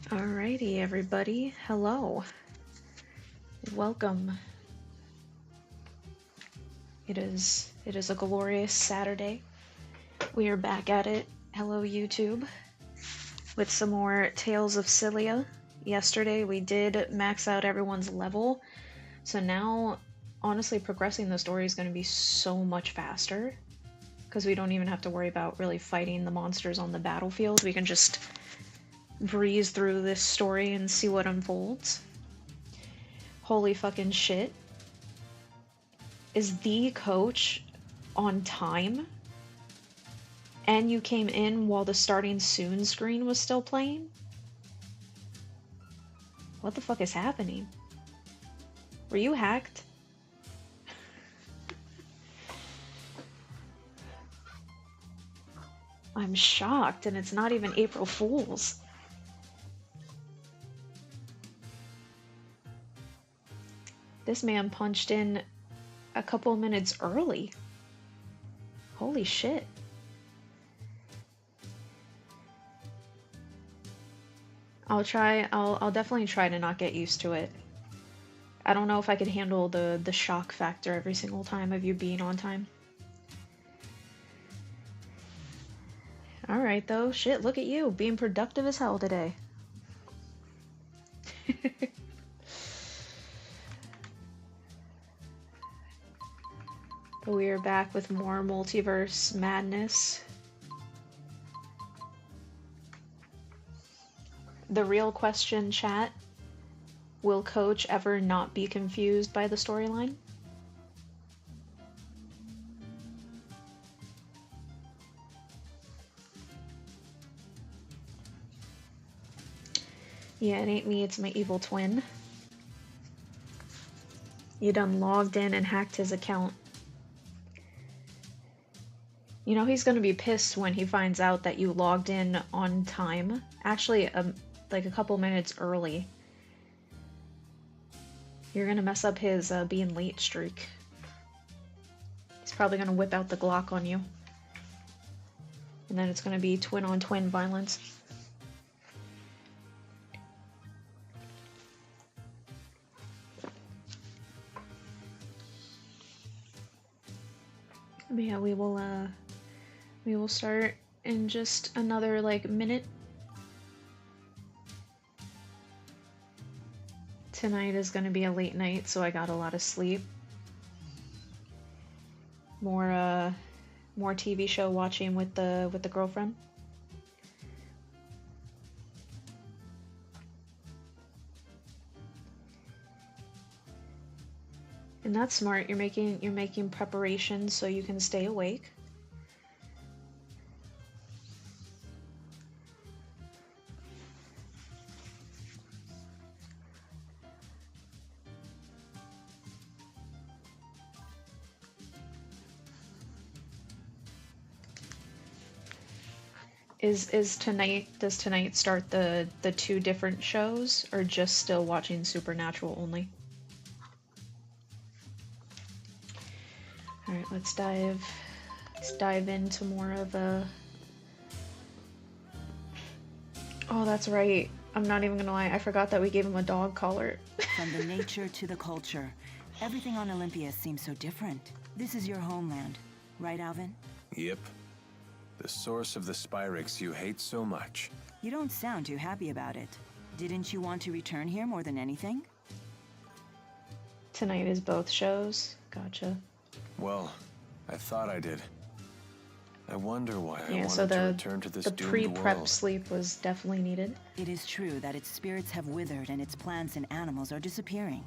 Alrighty, everybody. Hello. Welcome. It is a glorious Saturday. We are back at it. Hello, YouTube. With some more Tales of Xillia. Yesterday we did max out everyone's level, so now honestly progressing the story is going to be so much faster because we don't even have to worry about really fighting the monsters on the battlefield. We can just breeze through this story and see what unfolds. Holy fucking shit. Is the coach on time? And you came in while the starting soon screen was still playing? What the fuck is happening? Were you hacked? I'm shocked, and it's not even April Fool's. This man punched in a couple minutes early. Holy shit. I'll definitely try to not get used to it. I don't know if I could handle the shock factor every single time of you being on time. Alright though, shit, look at you, being productive as hell today. But we are back with more multiverse madness. The real question, chat, will Coach ever not be confused by the storyline? Yeah, it ain't me, it's my evil twin. You done logged in and hacked his account. You know he's gonna be pissed when he finds out that you logged in on time. Actually, like a couple minutes early. You're gonna mess up his being late streak. He's probably gonna whip out the Glock on you. And then it's gonna be twin-on-twin violence. But yeah, we will start in just another like minute. Tonight is gonna be a late night, so I got a lot of sleep. More TV show watching with the girlfriend. And that's smart. You're making preparations so you can stay awake. Does tonight start the two different shows, or just still watching Supernatural only? Alright, let's dive into more of a... Oh, that's right. I'm not even gonna lie, I forgot that we gave him a dog collar. From the nature to the culture, everything on Olympia seems so different. This is your homeland, right, Alvin? Yep. The source of the Spyrix you hate so much. You don't sound too happy about it. Didn't you want to return here more than anything? Tonight is both shows. Gotcha. Well, I thought I did. I wonder why I Yeah, wanted so to return to this the doomed pre-prep world. sleep was definitely needed. It is true that its spirits have withered and its plants and animals are disappearing.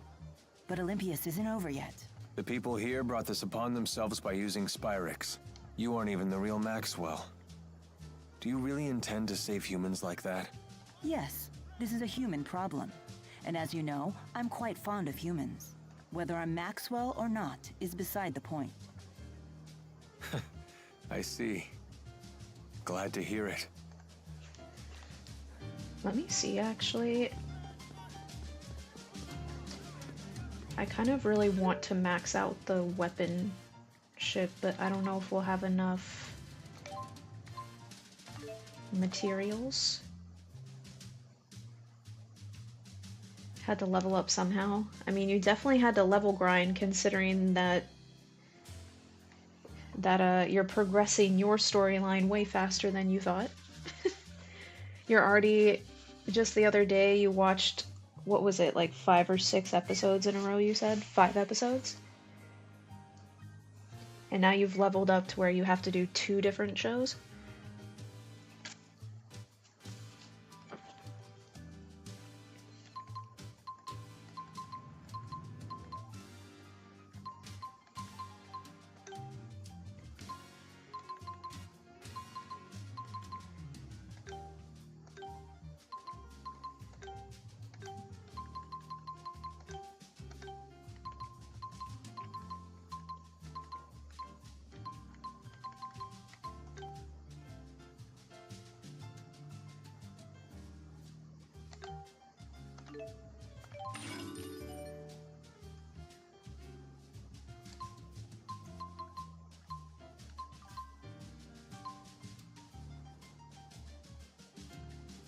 But Olympias isn't over yet. The people here brought this upon themselves by using Spyrix. You aren't even the real Maxwell. Do you really intend to save humans like that? Yes, this is a human problem. And as you know, I'm quite fond of humans. Whether I'm Maxwell or not is beside the point. I see. Glad to hear it. Let me see, actually. I kind of really want to max out the weapon ship, but I don't know if we'll have enough materials. Had to level up somehow. I mean, you definitely had to level grind considering that you're progressing your storyline way faster than you thought. You're already, just the other day you watched, what was it, like 5 or 6 episodes in a row, you said? 5 episodes? And now you've leveled up to where you have to do 2 different shows?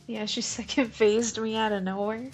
Yeah, she second phased me out of nowhere.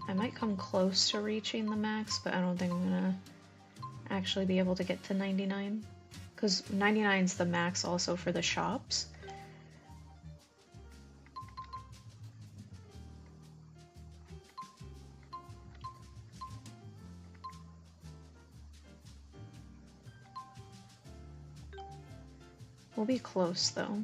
I might come close to reaching the max, but I don't think I'm gonna actually be able to get to 99. Because 99 is the max also for the shops. We'll be close though.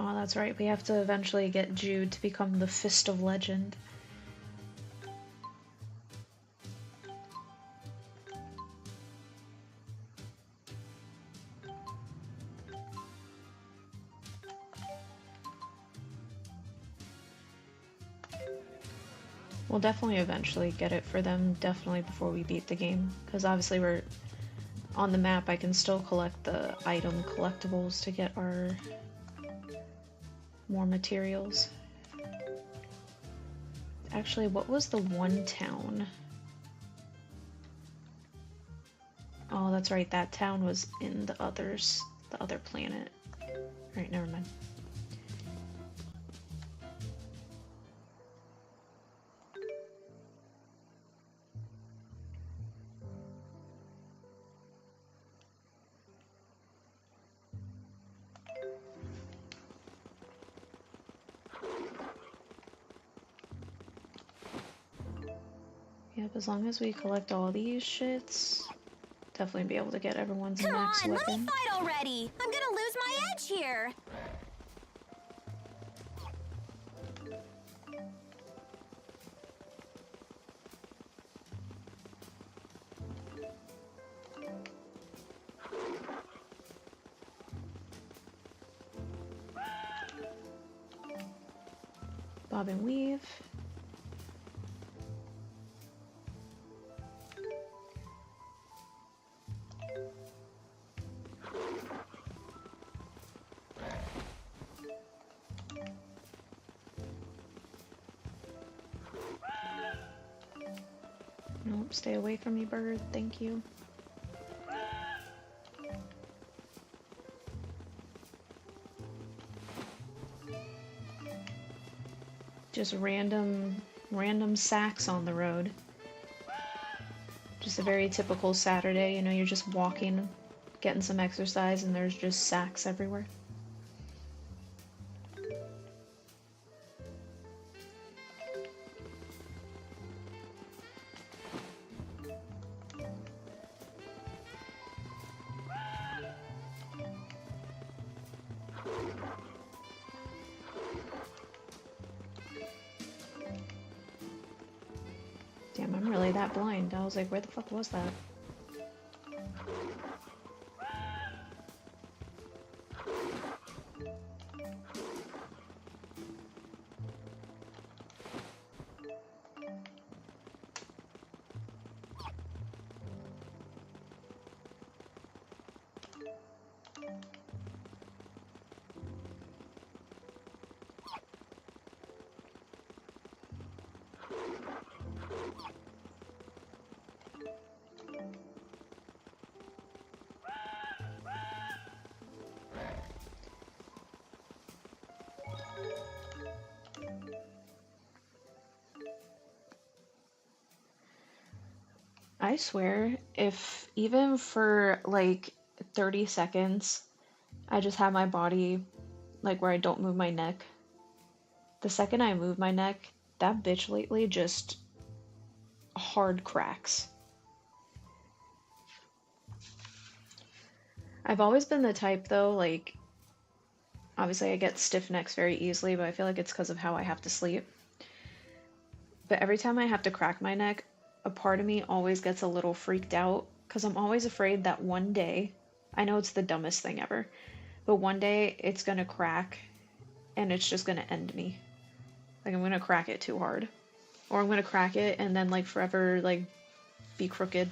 Oh, that's right. We have to eventually get Jude to become the Fist of Legend. We'll definitely eventually get it for them, definitely before we beat the game. Because obviously we're on the map, I can still collect the item collectibles to get our more materials. Actually, what was the one town? Oh, that's right, that town was in the other planet. Alright, never mind. Yep, as long as we collect all these shits, definitely be able to get everyone's max weapon. Let me fight already! I'm gonna lose my edge here! Bob and weave. Nope, stay away from me, bird. Thank you. Just random sacks on the road. Just a very typical Saturday, you know, you're just walking, getting some exercise, and there's just sacks everywhere. Damn, I'm really that blind. I was like, where the fuck was that? I swear, if even for like 30 seconds, I just have my body like where I don't move my neck. The second I move my neck, that bitch lately just hard cracks. I've always been the type though, like, obviously I get stiff necks very easily, but I feel like it's because of how I have to sleep. But every time I have to crack my neck, a part of me always gets a little freaked out because I'm always afraid that one day, I know it's the dumbest thing ever, but one day it's gonna crack and it's just gonna end me. Like I'm gonna crack it too hard. Or I'm gonna crack it and then like forever like be crooked.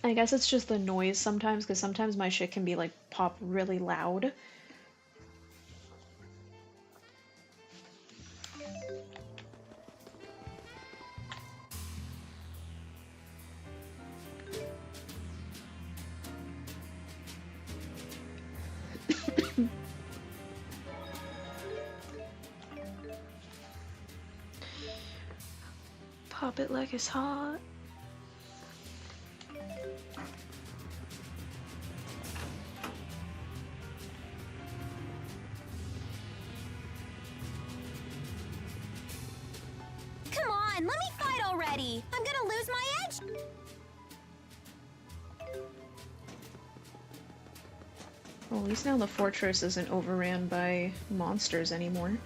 I guess it's just the noise sometimes because sometimes my shit can be like pop really loud. Pop it like it's hot. Come on, let me fight already. I'm gonna lose my edge. Well, at least now the fortress isn't overran by monsters anymore.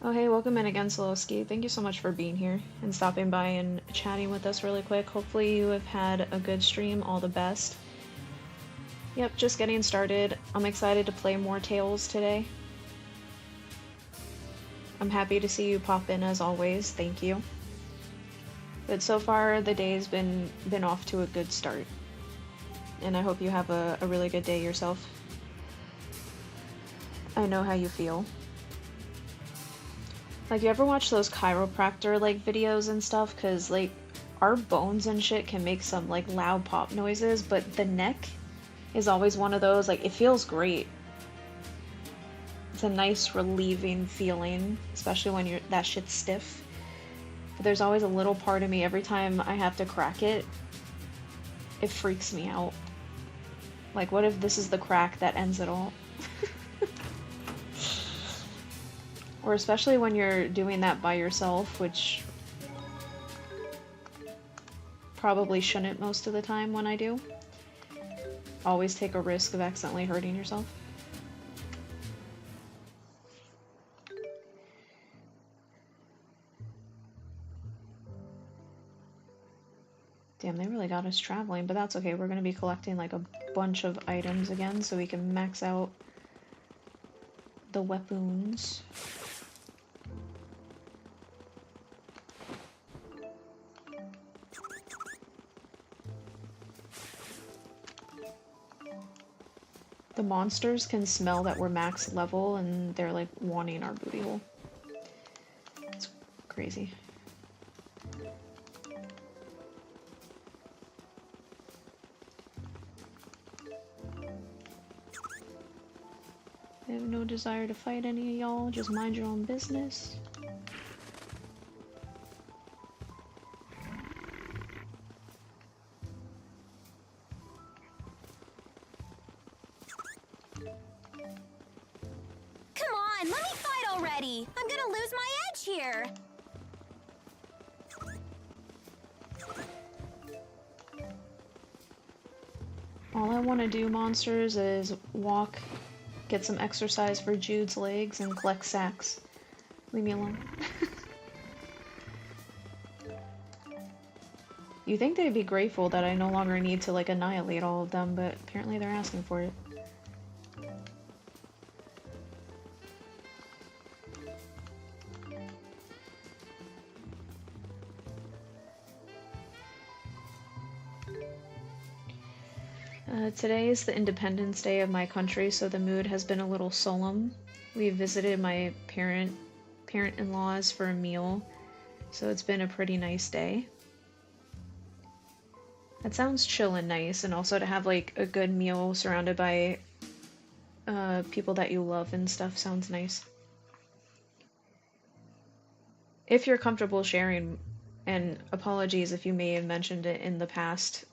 Oh hey, welcome in again, Slowski. Thank you so much for being here and stopping by and chatting with us really quick. Hopefully you have had a good stream, all the best. Yep, just getting started. I'm excited to play more Tales today. I'm happy to see you pop in as always, thank you. But so far the day's been off to a good start. And I hope you have a really good day yourself. I know how you feel. Like, you ever watch those chiropractor, like, videos and stuff? Because, like, our bones and shit can make some, like, loud pop noises, but the neck is always one of those, like, it feels great. It's a nice, relieving feeling, especially when that shit's stiff. But there's always a little part of me, every time I have to crack it, it freaks me out. Like, what if this is the crack that ends it all? Or especially when you're doing that by yourself, which probably shouldn't most of the time when I do. Always take a risk of accidentally hurting yourself. Damn, they really got us traveling, but that's okay. We're gonna be collecting like a bunch of items again so we can max out the weapons. The monsters can smell that we're max level and they're like wanting our booty hole. It's crazy. I have no desire to fight any of y'all, just mind your own business. Come on, let me fight already! I'm gonna lose my edge here! All I want to do, monsters, is walk, get some exercise for Jude's legs, and collect sacks. Leave me alone. You think they'd be grateful that I no longer need to, like, annihilate all of them, but apparently they're asking for it. Today is the Independence Day of my country, so the mood has been a little solemn. We visited my parent-in-laws for a meal, so it's been a pretty nice day. That sounds chill and nice, and also to have like a good meal surrounded by people that you love and stuff sounds nice. If you're comfortable sharing, and apologies if you may have mentioned it in the past,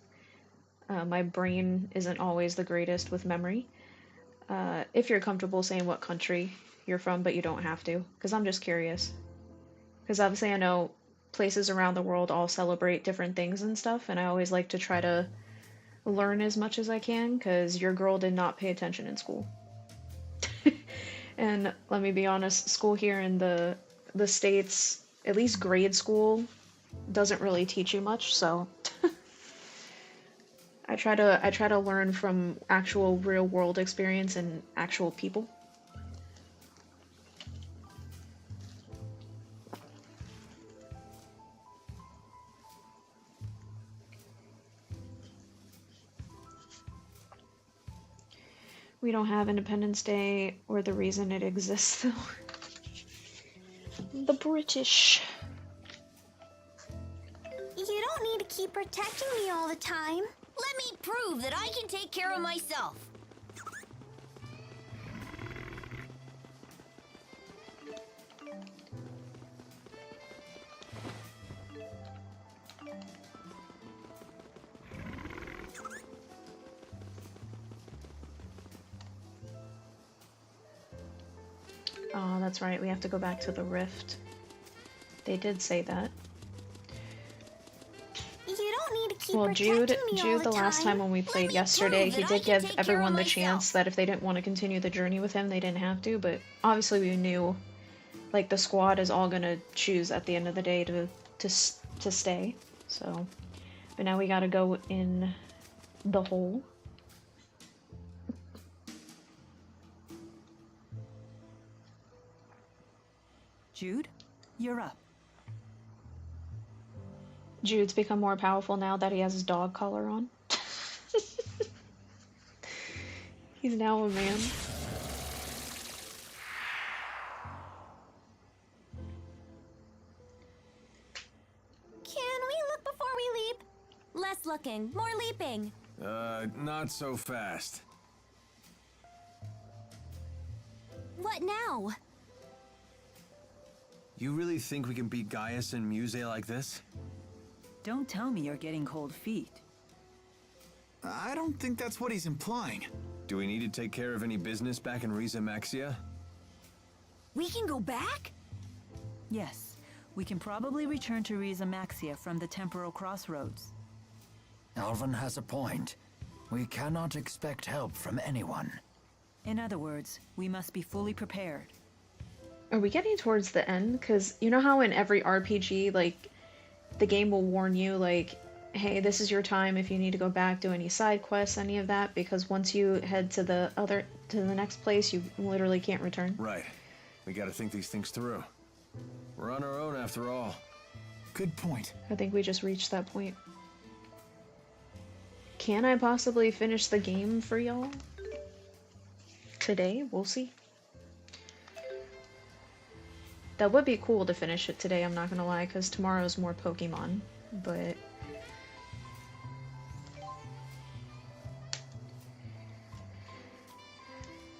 my brain isn't always the greatest with memory. If you're comfortable saying what country you're from, but you don't have to, because I'm just curious. Because obviously I know places around the world all celebrate different things and stuff, and I always like to try to learn as much as I can, because your girl did not pay attention in school. And let me be honest, school here in the States, at least grade school, doesn't really teach you much, so I try to learn from actual real world experience and actual people. We don't have Independence Day or the reason it exists though. The British. You don't need to keep protecting me all the time. Let me prove that I can take care of myself. Oh, that's right, we have to go back to the rift. They did say that. You don't need to keep Well, Jude, protecting me all the last time when we played yesterday, he did give everyone the chance that if they didn't want to continue the journey with him, they didn't have to, but obviously we knew, like, the squad is all gonna choose at the end of the day to stay, so. But now we gotta go in the hole. Jude, you're up. Jude's become more powerful now that he has his dog collar on. He's now a man. Can we look before we leap? Less looking, more leaping. Not so fast. What now? You really think we can beat Gaius and Muse like this? Don't tell me you're getting cold feet. I don't think that's what he's implying. Do we need to take care of any business back in Riza Maxia? We can go back? Yes, we can probably return to Riza Maxia from the temporal crossroads. Alvin has a point. We cannot expect help from anyone. In other words, we must be fully prepared. Are we getting towards the end? Because you know how in every RPG, like, the game will warn you, like, hey, this is your time if you need to go back, do any side quests, any of that, because once you head to the next place, you literally can't return. Right. We gotta think these things through. We're on our own after all. Good point. I think we just reached that point. Can I possibly finish the game for y'all? Today? We'll see. That would be cool to finish it today, I'm not gonna lie, because tomorrow's more Pokemon, but...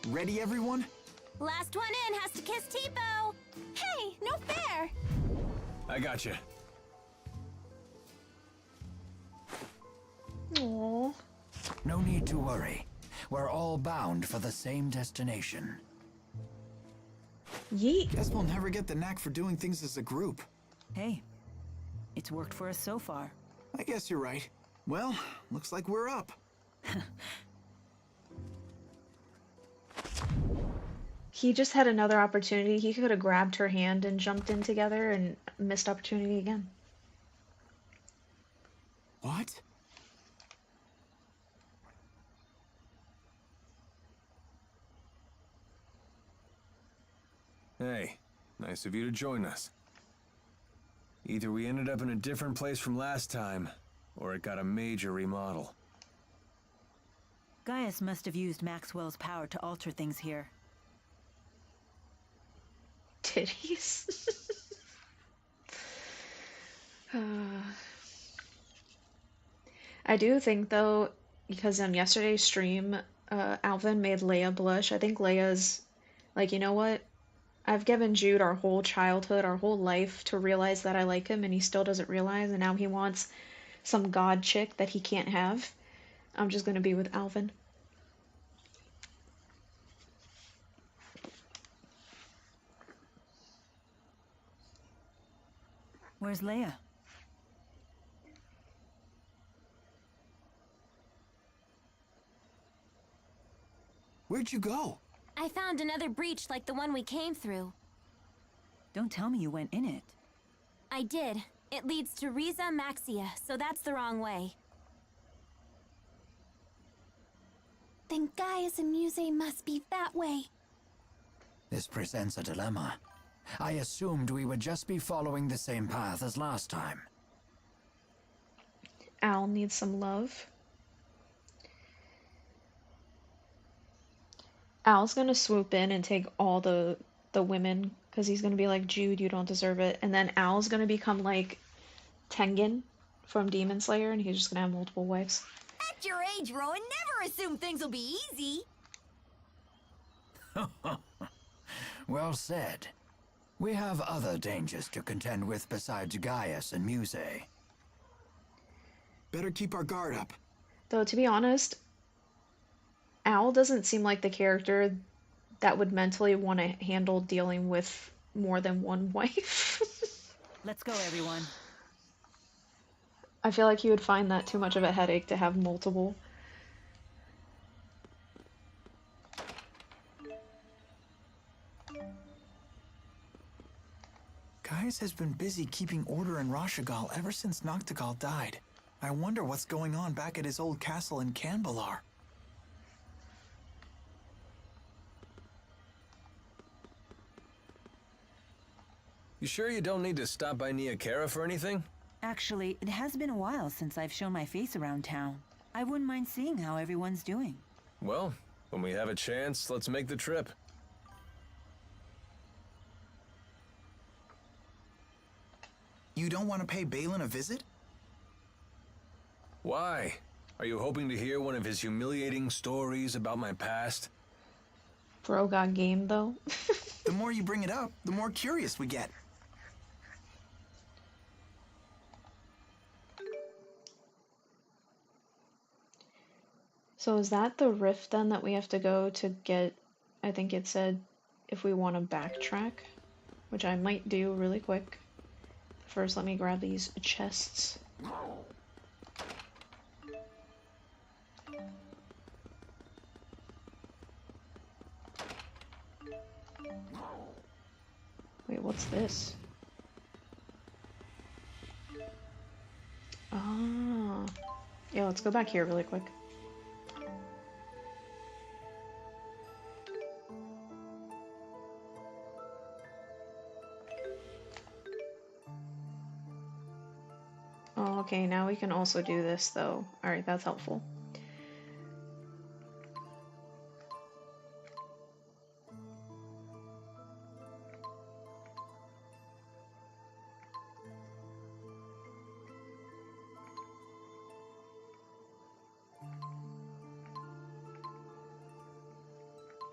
Ready, everyone? Last one in has to kiss Tipo. Hey, no fair. I gotcha. Aww. No need to worry. We're all bound for the same destination. Yeet. Guess we'll never get the knack for doing things as a group. Hey, it's worked for us so far. I guess you're right. Well, looks like we're up. He just had another opportunity. He could have grabbed her hand and jumped in together and missed opportunity again. What? Hey, nice of you to join us. Either we ended up in a different place from last time, or it got a major remodel. Gaius must have used Maxwell's power to alter things here. Titties. I do think though, because on yesterday's stream, Alvin made Leia blush. I think Leia's like, you know what? I've given Jude our whole childhood, our whole life to realize that I like him, and he still doesn't realize, and now he wants some god chick that he can't have. I'm just gonna be with Alvin. Where's Leia? Where'd you go? I found another breach like the one we came through. Don't tell me you went in it. I did. It leads to Riza Maxia, so that's the wrong way. Then Gaius and Muse must be that way. This presents a dilemma. I assumed we would just be following the same path as last time. Al needs some love. Al's gonna swoop in and take all the women, because he's gonna be like, Jude, you don't deserve it. And then Al's gonna become like Tengen from Demon Slayer, and he's just gonna have multiple wives. At your age, Rowan, never assume things will be easy. Well said. We have other dangers to contend with besides Gaius and Muse. Better keep our guard up. Though, to be honest, Al doesn't seem like the character that would mentally want to handle dealing with more than one wife. Let's go, everyone. I feel like he would find that too much of a headache to have multiple. Gaius has been busy keeping order in Rashagal ever since Noctigal died. I wonder what's going on back at his old castle in Canbalar. You sure you don't need to stop by Nia Kara for anything? Actually, it has been a while since I've shown my face around town. I wouldn't mind seeing how everyone's doing. Well, when we have a chance, let's make the trip. You don't want to pay Balin a visit? Why? Are you hoping to hear one of his humiliating stories about my past? Bro got game though. The more you bring it up, the more curious we get. So is that the rift then that we have to go to get, I think it said, if we want to backtrack, which I might do really quick. First, let me grab these chests. Wait, what's this? Oh. Yeah, let's go back here really quick. Oh, okay, now we can also do this though. Alright, that's helpful.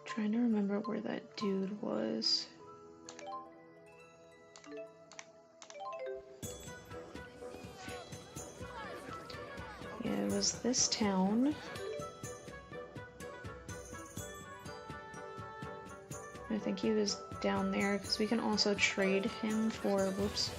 Trying to remember where that dude was. Yeah, it was this town. I think he was down there because we can also trade him for, whoops.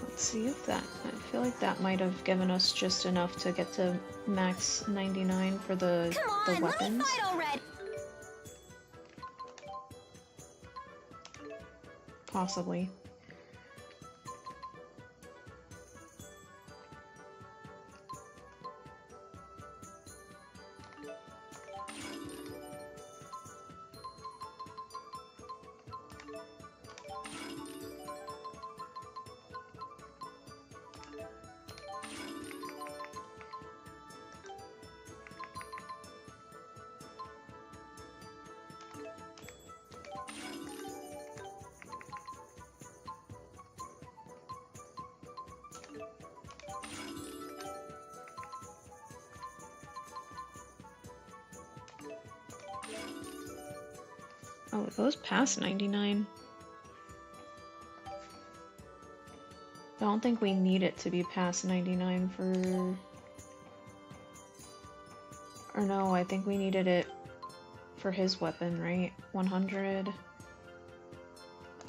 Let's see if that, I feel like that might have given us just enough to get to max 99 for the Come on, weapons. let me fight already. Possibly. Oh, it goes past 99. I don't think we need it to be past 99 for... Or no, I think we needed it for his weapon, right? 100.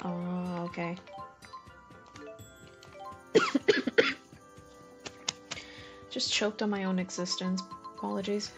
Oh, okay. Just choked on my own existence. Apologies.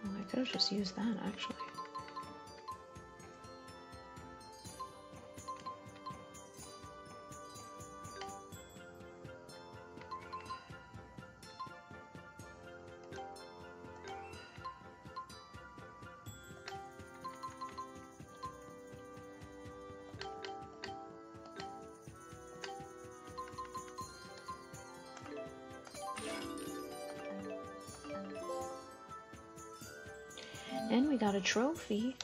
Oh, I could have just used that, actually. And we got a trophy.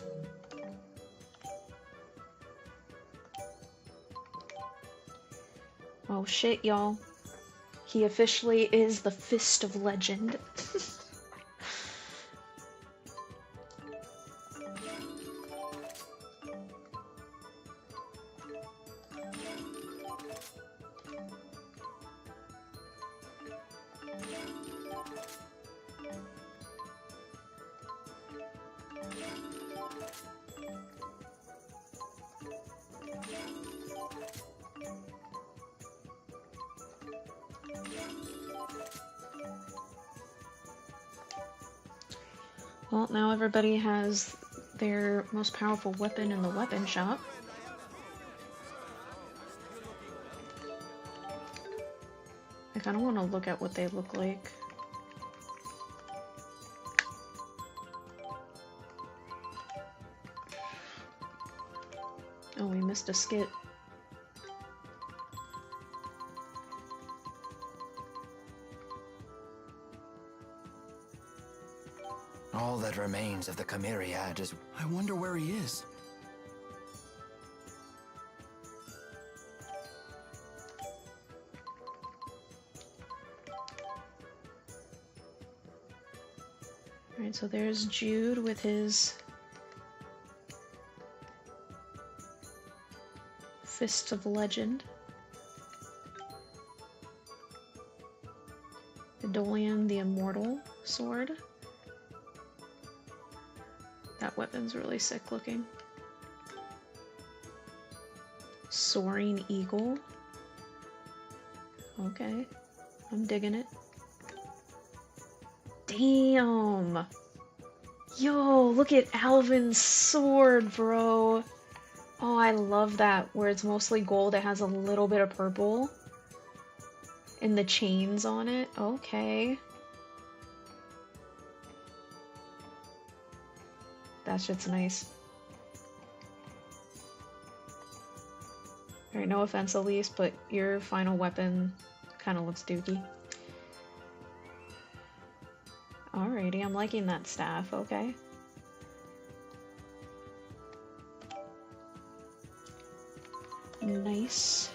Oh shit, y'all. He officially is the Fist of Legend. Well, now everybody has their most powerful weapon in the weapon shop. I kind of want to look at what they look like. Oh, we missed a skit. All that remains of the Chimeriad is... I wonder where he is. Alright, so there's Jude with his Fist of Legend. Dolian the Immortal sword. That weapon's really sick looking. Soaring Eagle. Okay, I'm digging it. Damn! Yo, look at Alvin's sword, bro! Oh, I love that, where it's mostly gold, it has a little bit of purple. And the chains on it. Okay. That shit's nice. Alright, no offense, Elise, but your final weapon kind of looks dookie. Alrighty, I'm liking that staff, okay. Nice.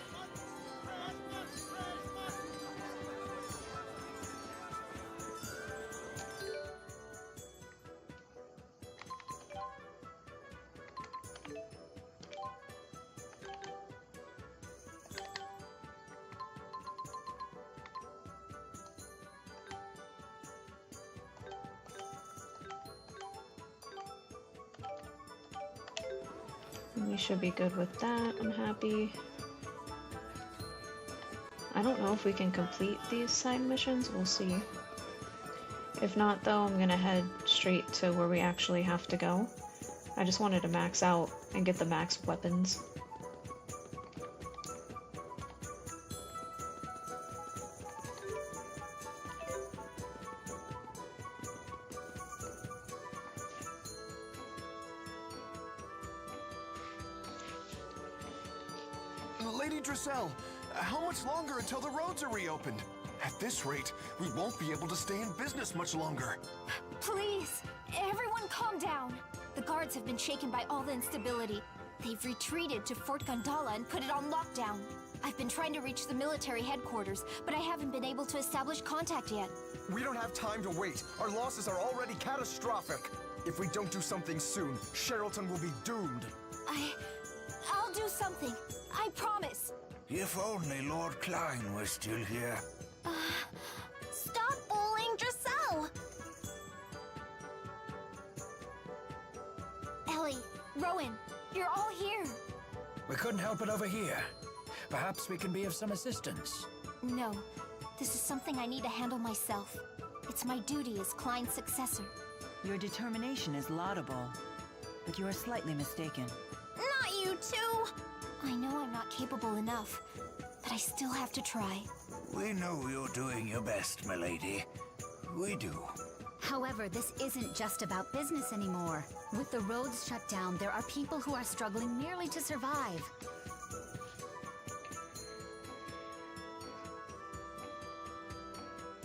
We should be good with that. I'm happy. I don't know if we can complete these side missions. We'll see. If not, though, I'm gonna head straight to where we actually have to go. I just wanted to max out and get the max weapons. Lady Dressel, how much longer until the roads are reopened? At this rate, we won't be able to stay in business much longer. Please, everyone calm down. The guards have been shaken by all the instability. They've retreated to Fort Gondola and put it on lockdown. I've been trying to reach the military headquarters, but I haven't been able to establish contact yet. We don't have time to wait. Our losses are already catastrophic. If we don't do something soon, Sherrilton will be doomed. I'll do something. I promise. If only Lord Klein were still here. Stop bullying Dressel! Ellie, Rowan, you're all here. We couldn't help it over here. Perhaps we can be of some assistance. No, this is something I need to handle myself. It's my duty as Klein's successor. Your determination is laudable, but you are slightly mistaken. Not you too! I know I'm not capable enough, but I still have to try. We know you're doing your best, milady. We do. However, this isn't just about business anymore. With the roads shut down, there are people who are struggling merely to survive.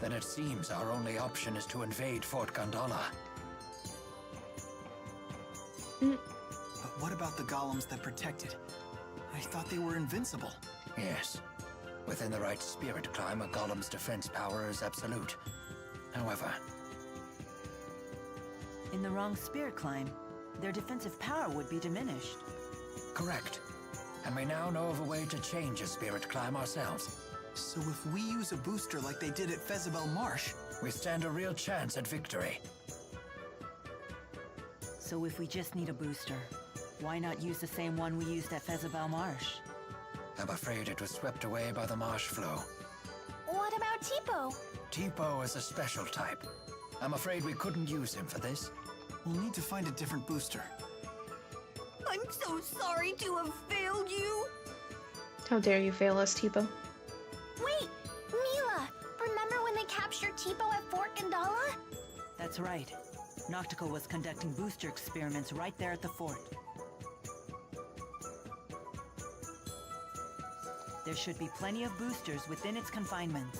Then it seems our only option is to invade Fort Gondola. But what about the golems that protect it? I thought they were invincible. Yes. Within the right spirit climb, a golem's defense power is absolute. However, In the wrong spirit climb, their defensive power would be diminished. correct. And we now know of a way to change a spirit climb ourselves. So if we use a booster like they did at Fezabel Marsh, We stand a real chance at victory. So if we just need a booster, why not use the same one we used at Fezabel Marsh? I'm afraid it was swept away by the marsh flow. What about Tipo? Tipo is a special type. I'm afraid we couldn't use him for this. we'll need to find a different booster. I'm so sorry to have failed you. How dare you fail us, Tipo? Wait, Mila, remember when they captured Tipo at Fort Gandala? That's right. Noctical was conducting booster experiments right there at the fort. There should be plenty of boosters within its confinements.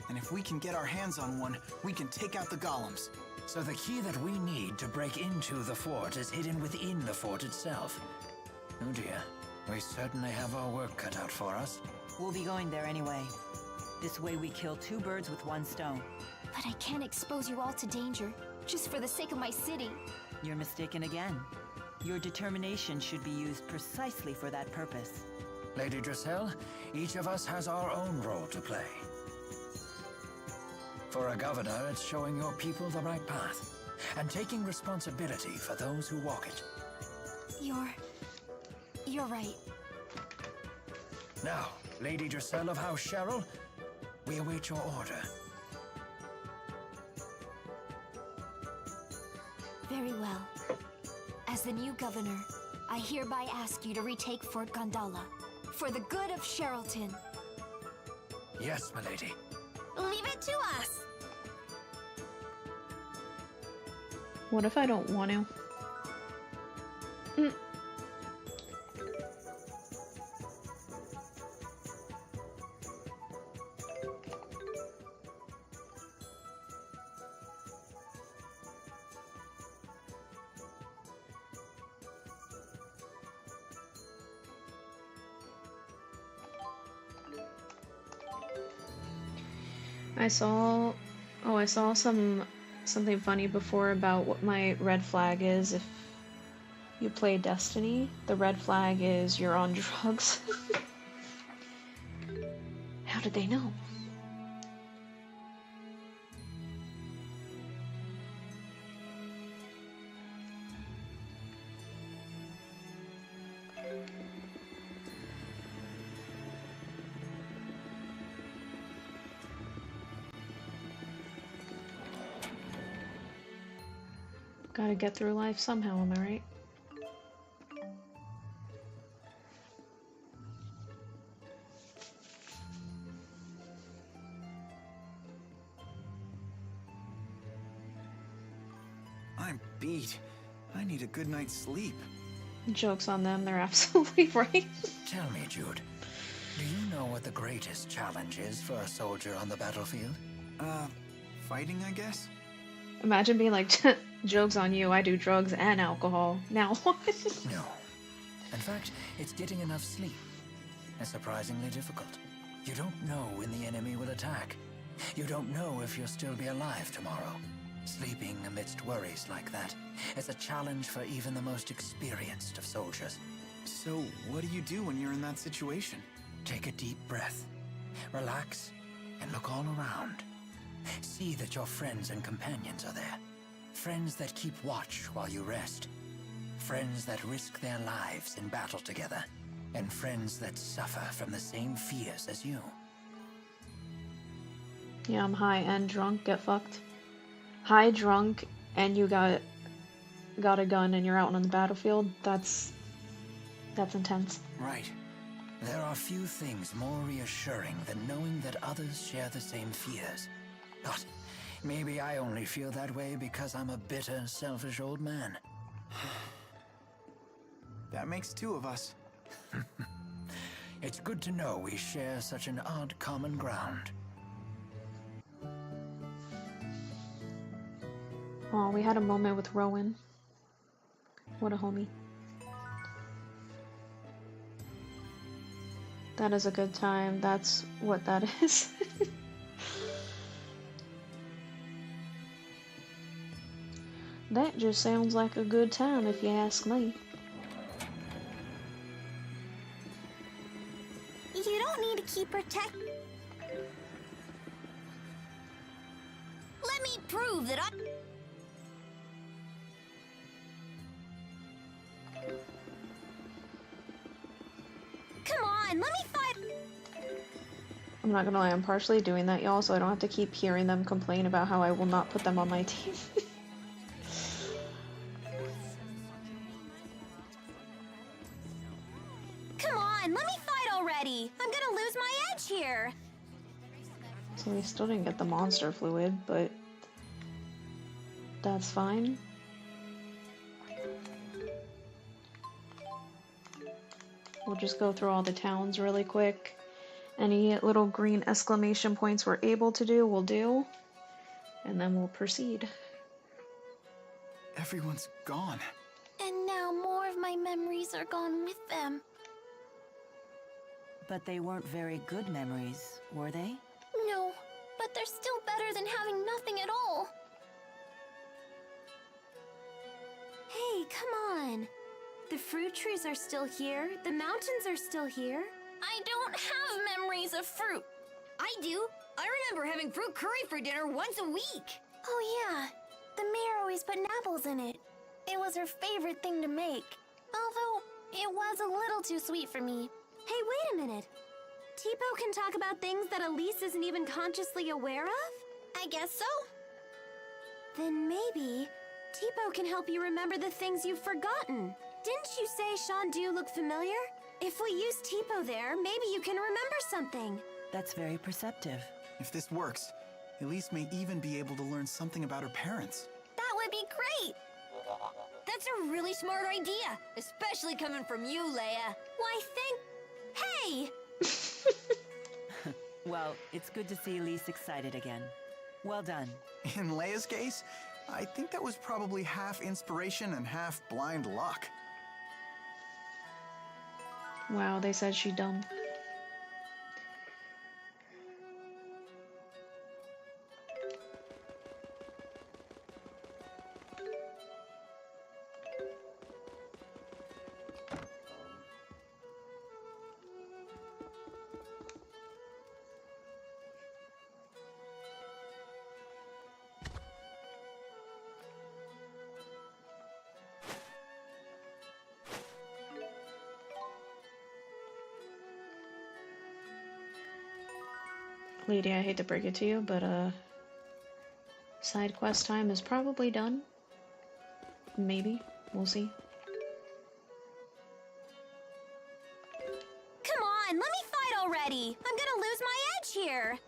And if we can get our hands on one, we can take out the golems. So the key that we need to break into the fort is hidden within the fort itself. Oh dear. We certainly have our work cut out for us. We'll be going there anyway. This way we kill two birds with one stone. But I can't expose you all to danger, just for the sake of my city. You're mistaken again. Your determination should be used precisely for that purpose. Lady Drissel, each of us has our own role to play. For a governor, it's showing your people the right path, and taking responsibility for those who walk it. You're right. Now, Lady Drissel of House Cheryl, we await your order. Very well. As the new governor, I hereby ask you to retake Fort Gandala, for the good of Cherylton. Yes, milady. Leave it to us! What if I don't want to? I saw something funny before about what my red flag is. If you play Destiny, the red flag is you're on drugs. How did they know? Gotta get through life somehow, am I right? I'm beat. I need a good night's sleep. Joke's on them, they're absolutely right. Tell me, Jude, do you know what the greatest challenge is for a soldier on the battlefield? Fighting, I guess? Imagine being like, joke's on you, I do drugs and alcohol. Now what? No. In fact, it's getting enough sleep. It's surprisingly difficult. You don't know when the enemy will attack. You don't know if you'll still be alive tomorrow. Sleeping amidst worries like that is a challenge for even the most experienced of soldiers. So, what do you do when you're in that situation? Take a deep breath, relax, and look all around. See that your friends and companions are there. Friends that keep watch while you rest. Friends that risk their lives in battle together. And friends that suffer from the same fears as you. Yeah, I'm high and drunk, get fucked. High, drunk, and you got a gun and you're out on the battlefield, that's intense. Right. There are few things more reassuring than knowing that others share the same fears. But maybe I only feel that way because I'm a bitter, selfish old man. That makes two of us. It's good to know we share such an odd common ground. Oh, we had a moment with Rowan. What a homie. That is a good time. That's what that is. That just sounds like a good time if you ask me. You don't need to keep protect. Let me prove that I. Come on, let me fight. I'm not gonna lie, I'm partially doing that, y'all, so I don't have to keep hearing them complain about how I will not put them on my team. Come on, let me fight already. I'm gonna lose my edge here. So we still didn't get the monster fluid, but that's fine. We'll just go through all the towns really quick. Any little green exclamation points we're able to do, we'll do. And then we'll proceed. Everyone's gone. And now more of my memories are gone with them. But they weren't very good memories, were they? No, but they're still better than having nothing at all. Hey, come on. The fruit trees are still here. The mountains are still here. I don't have memories of fruit. I do. I remember having fruit curry for dinner once a week. Oh yeah, the mayor always put apples in it. It was her favorite thing to make. Although, it was a little too sweet for me. Hey, wait a minute. Tipo can talk about things that Elise isn't even consciously aware of? I guess so. Then maybe Tipo can help you remember the things you've forgotten. Didn't you say Shandu looked familiar? If we use Tipo there, maybe you can remember something. That's very perceptive. If this works, Elise may even be able to learn something about her parents. That would be great. That's a really smart idea, especially coming from you, Leia. Why, Hey! Well, it's good to see Elise excited again. Well done. In Leia's case, I think that was probably half inspiration and half blind luck. Wow, they said she dumb. Lady, I hate to break it to you, but side quest time is probably done. Maybe. We'll see. Come on, let me fight already! I'm gonna lose my edge here!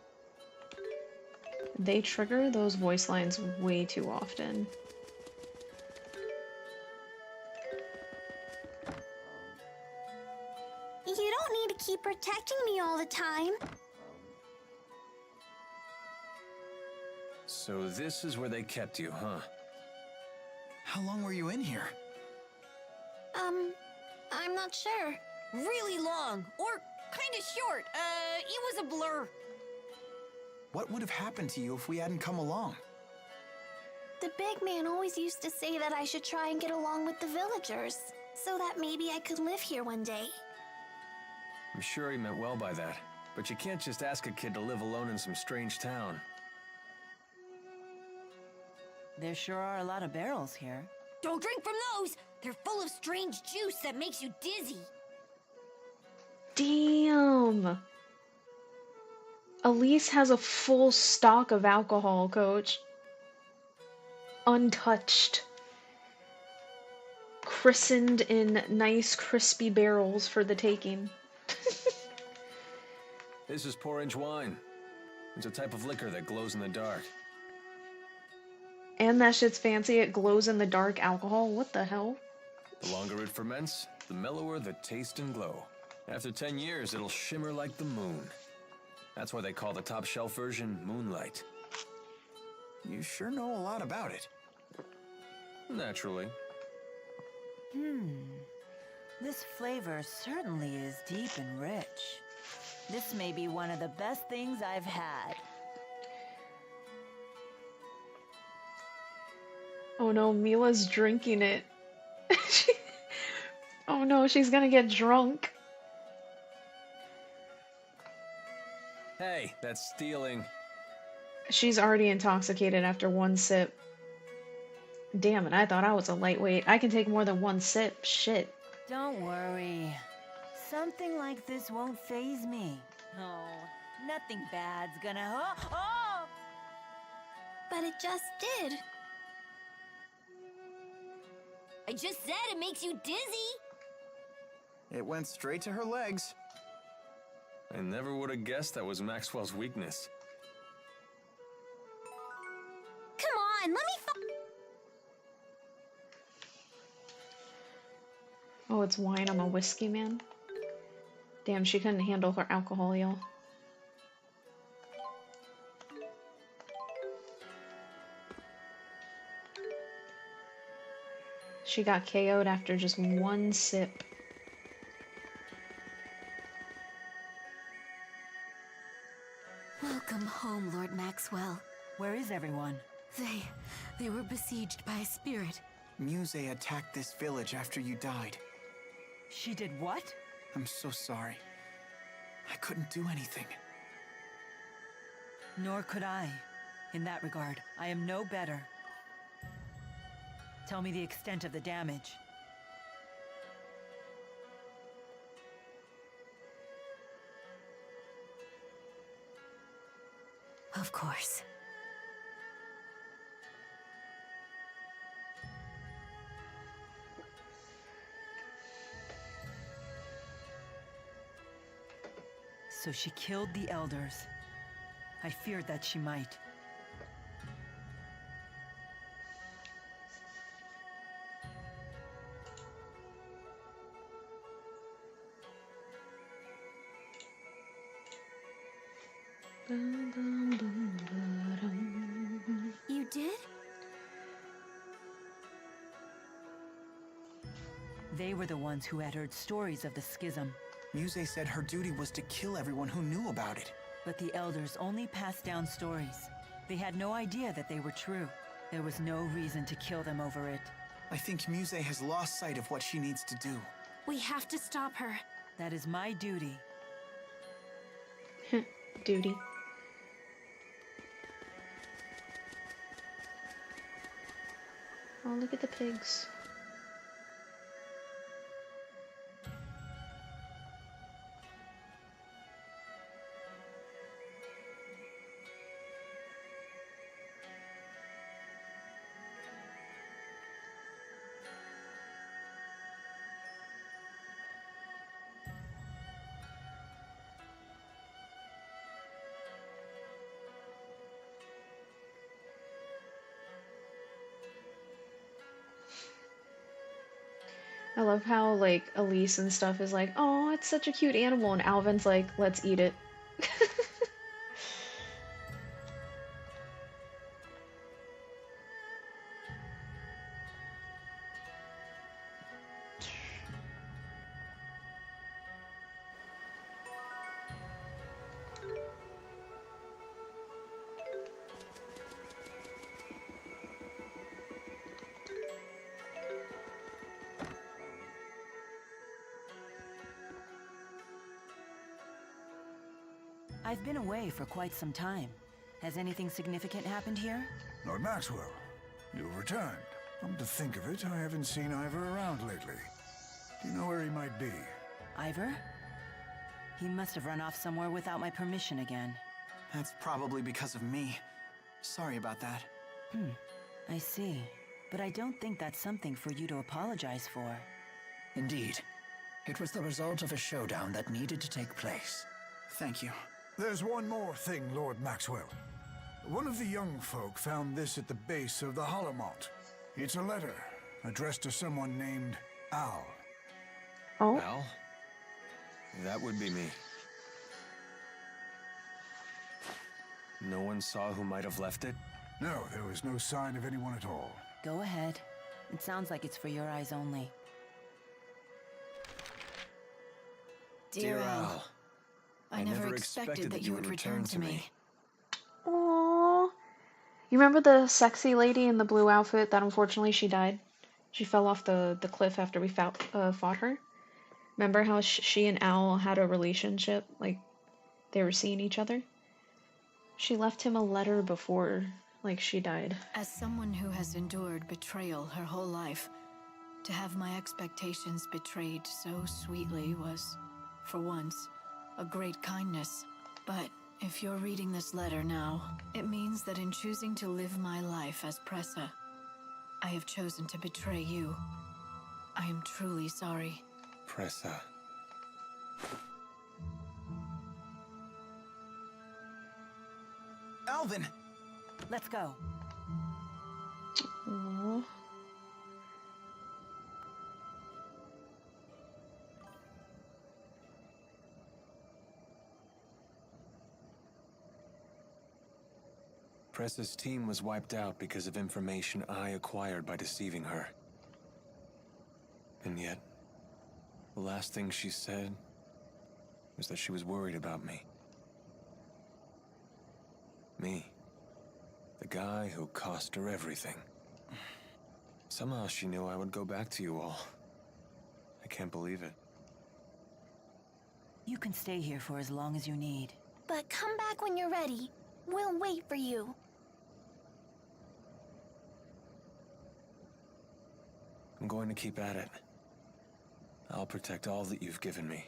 They trigger those voice lines way too often. You don't need to keep protecting me all the time. So this is where they kept you, huh? How long were you in here? I'm not sure. Really long, or kinda short. It was a blur. What would have happened to you if we hadn't come along? The big man always used to say that I should try and get along with the villagers, so that maybe I could live here one day. I'm sure he meant well by that, but you can't just ask a kid to live alone in some strange town. There sure are a lot of barrels here. Don't drink from those! They're full of strange juice that makes you dizzy. Damn! Elise has a full stock of alcohol, coach. Untouched. Christened in nice crispy barrels for the taking. This is porridge wine. It's a type of liquor that glows in the dark. And that shit's fancy, it glows in the dark alcohol. What the hell? The longer it ferments, the mellower the taste and glow. After 10 years, it'll shimmer like the moon. That's why they call the top shelf version Moonlight. You sure know a lot about it. Naturally. This flavor certainly is deep and rich. This may be one of the best things I've had. Oh no, Mila's drinking it. Oh no, she's gonna get drunk. Hey, that's stealing. She's already intoxicated after one sip. Damn it, I thought I was a lightweight. I can take more than one sip. Shit. Don't worry. Something like this won't faze me. Oh, nothing bad's gonna... Oh! But it just did. I just said it makes you dizzy. It went straight to her legs. I never would have guessed that was Maxwell's weakness. Come on, let me Oh, it's wine. I'm a whiskey man. Damn, she couldn't handle her alcohol, y'all. She got KO'd after just one sip. Welcome home, Lord Maxwell. Where is everyone? They were besieged by a spirit. Muse attacked this village after you died. She did what? I'm so sorry. I couldn't do anything. Nor could I. In that regard, I am no better. Tell me the extent of the damage. Of course. So she killed the elders. I feared that she might. You did? They were the ones who had heard stories of the schism. Muse said her duty was to kill everyone who knew about it. But the elders only passed down stories. They had no idea that they were true. There was no reason to kill them over it. I think Muse has lost sight of what she needs to do. We have to stop her. That is my duty. Duty. Oh, look at the pigs. I love how, like, Elise and stuff is like, oh, it's such a cute animal, and Alvin's like, let's eat it. I've been away for quite some time. Has anything significant happened here? Lord Maxwell, you've returned. Come to think of it, I haven't seen Ivor around lately. Do you know where he might be? Ivor? He must have run off somewhere without my permission again. That's probably because of me. Sorry about that. I see. But I don't think that's something for you to apologize for. Indeed. It was the result of a showdown that needed to take place. Thank you. There's one more thing, Lord Maxwell. One of the young folk found this at the base of the Hollowmont. It's a letter addressed to someone named Al. Oh? Al? That would be me. No one saw who might have left it? No, there was no sign of anyone at all. Go ahead. It sounds like it's for your eyes only. Dear Al, I never expected that you would return to me. Aww. You remember the sexy lady in the blue outfit that unfortunately she died? She fell off the cliff after we fought her. Remember how she and Al had a relationship? Like, they were seeing each other? She left him a letter before, like, she died. As someone who has endured betrayal her whole life, to have my expectations betrayed so sweetly was, for once, a great kindness. But if you're reading this letter now, it means that in choosing to live my life as Pressa, I have chosen to betray you. I am truly sorry. Pressa. Alvin! Let's go. Aww. Pressa's team was wiped out because of information I acquired by deceiving her. And yet, the last thing she said was that she was worried about me. Me. The guy who cost her everything. Somehow she knew I would go back to you all. I can't believe it. You can stay here for as long as you need. But come back when you're ready. We'll wait for you. I'm going to keep at it. I'll protect all that you've given me.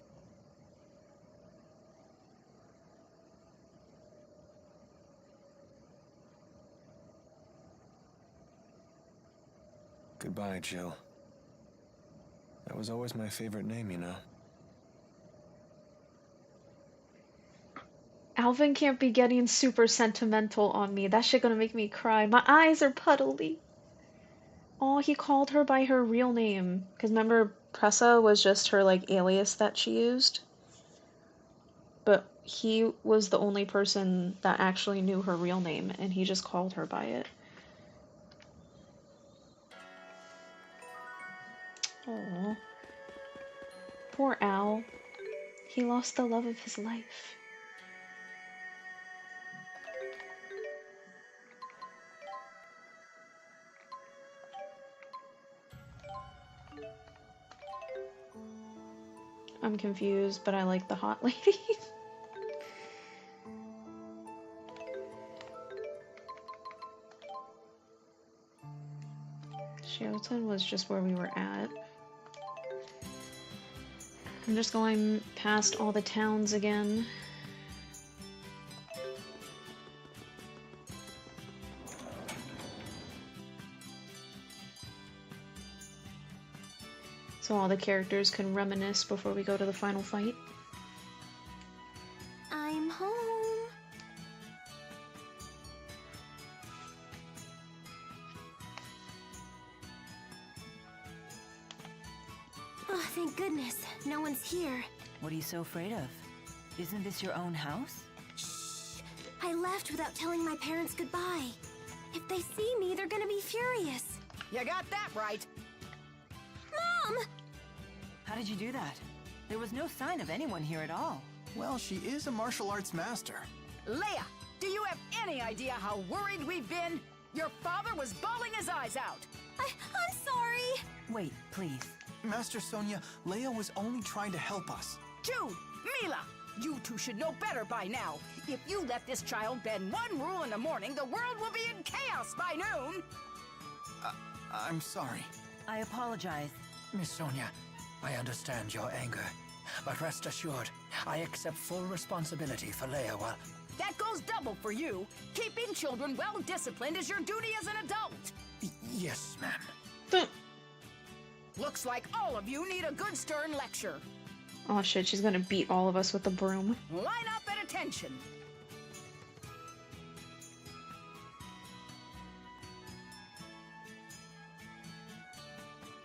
Goodbye, Jill. That was always my favorite name, you know. Alvin can't be getting super sentimental on me. That shit gonna make me cry. My eyes are puddly. Oh, he called her by her real name. Because remember, Pressa was just her, like, alias that she used. But he was the only person that actually knew her real name, and he just called her by it. Aww. Poor Al. He lost the love of his life. I'm confused, but I like the hot lady. Sheraton was just where we were at. I'm just going past all the towns again. So all the characters can reminisce before we go to the final fight. I'm home. Oh, thank goodness. No one's here. What are you so afraid of? Isn't this your own house? Shh. I left without telling my parents goodbye. If they see me, they're gonna be furious. You got that right. Mom! How did you do that? There was no sign of anyone here at all. Well, she is a martial arts master. Leia, do you have any idea how worried we've been? Your father was bawling his eyes out. I'm sorry. Wait, please. Master Sonia, Leia was only trying to help us. Jude, Mila, you two should know better by now. If you let this child bend one rule in the morning, the world will be in chaos by noon. I'm sorry. I apologize. Miss Sonia, I understand your anger, but rest assured, I accept full responsibility for Leia while... That goes double for you. Keeping children well-disciplined is your duty as an adult. Yes, ma'am. Looks like all of you need a good stern lecture. Oh shit, she's gonna beat all of us with the broom. Line up at attention.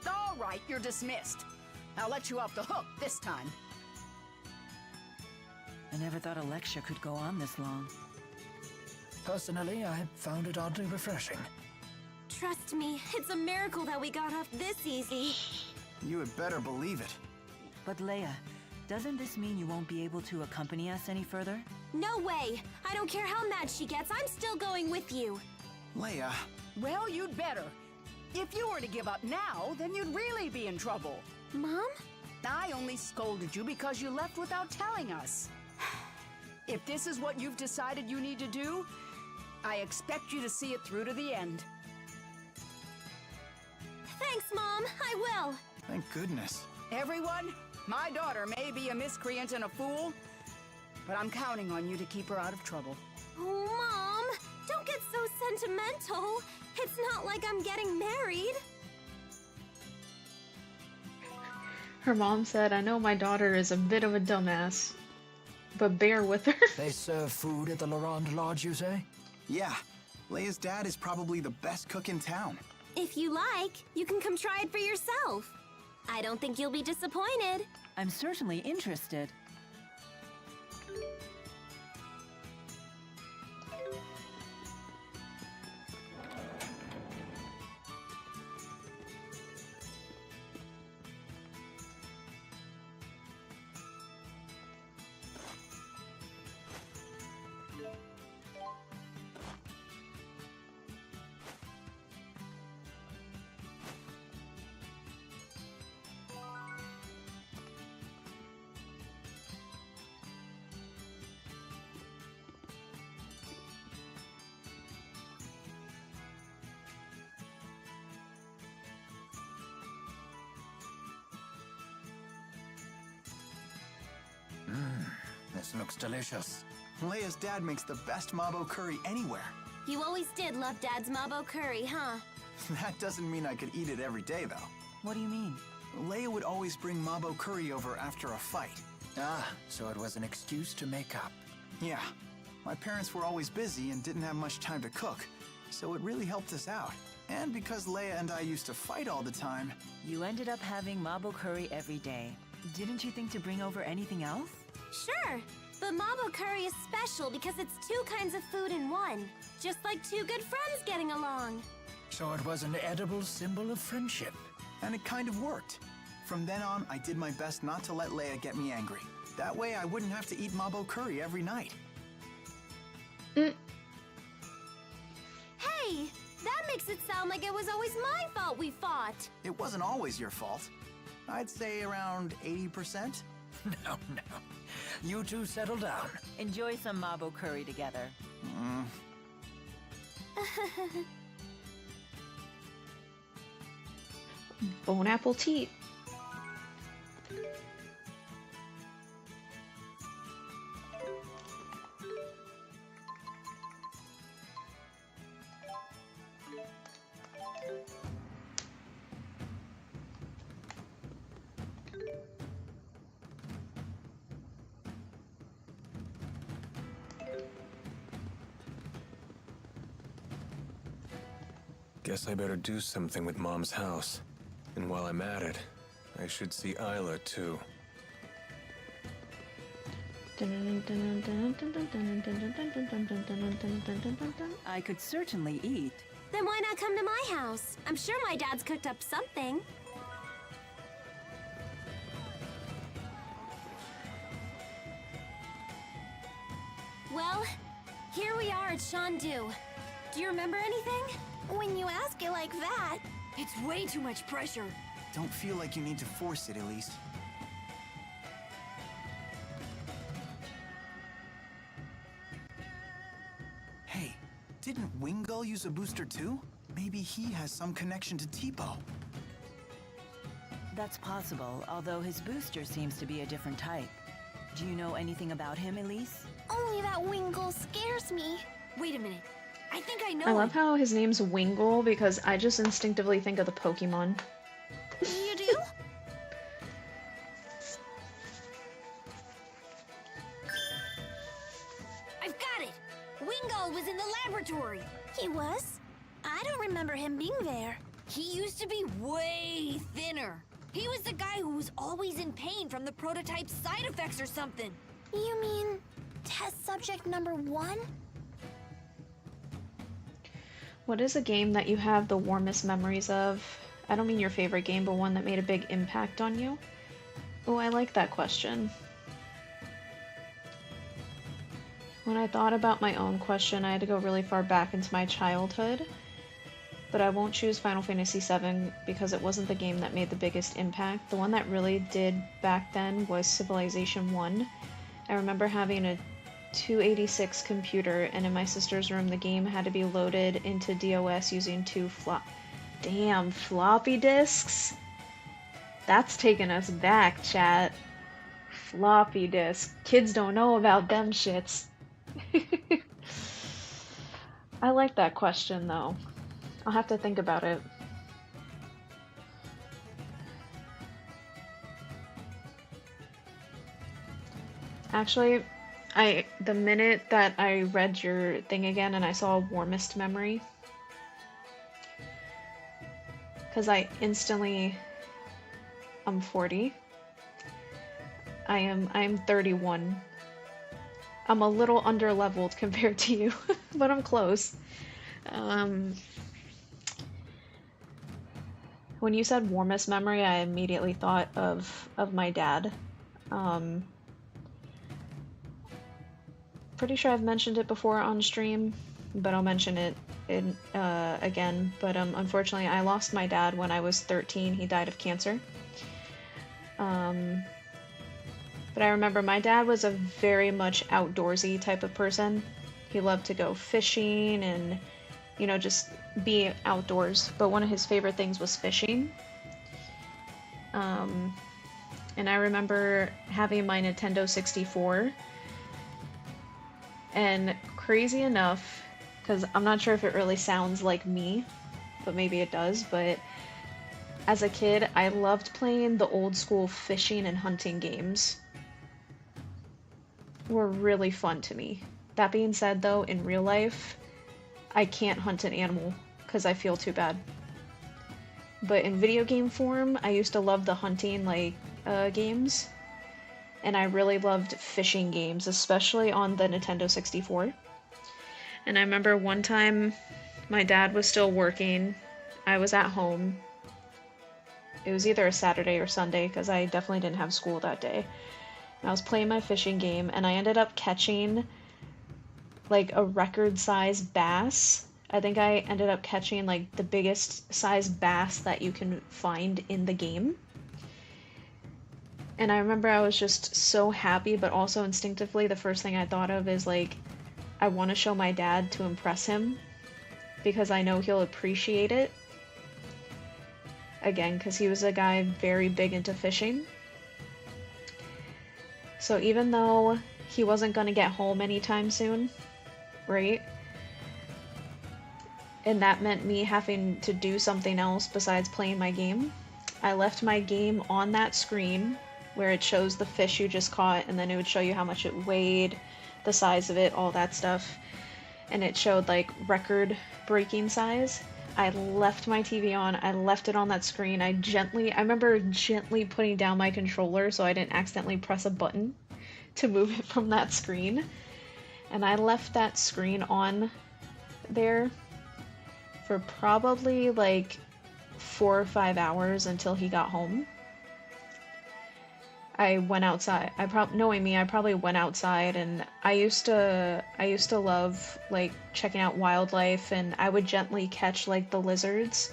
All right, you're dismissed. I'll let you off the hook this time. I never thought a lecture could go on this long. Personally, I found it oddly refreshing. Trust me, it's a miracle that we got off this easy. You had better believe it. But Leia, Doesn't this mean you won't be able to accompany us any further? No way! I don't care how mad she gets, I'm still going with you! Leia. Well, you'd better. If you were to give up now, then you'd really be in trouble. Mom? I only scolded you because you left without telling us. If this is what you've decided you need to do, I expect you to see it through to the end. Thanks, Mom. I will. Thank goodness. Everyone, my daughter may be a miscreant and a fool, but I'm counting on you to keep her out of trouble. Oh, Mom, don't get so sentimental. It's not like I'm getting married. Her mom said, I know my daughter is a bit of a dumbass, but bear with her. They serve food at the Laurent Lodge, you say? Yeah. Leia's dad is probably the best cook in town. If you like, you can come try it for yourself. I don't think you'll be disappointed. I'm certainly interested. This looks delicious. Leia's dad makes the best mabo curry anywhere. You always did love Dad's Mabo curry, huh? That doesn't mean I could eat it every day, though. What do you mean? Leia would always bring mabo curry over after a fight. Ah, so it was an excuse to make up. Yeah. My parents were always busy and didn't have much time to cook, so it really helped us out. And because Leia and I used to fight all the time... You ended up having mabo curry every day. Didn't you think to bring over anything else? Sure, but Mabo curry is special because it's two kinds of food in one. Just like two good friends getting along. So it was an edible symbol of friendship. And it kind of worked. From then on, I did my best not to let Leia get me angry. That way, I wouldn't have to eat mabo curry every night. Hey, that makes it sound like it was always my fault we fought. It wasn't always your fault. I'd say around 80%. No. You two settle down. Enjoy some mabo curry together. Bon appetit. Guess I better do something with Mom's house. And while I'm at it, I should see Isla, too. I could certainly eat. Then why not come to my house? I'm sure my dad's cooked up something. Well, here we are at Shandu. Do you remember anything? When you ask it like that... It's way too much pressure. Don't feel like you need to force it, Elise. Hey, didn't Wingull use a booster too? Maybe he has some connection to Tipo. That's possible, although his booster seems to be a different type. Do you know anything about him, Elise? Only that Wingull scares me. Wait a minute. I think I know. I love how his name's Wingull because I just instinctively think of the Pokemon. You do? I've got it! Wingull was in the laboratory. He was? I don't remember him being there. He used to be way thinner. He was the guy who was always in pain from the prototype's side effects or something. You mean test subject number 1? What is a game that you have the warmest memories of? I don't mean your favorite game, but one that made a big impact on you. Oh, I like that question. When I thought about my own question, I had to go really far back into my childhood. But I won't choose Final Fantasy VII because it wasn't the game that made the biggest impact. The one that really did back then was Civilization 1. I remember having a 286 computer, and in my sister's room the game had to be loaded into DOS using two floppy disks? That's taking us back, chat. Floppy disk. Kids don't know about them shits. I like that question though. I'll have to think about it. Actually, the minute that I read your thing again and I saw Warmest Memory, because I'm 40. I'm 31. I'm a little under-leveled compared to you, but I'm close. When you said Warmest Memory, I immediately thought of my dad. Pretty sure I've mentioned it before on stream, but I'll mention it again. But unfortunately, I lost my dad when I was 13. He died of cancer. But I remember my dad was a very much outdoorsy type of person. He loved to go fishing and, you know, just be outdoors. But one of his favorite things was fishing. And I remember having my Nintendo 64. And crazy enough, because I'm not sure if it really sounds like me, but maybe it does, but as a kid, I loved playing the old school fishing and hunting games. Were really fun to me. That being said though, in real life, I can't hunt an animal because I feel too bad. But in video game form, I used to love the hunting games. And I really loved fishing games, especially on the Nintendo 64. And I remember one time my dad was still working. I was at home. It was either a Saturday or Sunday because I definitely didn't have school that day. I was playing my fishing game and I ended up catching like a record-sized bass. I think I ended up catching like the biggest sized bass that you can find in the game. And I remember I was just so happy, but also instinctively the first thing I thought of is like, I want to show my dad to impress him because I know he'll appreciate it. Again, because he was a guy very big into fishing. So even though he wasn't going to get home anytime soon, right? And that meant me having to do something else besides playing my game. I left my game on that screen where it shows the fish you just caught, and then it would show you how much it weighed, the size of it, all that stuff. And it showed like record-breaking size. I left my TV on, I left it on that screen. I remember gently putting down my controller so I didn't accidentally press a button to move it from that screen. And I left that screen on there for probably like 4 or 5 hours until he got home. I went outside. Knowing me, I probably went outside, and I used to love like checking out wildlife, and I would gently catch like the lizards.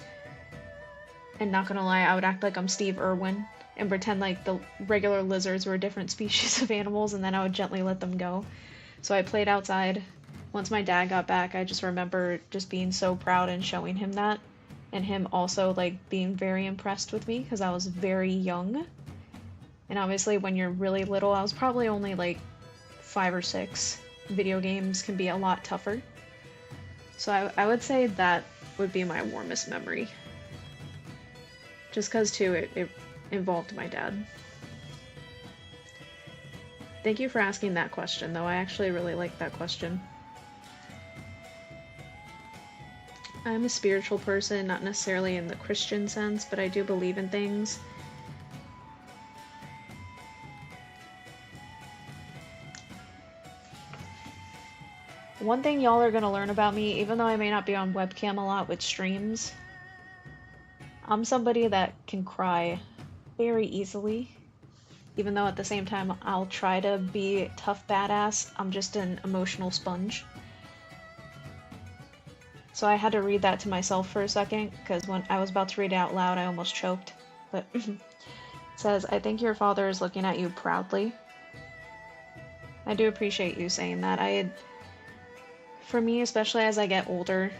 And not gonna lie, I would act like I'm Steve Irwin and pretend like the regular lizards were different species of animals, and then I would gently let them go. So I played outside. Once my dad got back, I just remember just being so proud and showing him that, and him also like being very impressed with me because I was very young. And obviously when you're really little, I was probably only like 5 or 6. Video games can be a lot tougher. So I would say that would be my warmest memory. Just because too, it involved my dad. Thank you for asking that question though, I actually really like that question. I'm a spiritual person, not necessarily in the Christian sense, but I do believe in things. One thing y'all are gonna learn about me, even though I may not be on webcam a lot with streams, I'm somebody that can cry very easily. even though at the same time I'll try to be tough badass, I'm just an emotional sponge. So I had to read that to myself for a second, because when I was about to read it out loud, I almost choked. But it says, I think your father is looking at you proudly. I do appreciate you saying that. For me, especially as I get older,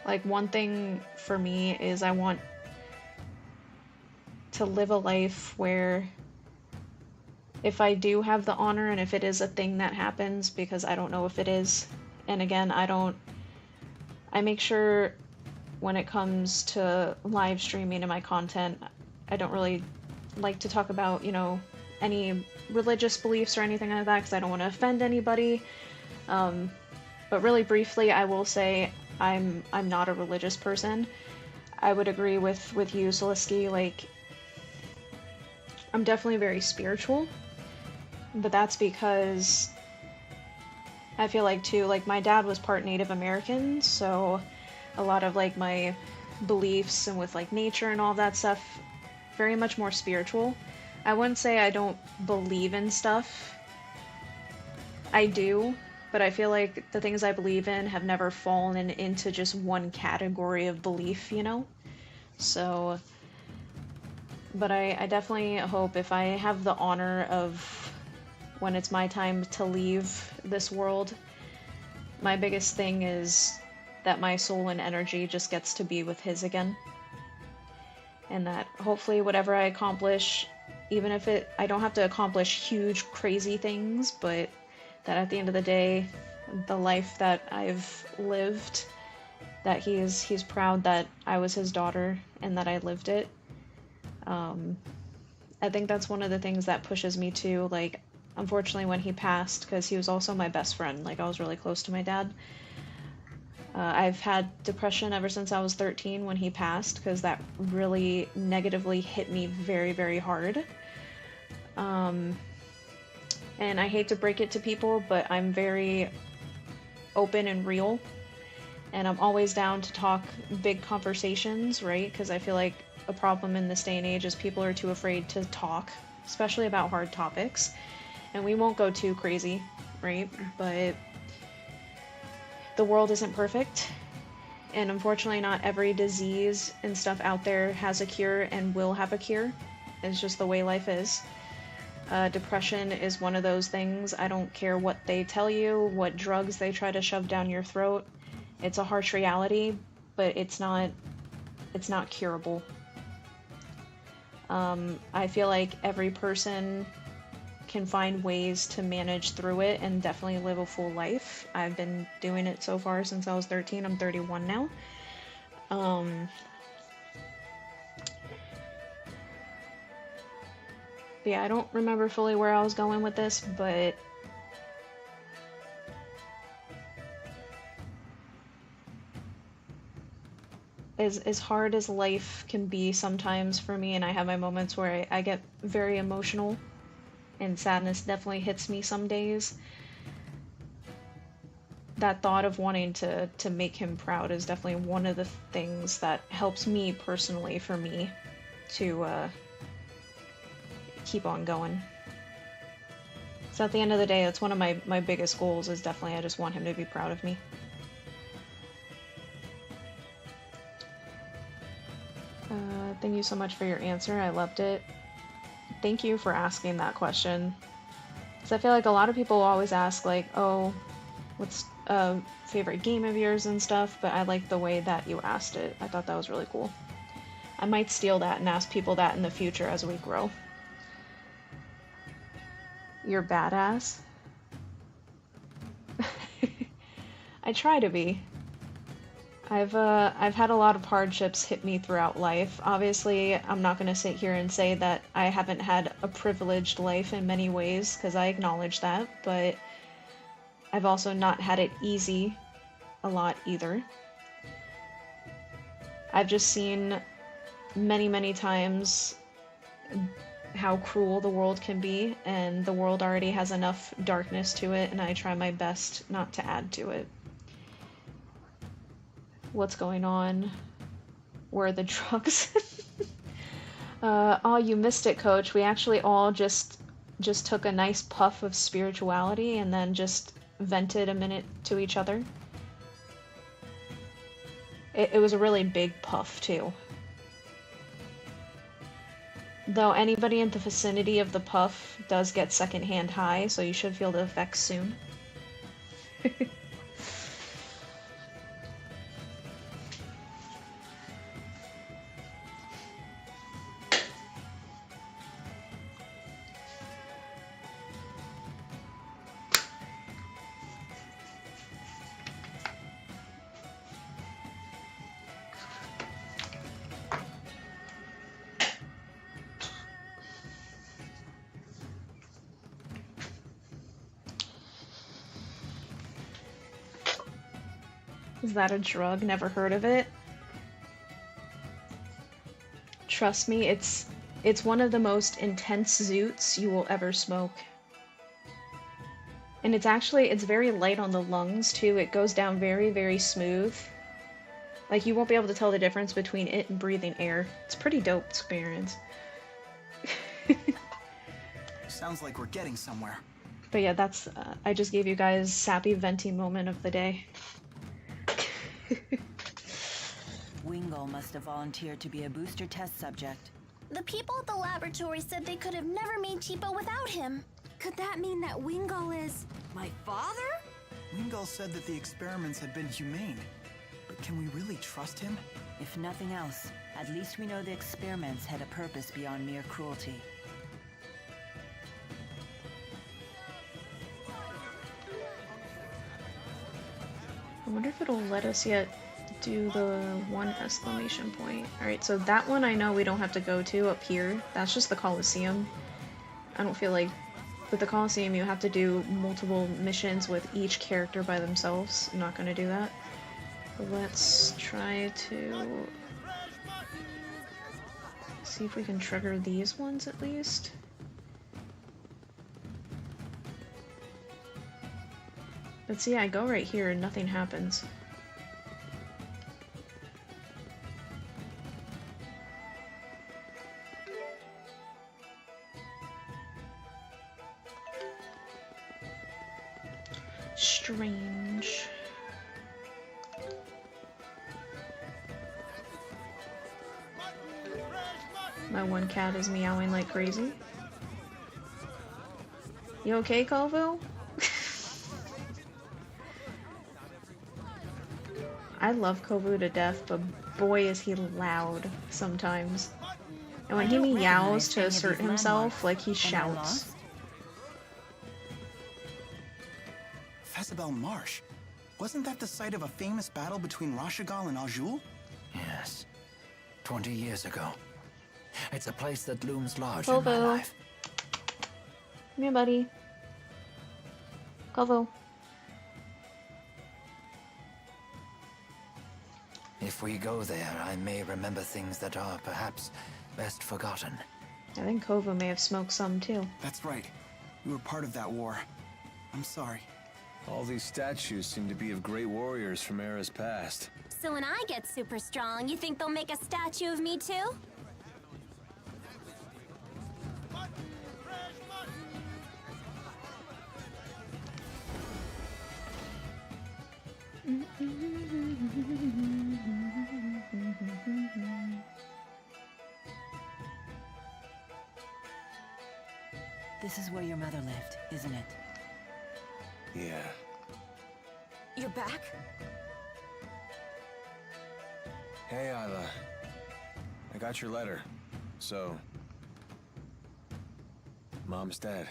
like, one thing for me is I want to live a life where if I do have the honor, and if it is a thing that happens, because I don't know if it is, and again, I make sure when it comes to live streaming and my content, I don't really like to talk about, you know, any religious beliefs or anything like that, because I don't want to offend anybody. But really briefly, I will say I'm not a religious person. I would agree with you, Soliski. Like, I'm definitely very spiritual, but that's because I feel like, too, like, my dad was part Native American, so a lot of, like, my beliefs and with, like, nature and all that stuff, very much more spiritual. I wouldn't say I don't believe in stuff. I do, but I feel like the things I believe in have never fallen into just one category of belief, you know? So, but I definitely hope, if I have the honor of when it's my time to leave this world, my biggest thing is that my soul and energy just gets to be with his again. And that hopefully whatever I accomplish, even if I don't have to accomplish huge, crazy things, but that at the end of the day, the life that I've lived, that he's proud that I was his daughter and that I lived it. I think that's one of the things that pushes me to, like, unfortunately when he passed, because he was also my best friend, like, I was really close to my dad. I've had depression ever since I was 13 when he passed, because that really negatively hit me very, very hard. And I hate to break it to people, but I'm very open and real, and I'm always down to talk big conversations, right? Because I feel like a problem in this day and age is people are too afraid to talk, especially about hard topics. And we won't go too crazy, right? But the world isn't perfect, and unfortunately not every disease and stuff out there has a cure and will have a cure. It's just the way life is. Depression is one of those things. I don't care what they tell you, what drugs they try to shove down your throat. It's a harsh reality, but it's not curable. I feel like every person can find ways to manage through it and definitely live a full life. I've been doing it so far since I was 13. I'm 31 now. But yeah, I don't remember fully where I was going with this, but as hard as life can be sometimes for me, and I have my moments where I get very emotional, and sadness definitely hits me some days, that thought of wanting to make him proud is definitely one of the things that helps me personally, for me, to keep on going. So at the end of the day, that's one of my biggest goals, is definitely I just want him to be proud of me. Thank you so much for your answer. I loved it. Thank you for asking that question. Because I feel like a lot of people always ask, like, oh, what's a favorite game of yours and stuff, but I like the way that you asked it. I thought that was really cool. I might steal that and ask people that in the future as we grow. You're badass? I try to be. I've had a lot of hardships hit me throughout life. Obviously, I'm not going to sit here and say that I haven't had a privileged life in many ways, because I acknowledge that, but I've also not had it easy a lot either. I've just seen many, many times how cruel the world can be, and the world already has enough darkness to it, and I try my best not to add to it. What's going on? Where are the drugs? Oh, you missed it, Coach. We actually all just took a nice puff of spirituality and then just vented a minute to each other. It was a really big puff, too. Though anybody in the vicinity of the puff does get secondhand high, so you should feel the effects soon. Is that a drug? Never heard of it. Trust me, it's one of the most intense zoots you will ever smoke. And it's very light on the lungs too. It goes down very, very smooth. Like you won't be able to tell the difference between it and breathing air. It's a pretty dope experience. Sounds like we're getting somewhere. But yeah, that's I just gave you guys sappy venti moment of the day. Wingull must have volunteered to be a booster test subject. The people at the laboratory said they could have never made cheapo without him. Could that mean that Wingull is... My father? Wingull said that the experiments had been humane. But can we really trust him? If nothing else, at least we know the experiments had a purpose beyond mere cruelty. I wonder if it'll let us yet do the one exclamation point. Alright, so that one I know we don't have to go to up here. That's just the Coliseum. I don't feel like with the Coliseum you have to do multiple missions with each character by themselves. I'm not gonna do that. But let's try to see if we can trigger these ones at least. But see, I go right here and nothing happens. Strange. My one cat is meowing like crazy. You okay, Colville? I love Kovu to death, but boy is he loud sometimes. And when he meows to assert himself, like he shouts. Fezabel Marsh. Wasn't that the site of a famous battle between Rashagal and Aljul? Yes. 20 years ago. It's a place that looms large in my Kovu. life. Come here, buddy. Kovu. If we go there, I may remember things that are perhaps best forgotten. I think Kovu may have smoked some too. That's right. We were part of that war. I'm sorry. All these statues seem to be of great warriors from eras past. So when I get super strong, you think they'll make a statue of me too? This is where your mother lived, isn't it? Yeah. You're back? Hey, Isla. I got your letter. So... Mom's dead.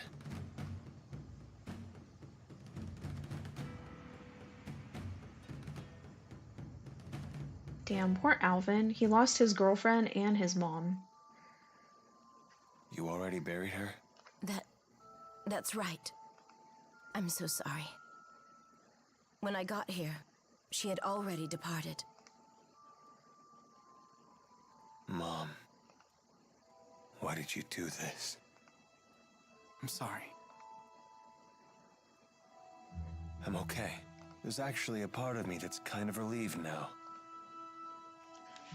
Damn, poor Alvin. He lost his girlfriend and his mom. You already buried her? That's right. I'm so sorry. When I got here, she had already departed. Mom. Why did you do this? I'm sorry. I'm okay. There's actually a part of me that's kind of relieved now.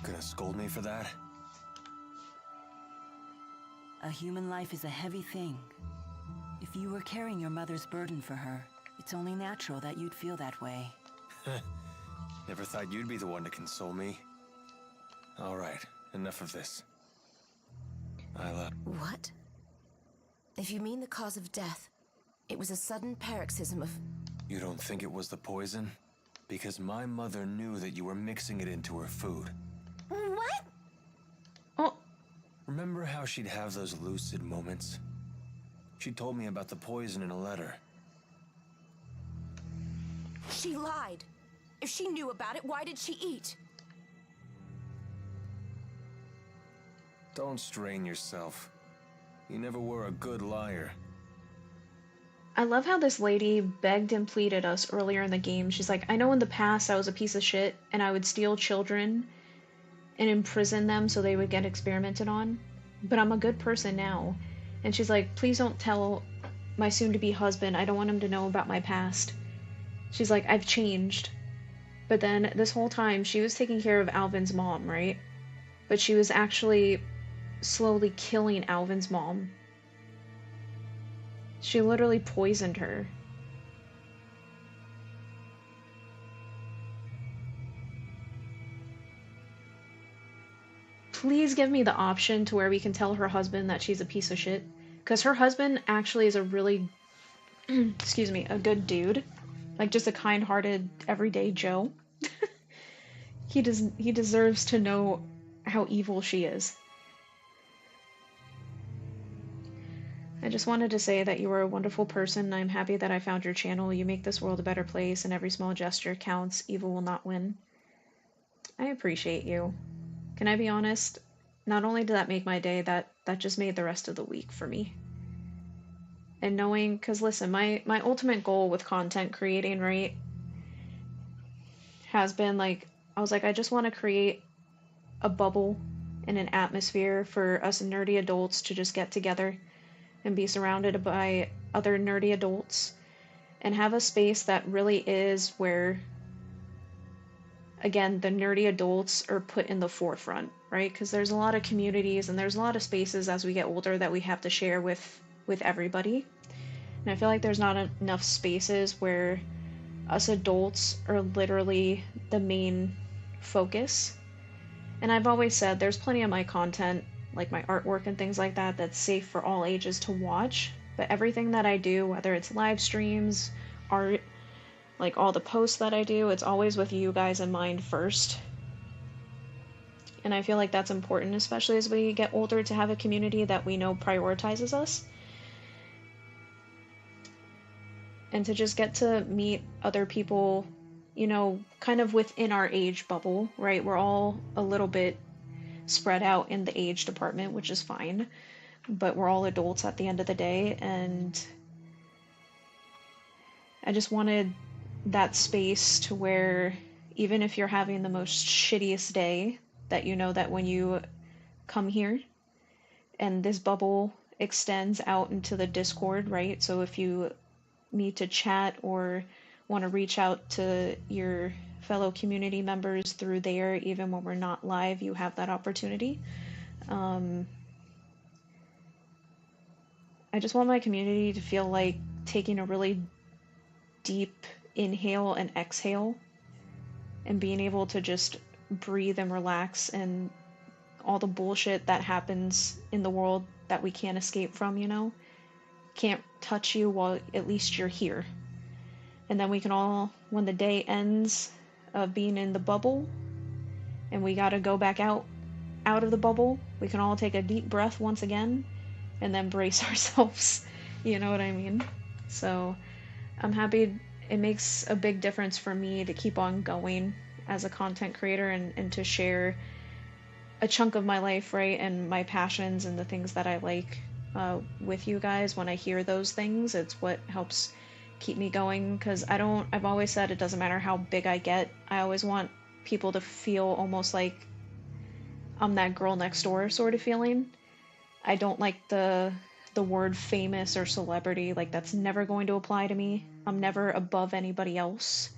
Gonna scold me for that? A human life is a heavy thing. If you were carrying your mother's burden for her, it's only natural that you'd feel that way. Never thought you'd be the one to console me. All right, enough of this. What? If you mean the cause of death, it was a sudden paroxysm of... You don't think it was the poison? Because my mother knew that you were mixing it into her food. What? Oh. Remember how she'd have those lucid moments? She told me about the poison in a letter. She lied. If she knew about it, why did she eat? Don't strain yourself. You never were a good liar. I love how this lady begged and pleaded us earlier in the game. She's like, I know in the past I was a piece of shit and I would steal children and imprison them so they would get experimented on, but I'm a good person now. And she's like, please don't tell my soon-to-be husband. I don't want him to know about my past. She's like, I've changed. But then this whole time she was taking care of Alvin's mom, right? But she was actually slowly killing Alvin's mom. She literally poisoned her. Please give me the option to where we can tell her husband that she's a piece of shit. Because her husband actually is a really, excuse me, a good dude. Like just a kind-hearted, everyday Joe. He deserves to know how evil she is. I just wanted to say that you are a wonderful person. I'm happy that I found your channel. You make this world a better place, and every small gesture counts. Evil will not win. I appreciate you. Can I be honest? Not only did that make my day, that just made the rest of the week for me. And knowing, because listen, my ultimate goal with content creating, right, has been like, I was like, I just want to create a bubble and an atmosphere for us nerdy adults to just get together and be surrounded by other nerdy adults and have a space that really is where, again, the nerdy adults are put in the forefront, right? Because there's a lot of communities and there's a lot of spaces as we get older that we have to share with everybody. And I feel like there's not enough spaces where us adults are literally the main focus. And I've always said there's plenty of my content, like my artwork and things like that, that's safe for all ages to watch. But everything that I do, whether it's live streams, art, like all the posts that I do, it's always with you guys in mind first. And I feel like that's important, especially as we get older, to have a community that we know prioritizes us. And to just get to meet other people, you know, kind of within our age bubble, right? We're all a little bit spread out in the age department, which is fine, but we're all adults at the end of the day, and I just wanted that space to where even if you're having the most shittiest day, that you know that when you come here and this bubble extends out into the Discord, right? So if you need to chat or want to reach out to your fellow community members through there, even when we're not live, you have that opportunity. I just want my community to feel like taking a really deep inhale and exhale and being able to just breathe and relax, and all the bullshit that happens in the world that we can't escape from, you know, can't touch you while at least you're here. And then we can all, when the day ends of being in the bubble and we gotta go back out of the bubble, we can all take a deep breath once again and then brace ourselves. You know what I mean? So I'm happy. It makes a big difference for me to keep on going as a content creator and to share a chunk of my life, right, and my passions and the things that I like with you guys. When I hear those things, it's what helps keep me going, because I've always said it doesn't matter how big I get, I always want people to feel almost like I'm that girl next door sort of feeling. I don't like the word famous or celebrity. Like, that's never going to apply to me. I'm never above anybody else.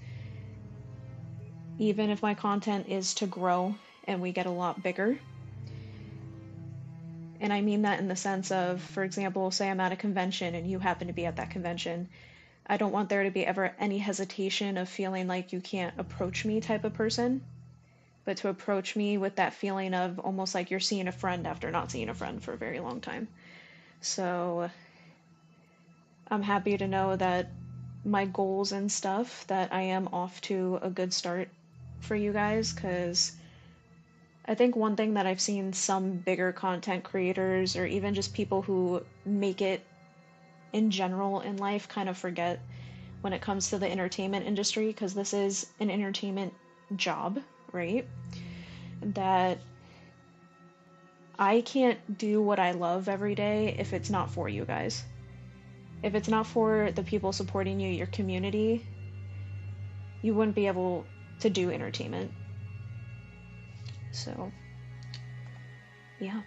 Even if my content is to grow and we get a lot bigger, And I mean that in the sense of, for example, say I'm at a convention and you happen to be at that convention. I don't want there to be ever any hesitation of feeling like you can't approach me type of person, but to approach me with that feeling of almost like you're seeing a friend after not seeing a friend for a very long time. So I'm happy to know that my goals and stuff, that I am off to a good start for you guys, because I think one thing that I've seen some bigger content creators or even just people who make it in general in life kind of forget when it comes to the entertainment industry, because this is an entertainment job, right? That I can't do what I love every day if it's not for you guys. If it's not for the people supporting you, your community, you wouldn't be able to do entertainment. So, yeah.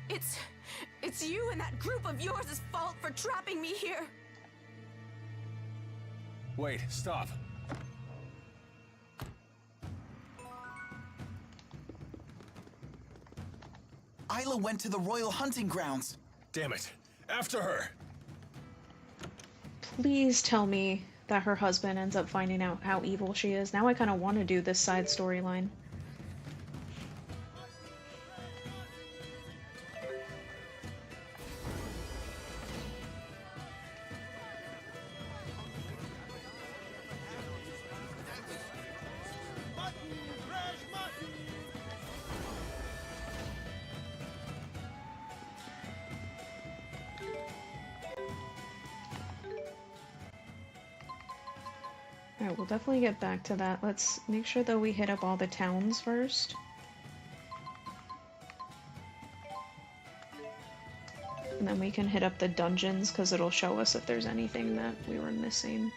It's you and that group of yours' fault for trapping me here. Wait, stop. Isla went to the royal hunting grounds. Damn it. After her. Please tell me that her husband ends up finding out how evil she is. Now I kind of want to do this side storyline. Alright, we'll definitely get back to that. Let's make sure that we hit up all the towns first. And then we can hit up the dungeons, because it'll show us if there's anything that we were missing.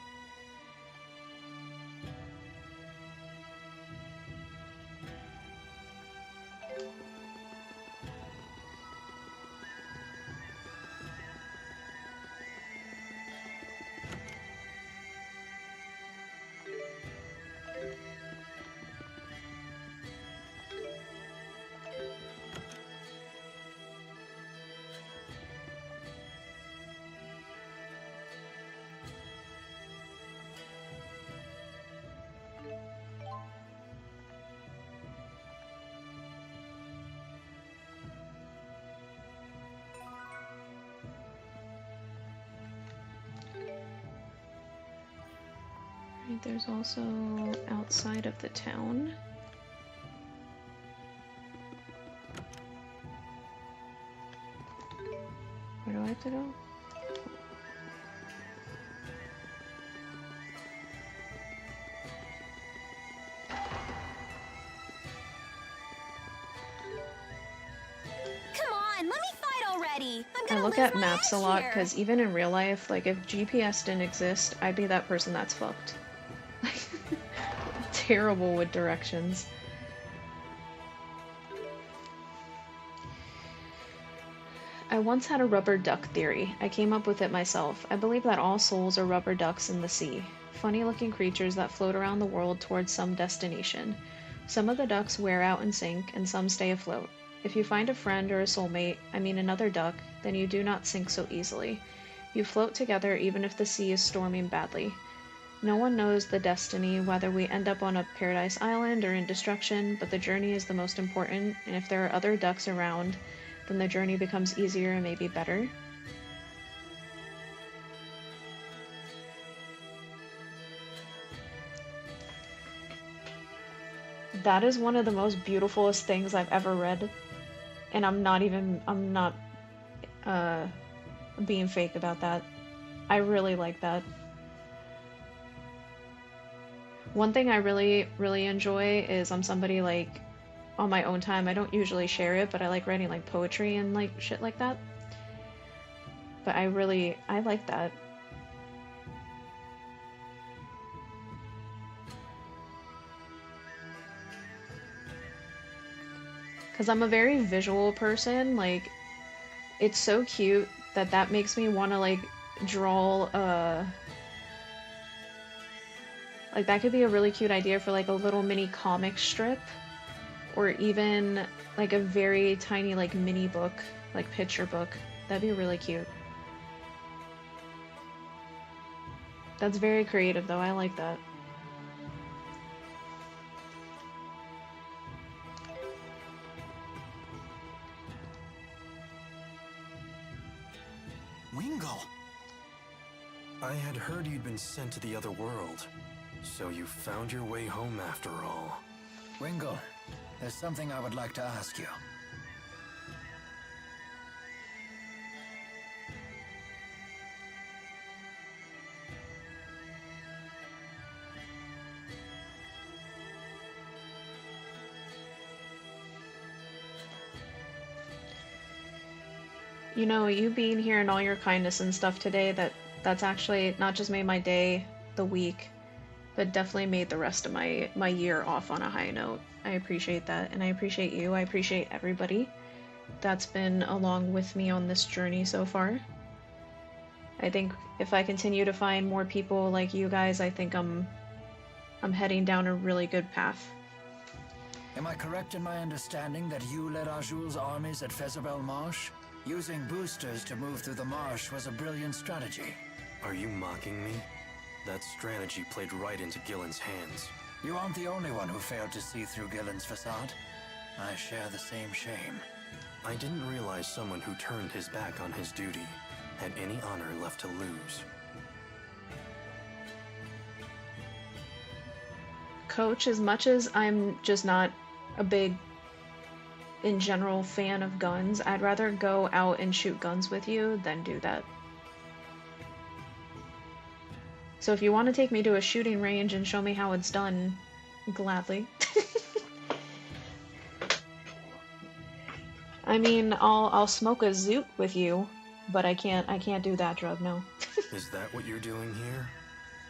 There's also outside of the town. Where do I have to go? Come on, let me fight already. I look at maps a lot because even in real life, like if GPS didn't exist, I'd be that person that's fucked. Terrible with directions. I once had a rubber duck theory. I came up with it myself. I believe that all souls are rubber ducks in the sea. Funny looking creatures that float around the world towards some destination. Some of the ducks wear out and sink, and some stay afloat. If you find a friend or a soulmate, I mean another duck, then you do not sink so easily. You float together even if the sea is storming badly. No one knows the destiny, whether we end up on a paradise island or in destruction, but the journey is the most important, and if there are other ducks around, then the journey becomes easier and maybe better. That is one of the most beautifulest things I've ever read, and I'm not being fake about that. I really like that. One thing I really enjoy is I'm somebody like, on my own time, I don't usually share it, but I like writing like poetry and like shit like that. But I like that. Because I'm a very visual person, like, it's so cute that makes me want to like draw like that could be a really cute idea for like a little mini comic strip or even like a very tiny like mini book, like picture book. That'd be really cute. That's very creative though, I like that. Wingle! I had heard you'd been sent to the other world, so you found your way home after all. Wingle, there's something I would like to ask you. You know, you being here and all your kindness and stuff today, that's actually not just made my day, the week, but definitely made the rest of my year off on a high note. I appreciate that, and I appreciate you. I appreciate everybody that's been along with me on this journey so far. I think if I continue to find more people like you guys, I think I'm heading down a really good path. Am I correct in my understanding that you led Ajul's armies at Fezabel Marsh? Using boosters to move through the marsh was a brilliant strategy. Are you mocking me? That strategy played right into Gillen's hands. You aren't the only one who failed to see through Gillen's facade. I share the same shame. I didn't realize someone who turned his back on his duty had any honor left to lose. Coach, as much as I'm just not a big, in general, fan of guns, I'd rather go out and shoot guns with you than do that. So if you want to take me to a shooting range and show me how it's done, gladly. I mean, I'll smoke a zoot with you, but I can't do that drug, no. Is that what you're doing here?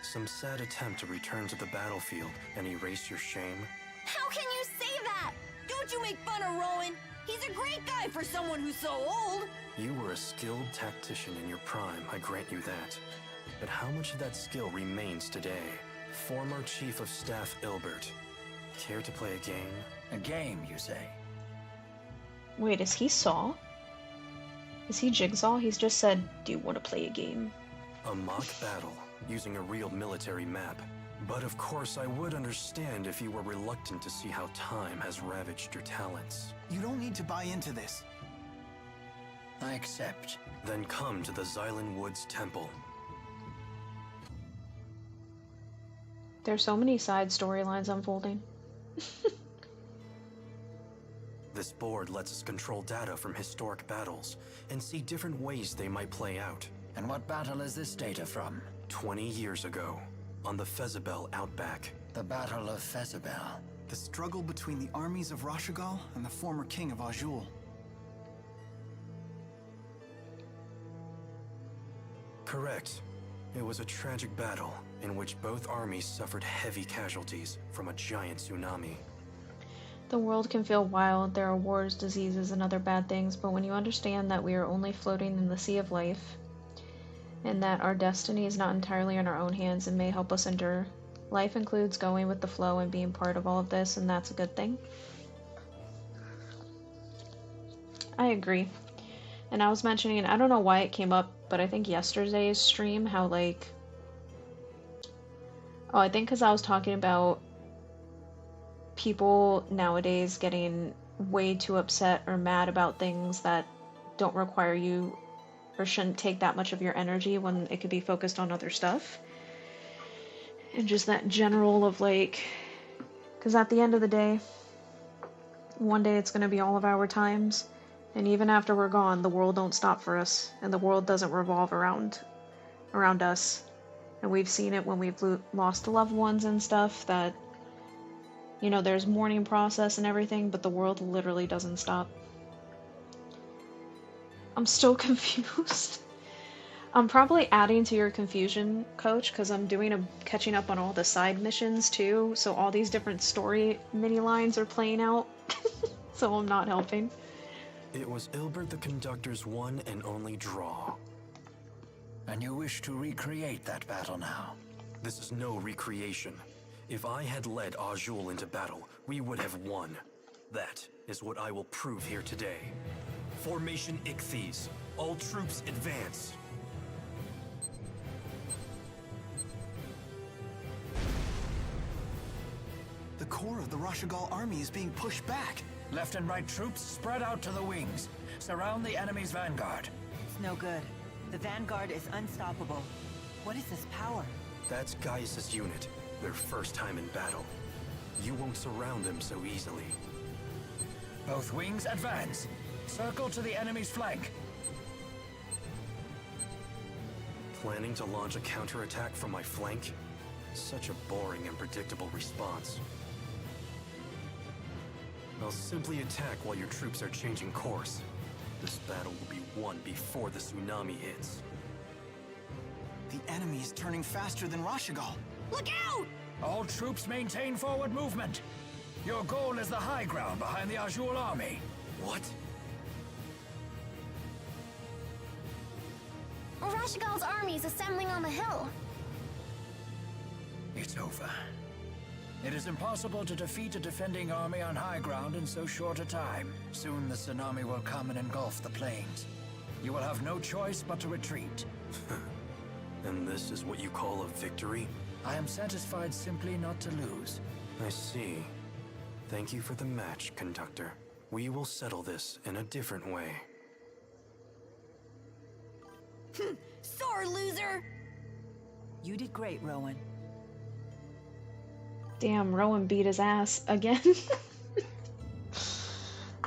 Some sad attempt to return to the battlefield and erase your shame? How can you say that? Don't you make fun of Rowan? He's a great guy for someone who's so old. You were a skilled tactician in your prime, I grant you that. But how much of that skill remains today? Former Chief of Staff Ilbert. Care to play a game? A game, you say? Wait, is he Saw? Is he Jigsaw? He's just said, do you want to play a game? A mock battle, using a real military map. But of course I would understand if you were reluctant to see how time has ravaged your talents. You don't need to buy into this. I accept. Then come to the Xylan Woods Temple. There's so many side storylines unfolding. This board lets us control data from historic battles and see different ways they might play out. And what battle is this data from? 20 years ago, on the Fezabel Outback. The Battle of Fezabel. The struggle between the armies of Rashagal and the former king of Ajul. Correct. It was a tragic battle in which both armies suffered heavy casualties from a giant tsunami. The world can feel wild, there are wars, diseases, and other bad things, but when you understand that we are only floating in the sea of life, and that our destiny is not entirely in our own hands and may help us endure, life includes going with the flow and being part of all of this, and that's a good thing. I agree. And I was mentioning, I don't know why it came up, but I think yesterday's stream, how like... Oh, I think because I was talking about people nowadays getting way too upset or mad about things that don't require you or shouldn't take that much of your energy when it could be focused on other stuff. And just that general of like... Because at the end of the day, one day it's going to be all of our times. And even after we're gone, the world don't stop for us. And the world doesn't revolve around us. And we've seen it when we've lost loved ones and stuff, that, you know, there's mourning process and everything, but the world literally doesn't stop. I'm still confused. I'm probably adding to your confusion, Coach, because I'm catching up on all the side missions too, so all these different story mini-lines are playing out, so I'm not helping. It was Ilbert the Conductor's one and only draw. And you wish to recreate that battle now? This is no recreation. If I had led Ajul into battle, we would have won. That is what I will prove here today. Formation Ichthyes. All troops advance. The core of the Rashagal army is being pushed back. Left and right troops spread out to the wings. Surround the enemy's vanguard. It's no good. The vanguard is unstoppable. What is this power? That's Gaius' unit. Their first time in battle. You won't surround them so easily. Both wings advance. Circle to the enemy's flank. Planning to launch a counterattack from my flank? Such a boring and predictable response. I'll simply attack while your troops are changing course. This battle will be won before the tsunami hits. The enemy is turning faster than Rashagal. Look out! All troops maintain forward movement. Your goal is the high ground behind the Azul army. What? Rashagal's army is assembling on the hill. It's over. It is impossible to defeat a defending army on high ground in so short a time. Soon the tsunami will come and engulf the plains. You will have no choice but to retreat. And this is what you call a victory? I am satisfied simply not to lose. I see. Thank you for the match, Conductor. We will settle this in a different way. Sore loser! You did great, Rowan. Damn, Rowan beat his ass again.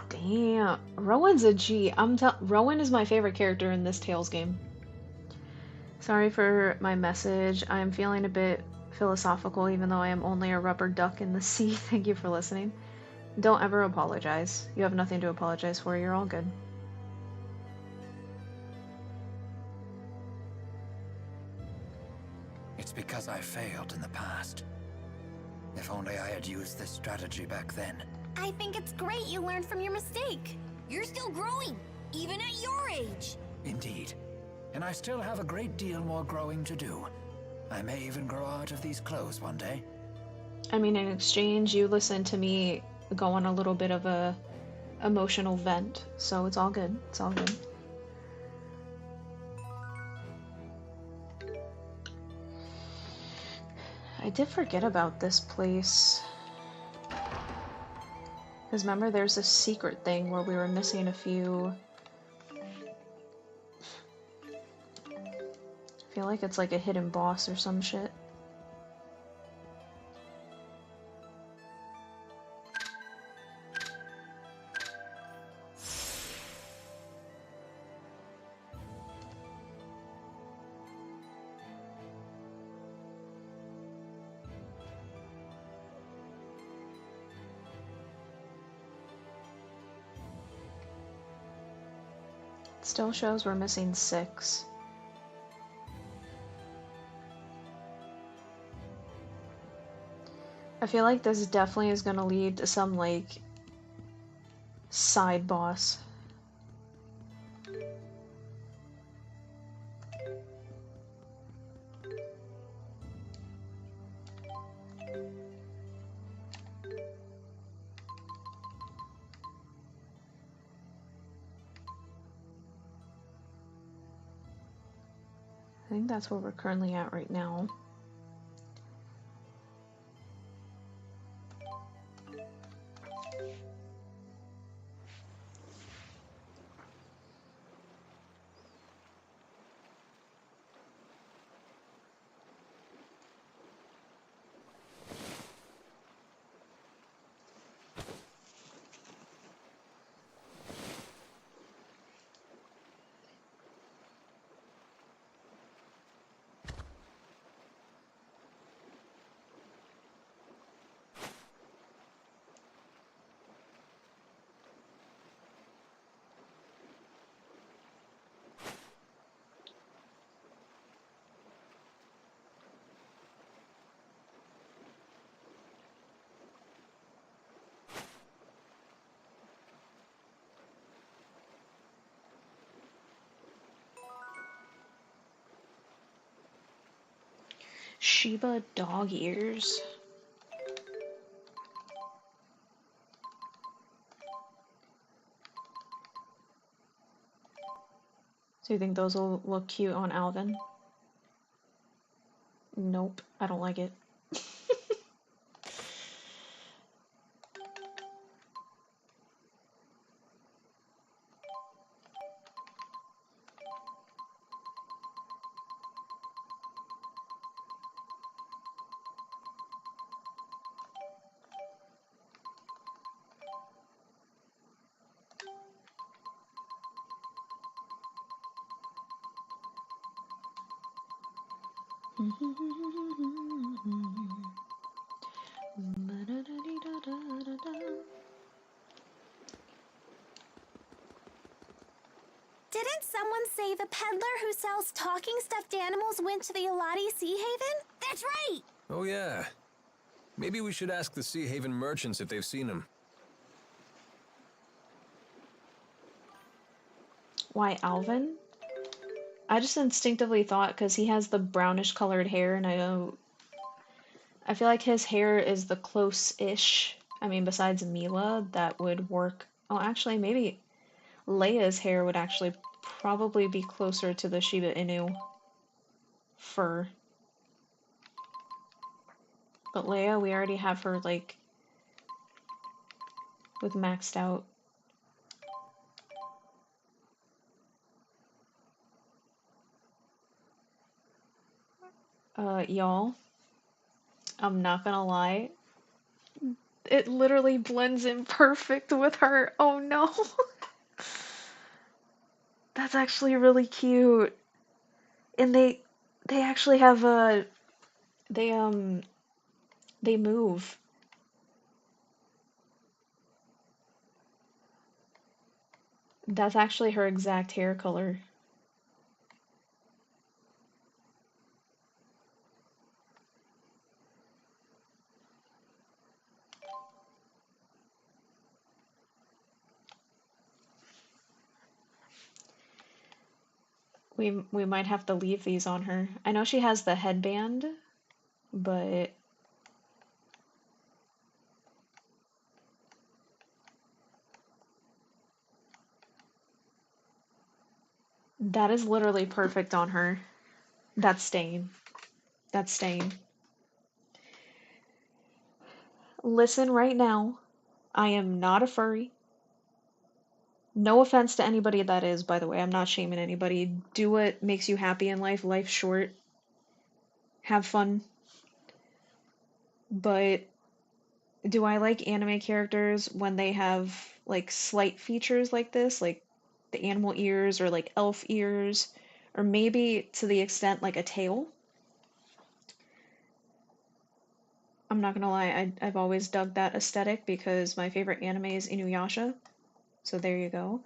Damn, Rowan's a G. Rowan is my favorite character in this Tales game. Sorry for my message. I'm feeling a bit philosophical, even though I am only a rubber duck in the sea. Thank you for listening. Don't ever apologize. You have nothing to apologize for. You're all good. It's because I failed in the past. If only I had used this strategy back then. I think it's great you learned from your mistake. You're still growing, even at your age. Indeed. And I still have a great deal more growing to do. I may even grow out of these clothes one day. I mean, in exchange, you listen to me go on a little bit of a emotional vent, so it's all good. It's all good. I did forget about this place. Because remember, there's a secret thing where we were missing a few... I feel like it's like a hidden boss or some shit. Still shows we're missing 6. I feel like this definitely is gonna lead to some, like, side boss. I think that's where we're currently at right now. Shiba dog ears. So you think those will look cute on Alvin? Nope, I don't like it. Didn't someone say the peddler who sells talking stuffed animals went to the Eladi Sea Haven? That's right! Oh yeah. Maybe we should ask the Sea Haven merchants if they've seen him. Why Alvin? I just instinctively thought because he has the brownish colored hair, and I feel like his hair is the close-ish. I mean, besides Mila, that would work. Oh, actually, maybe Leia's hair would actually probably be closer to the Shiba Inu fur. But Leia, we already have her, like, with maxed out. Y'all, I'm not gonna lie. It literally blends in perfect with her. Oh no. That's actually really cute. And they actually have a they move. That's actually her exact hair color. We might have to leave these on her. I know she has the headband, but that is literally perfect on her. That's staying. That's staying. Listen right now. I am not a furry. No offense to anybody that is, by the way. I'm not shaming anybody. Do what makes you happy in life. Life's short. Have fun. But do I like anime characters when they have like slight features like this, like the animal ears or like elf ears, or maybe to the extent like a tail? I'm not gonna lie, I've always dug that aesthetic because my favorite anime is Inuyasha. So there you go.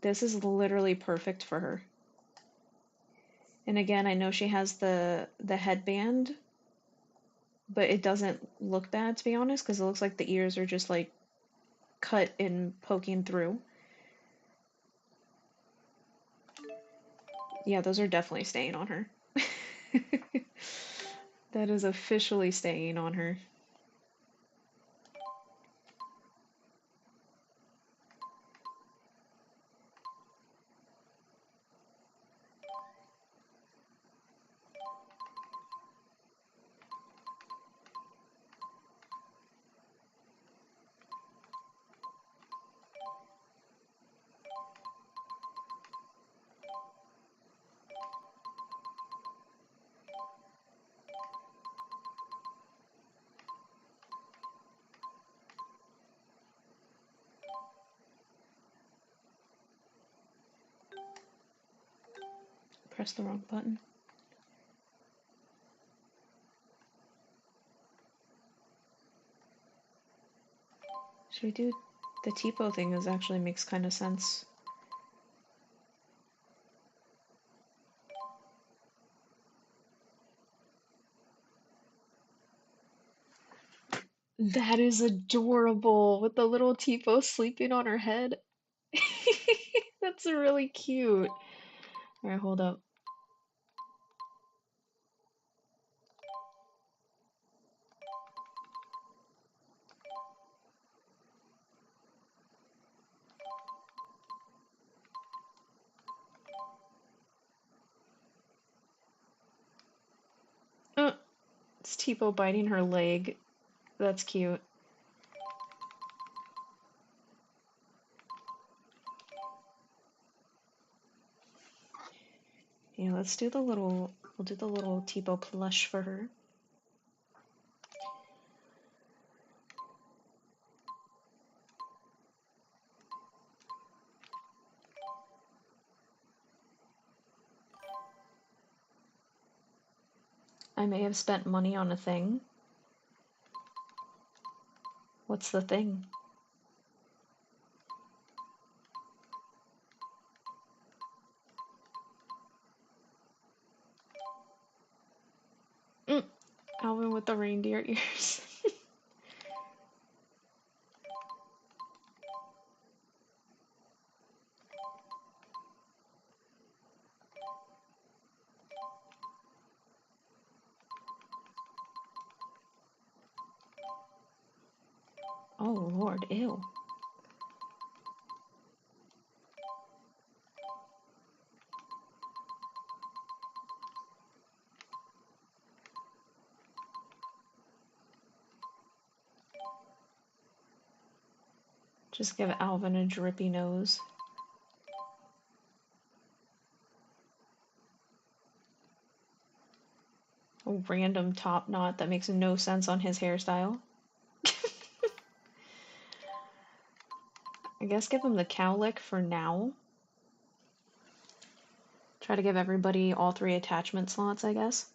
This is literally perfect for her. And again, I know she has the headband, but it doesn't look bad to be honest, because it looks like the ears are just like cut and poking through. Yeah, those are definitely staying on her. That is officially staying on her. Press the wrong button. Should we do the Tipo thing? This actually makes kind of sense. That is adorable with the little Tipo sleeping on her head. That's really cute. Alright, hold up. It's Tipo biting her leg. That's cute. Yeah, let's do the little, we'll do the little Tipo plush for her. I may have spent money on a thing. What's the thing? Alvin with the reindeer ears. Oh Lord, ew. Just give Alvin a drippy nose. A random top knot that makes no sense on his hairstyle. I guess give him the cowlick for now. Try to give everybody all 3 attachment slots, I guess.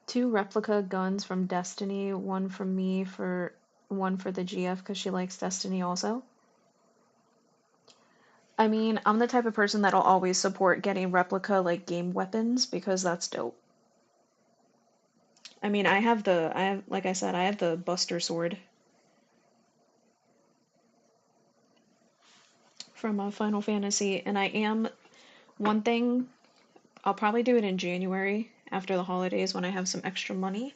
2 replica guns from Destiny, 1 from me for 1 for the GF because she likes Destiny also. I mean, I'm the type of person that'll always support getting replica like game weapons because that's dope. I mean, like I said, I have the Buster Sword from Final Fantasy, and I am, one thing, I'll probably do it in January after the holidays when I have some extra money.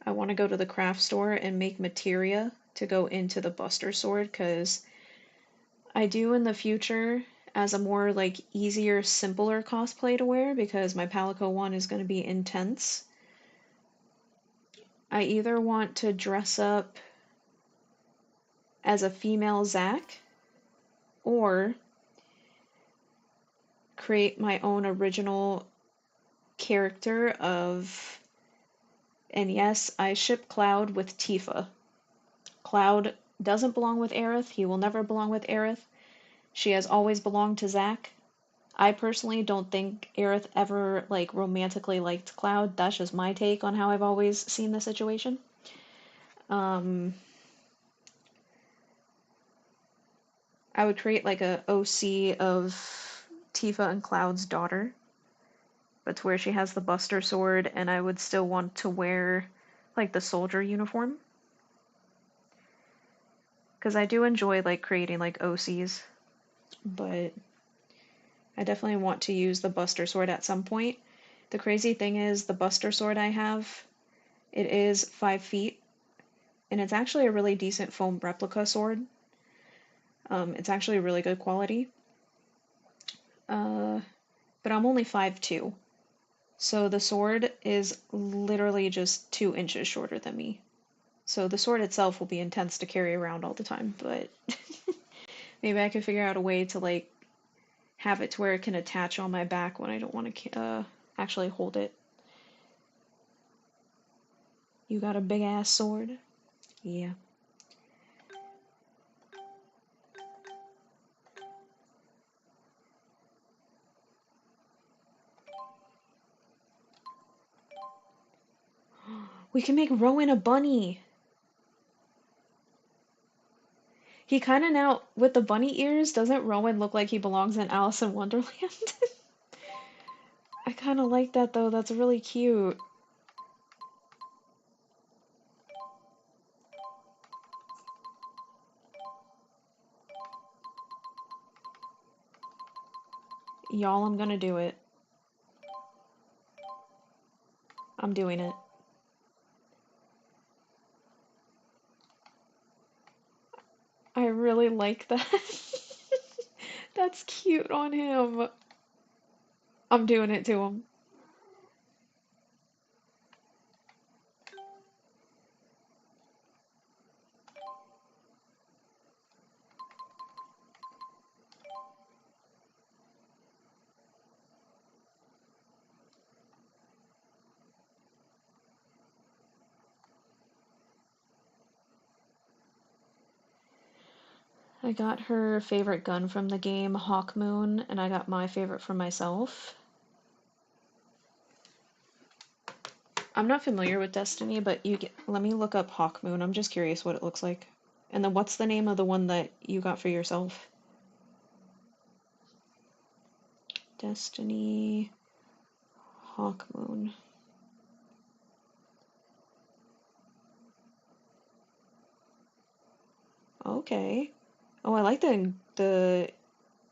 I want to go to the craft store and make materia to go into the Buster Sword, because I do in the future as a more like easier, simpler cosplay to wear, because my Palico one is going to be intense. I either want to dress up as a female Zack or create my own original character of, and yes, I ship Cloud with Tifa. Cloud doesn't belong with Aerith. He will never belong with Aerith. She has always belonged to Zack. I personally don't think Aerith ever like romantically liked Cloud. That's just my take on how I've always seen the situation. I would create like a OC of Tifa and Cloud's daughter, but to where she has the Buster Sword, and I would still want to wear like the soldier uniform. Because I do enjoy like creating like OCs, but I definitely want to use the Buster Sword at some point. The crazy thing is the Buster Sword I have, it is 5 feet, and it's actually a really decent foam replica sword. It's actually really good quality. But I'm only 5'2", so the sword is literally just 2 inches shorter than me. So the sword itself will be intense to carry around all the time, but maybe I could figure out a way to like have it to where it can attach on my back when I don't want to actually hold it. You got a big ass sword? Yeah. We can make Rowan a bunny! He kind of now, with the bunny ears, doesn't Rowan look like he belongs in Alice in Wonderland? I kind of like that though, that's really cute. Y'all, I'm gonna do it. I'm doing it. I really like that. That's cute on him. I'm doing it to him. I got her favorite gun from the game, Hawk Moon, and I got my favorite for myself. I'm not familiar with Destiny, but let me look up Hawk Moon. I'm just curious what it looks like. And then what's the name of the one that you got for yourself? Destiny Hawk Moon. Okay. Oh, I like the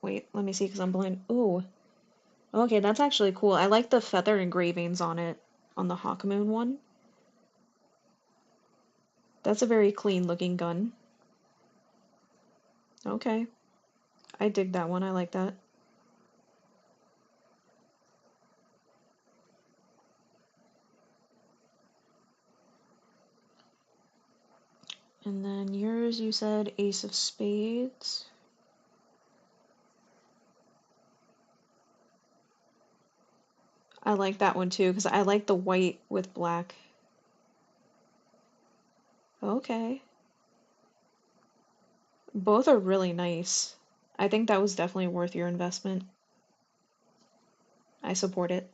wait, let me see because I'm blind. Ooh. Okay, that's actually cool. I like the feather engravings on it, on the Hawk Moon one. That's a very clean looking gun. Okay. I dig that one. I like that. And then yours, you said Ace of Spades. I like that one too, because I like the white with black. Okay. Both are really nice. I think that was definitely worth your investment. I support it.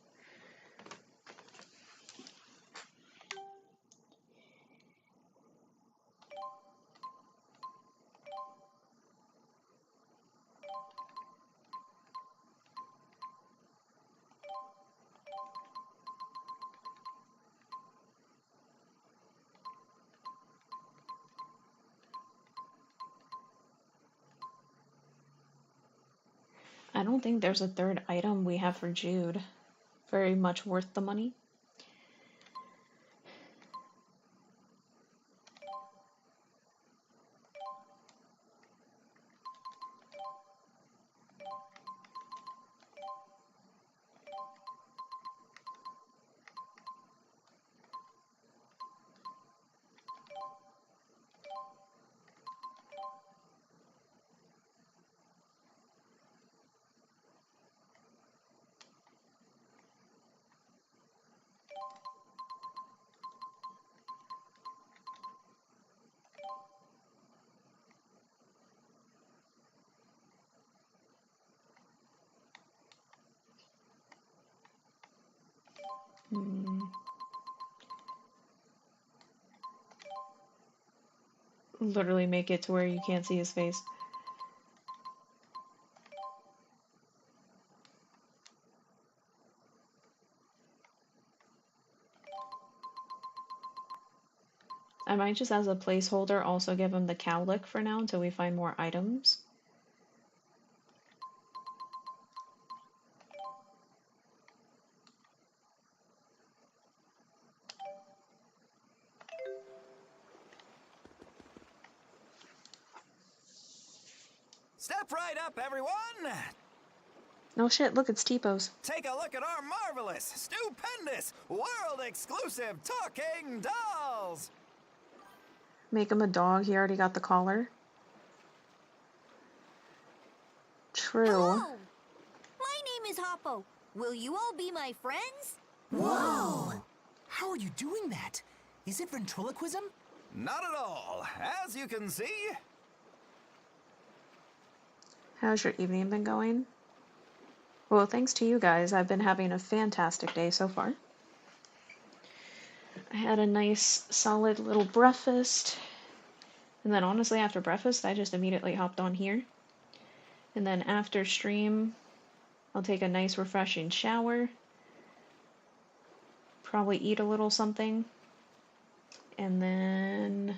I don't think there's a third item we have for Jude. Very much worth the money. Literally make it to where you can't see his face. I might just as a placeholder also give him the cowlick for now until we find more items. Step right up, everyone! Oh shit, look, it's T-Pose. Take a look at our marvelous, stupendous, world-exclusive talking dolls! Make him a dog, he already got the collar. True. Hello! My name is Hoppo. Will you all be my friends? Whoa! How are you doing that? Is it ventriloquism? Not at all. As you can see... How's your evening been going? Well, thanks to you guys, I've been having a fantastic day so far. I had a nice, solid little breakfast. And then honestly, after breakfast, I just immediately hopped on here. And then after stream, I'll take a nice, refreshing shower. Probably eat a little something. And then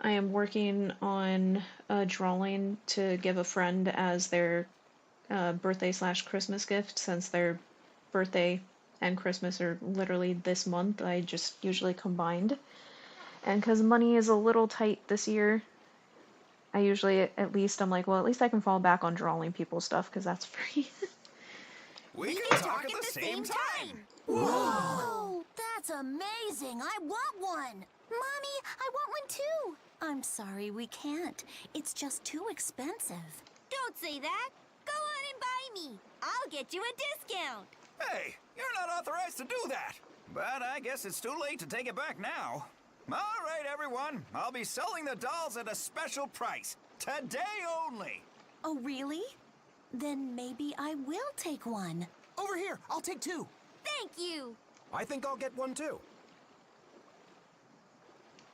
I am working on a drawing to give a friend as their birthday/Christmas gift, since their birthday and Christmas are literally this month. I just usually combined. And because money is a little tight this year, I usually, at least, I'm like, well, at least I can fall back on drawing people's stuff because that's free. We can talk at the same time! Whoa! That's amazing! I want one! Mommy, I want one too! I'm sorry, we can't. It's just too expensive. Don't say that! Go on and buy me! I'll get you a discount! Hey, you're not authorized to do that! But I guess it's too late to take it back now. All right, everyone. I'll be selling the dolls at a special price. Today only! Oh, really? Then maybe I will take one. Over here, I'll take 2. Thank you! I think I'll get one too.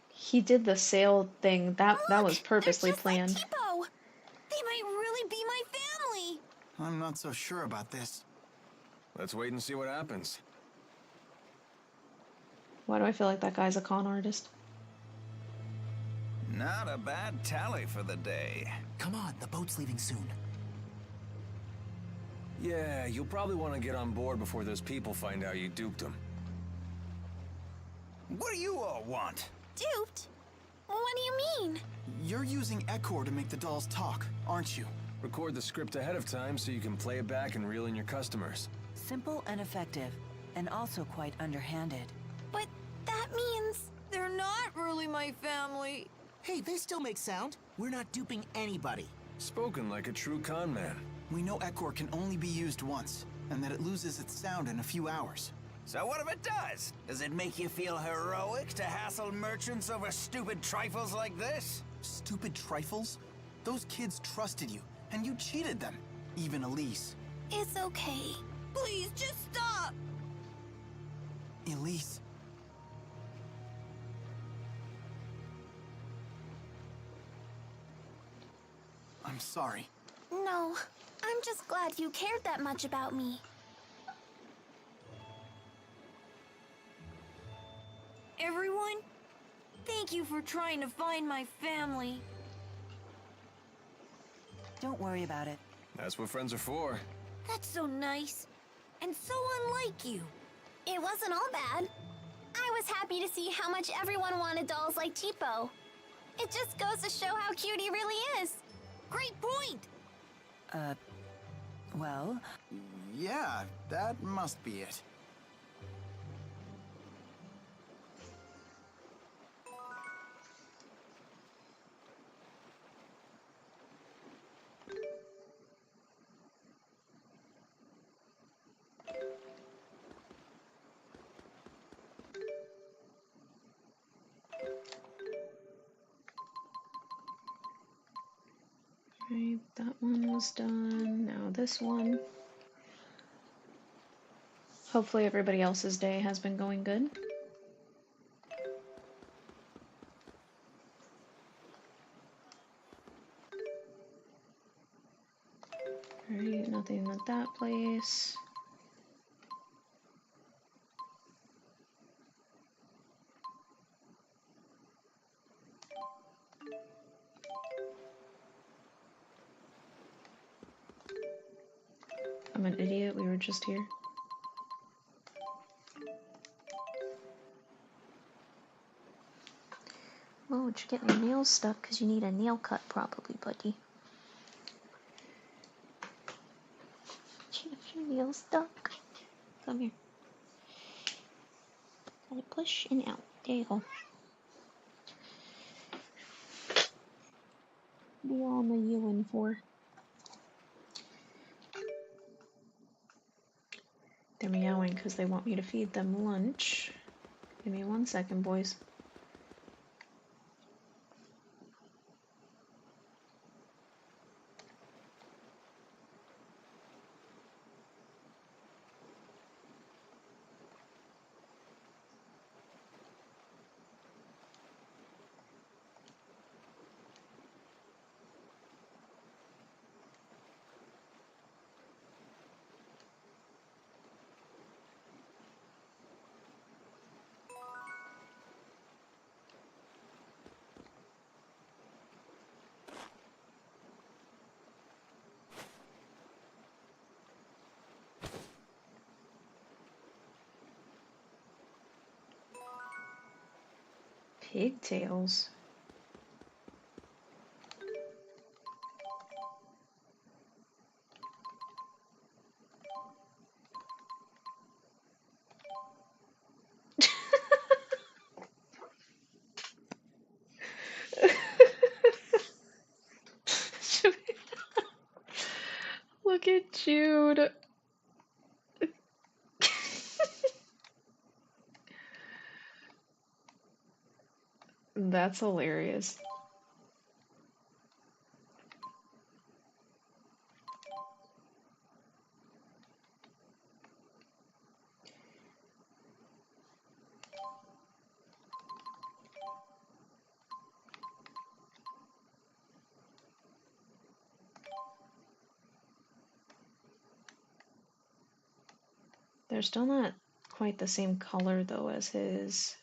He did the sale thing. That was purposely They're just planned. like Tipo! They might really be my family! I'm not so sure about this. Let's wait and see what happens. Why do I feel like that guy's a con artist? Not a bad tally for the day. Come on, the boat's leaving soon. Yeah, you'll probably want to get on board before those people find out you duped them. What do you all want? Duped? What do you mean? You're using Echor to make the dolls talk, aren't you? Record the script ahead of time so you can play it back and reel in your customers. Simple and effective, and also quite underhanded. But that means they're not really my family. Hey, they still make sound. We're not duping anybody. Spoken like a true con man. We know Echor can only be used once, and that it loses its sound in a few hours. So what if it does? Does it make you feel heroic to hassle merchants over stupid trifles like this? Stupid trifles? Those kids trusted you, and you cheated them. Even Elise. It's okay. Please, just stop! Elise. I'm sorry. No, I'm just glad you cared that much about me. Everyone, thank you for trying to find my family. Don't worry about it. That's what friends are for. That's so nice, and so unlike you. It wasn't all bad. I was happy to see how much everyone wanted dolls like Tipo. It just goes to show how cute he really is. Great point! Well, Yeah, that must be it. Right, that one was done. Now this one. Hopefully everybody else's day has been going good. Alright, nothing at that place. I'm an idiot, we were just here. Oh, you're getting your nails stuck because you need a nail cut probably, buddy. You have your nails stuck. Come here. Gotta push and out. There you go. What are y'all meowing for? They're meowing because they want me to feed them lunch. Give me 1 second, boys. Pigtails. Look at Jude. That's hilarious. They're still not quite the same color though as his.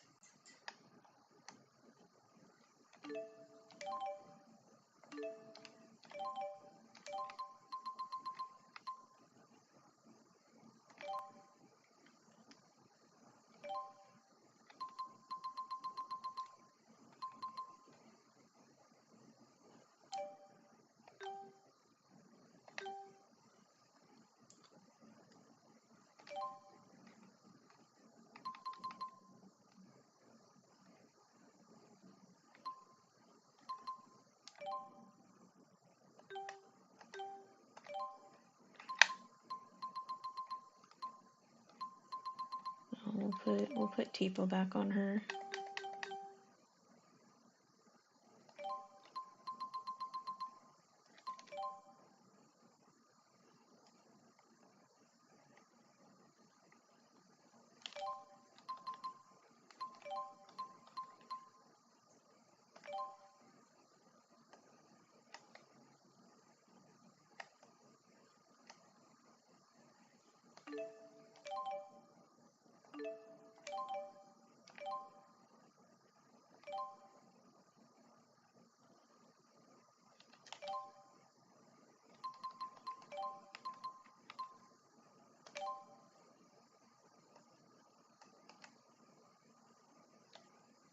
We'll put Tipo back on her.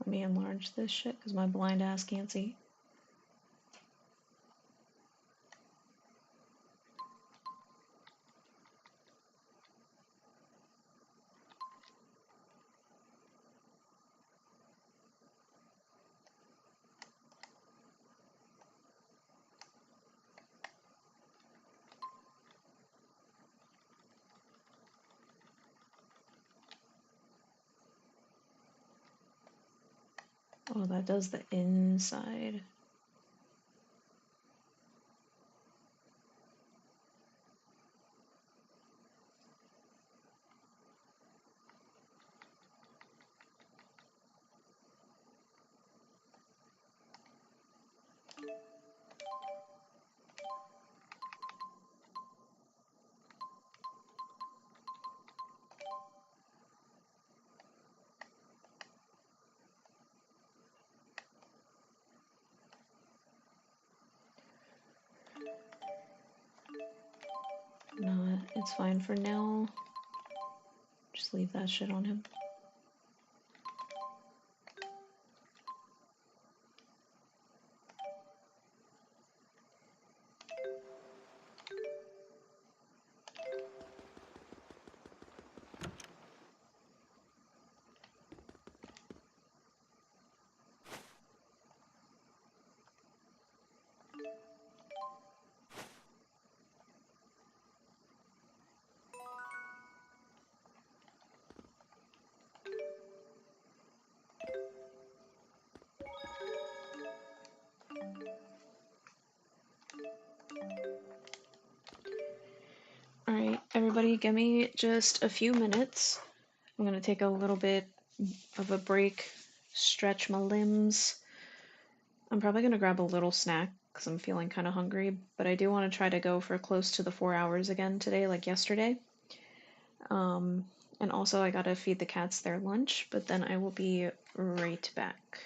Let me enlarge this shit because my blind ass can't see. Oh, that does the inside. No, it's fine for now. Just leave that shit on him. Alright, everybody, give me just a few minutes. I'm gonna take a little bit of a break, stretch my limbs. I'm probably gonna grab a little snack because I'm feeling kind of hungry, but I do want to try to go for close to the 4 hours again today, like yesterday. And also I gotta feed the cats their lunch, but then I will be right back.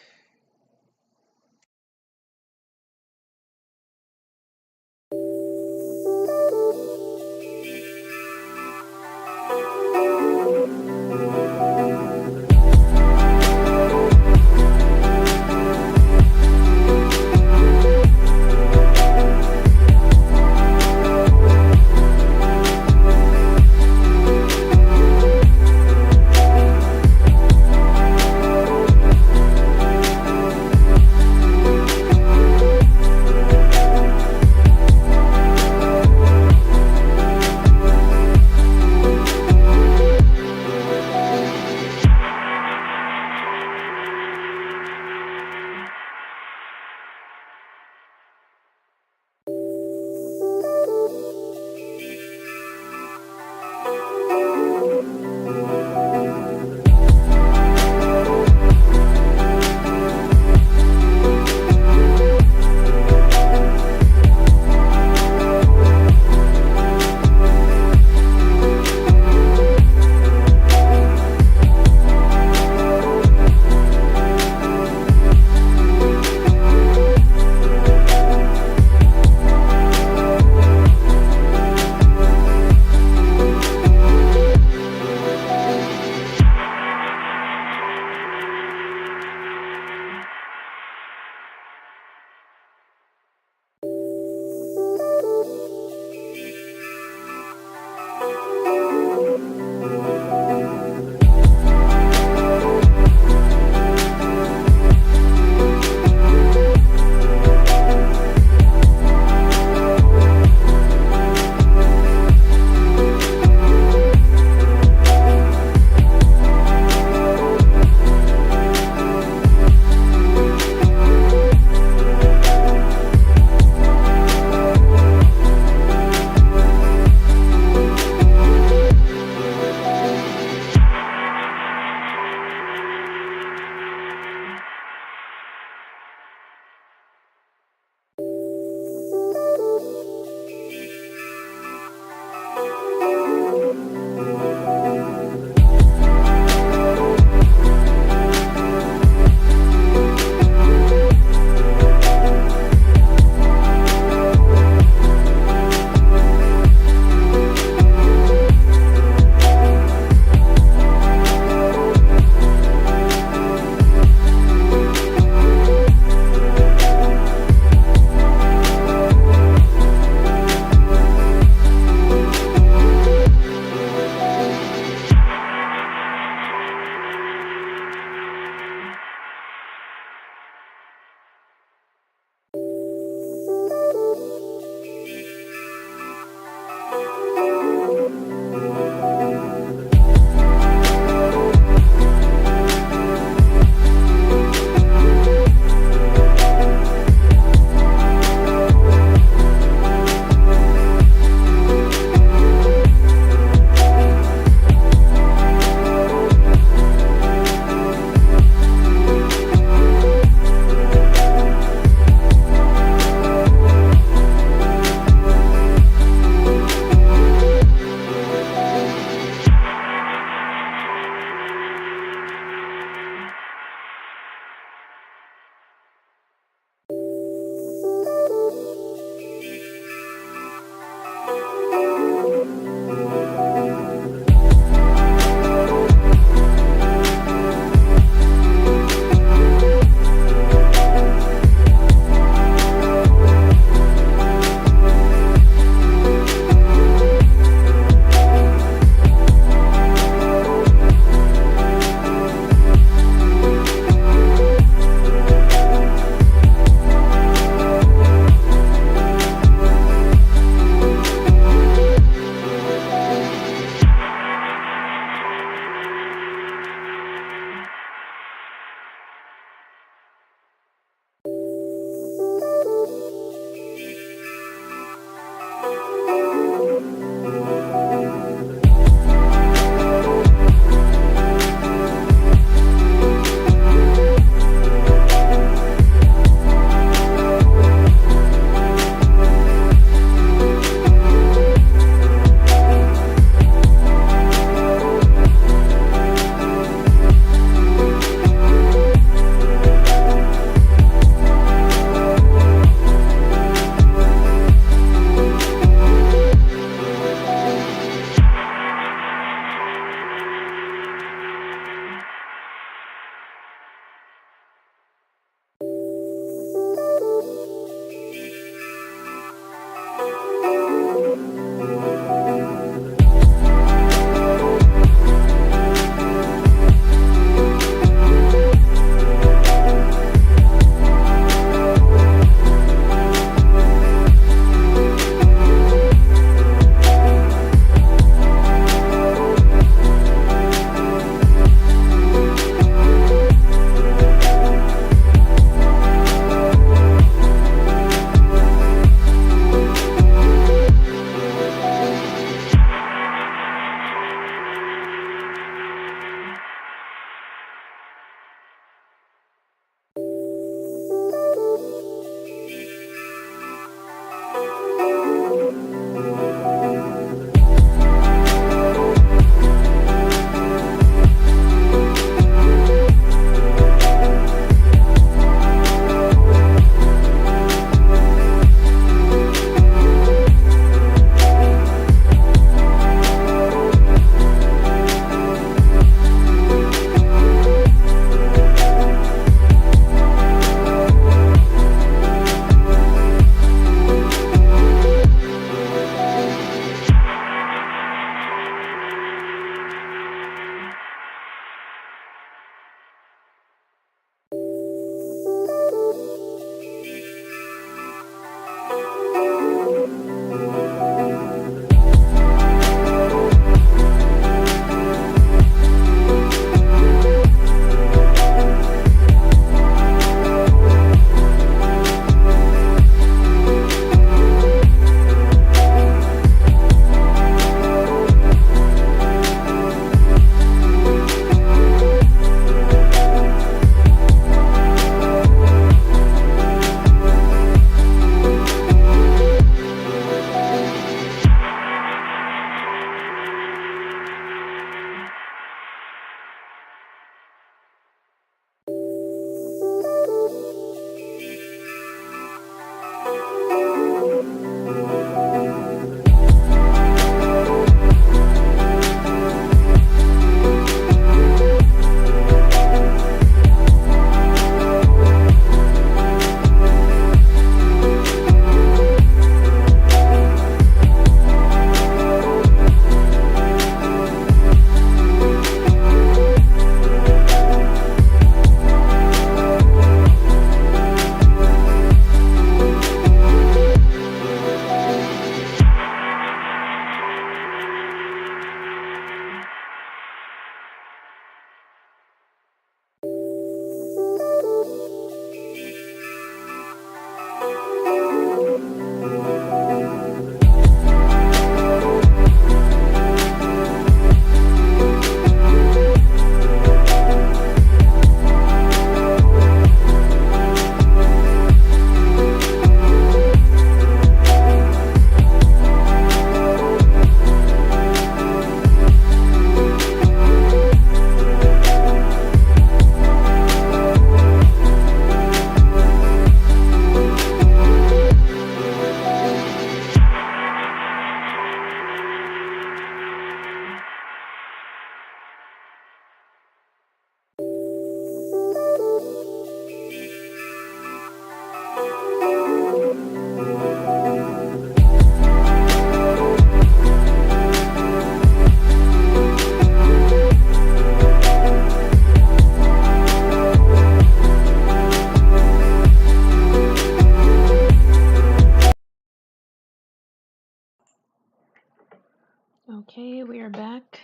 back.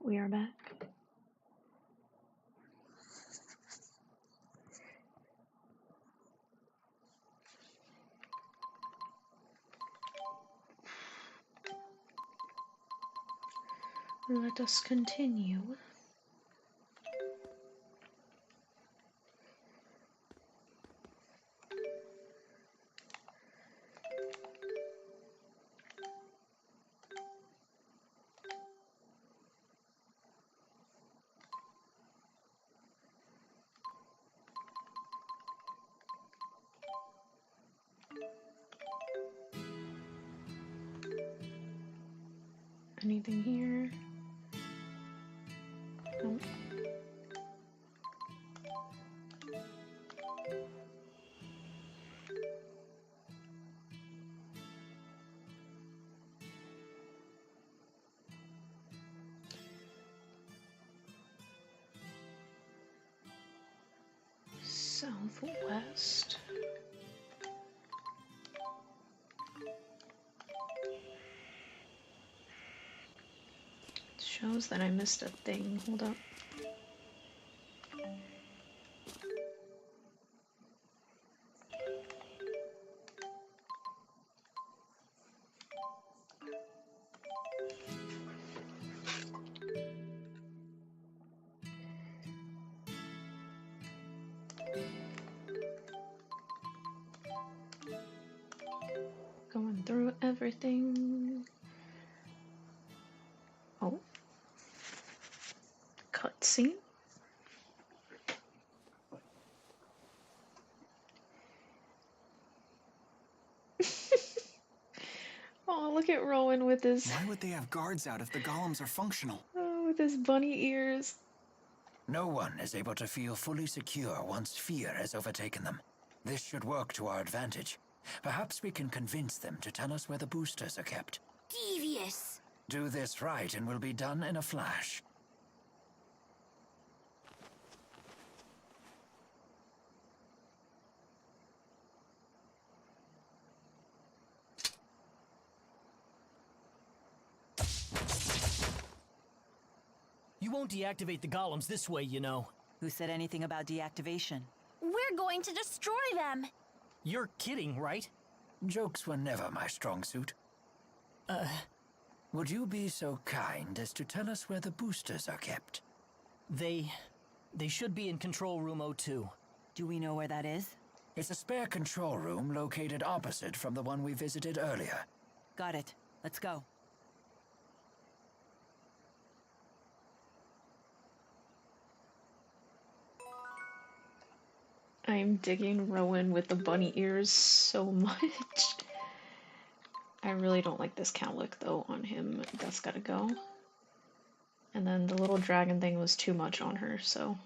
We are back. Let us continue. Anything here? Nope. Southwest. It shows that I missed a thing. Hold up. Going through everything. Oh. Cutscene. Oh, look at Rowan with his... Why would they have guards out if the golems are functional? Oh, with his bunny ears. No one is able to feel fully secure once fear has overtaken them. This should work to our advantage. Perhaps we can convince them to tell us where the boosters are kept. Devious! Do this right and we'll be done in a flash. You won't deactivate the golems this way, you know. Who said anything about deactivation? We're going to destroy them! You're kidding, right? Jokes were never my strong suit. Would you be so kind as to tell us where the boosters are kept? They should be in Control Room 02. Do we know where that is? It's a spare control room located opposite from the one we visited earlier. Got it. Let's go. I'm digging Rowan with the bunny ears so much. I really don't like this cowlick though on him. That's gotta go. And then the little dragon thing was too much on her, so...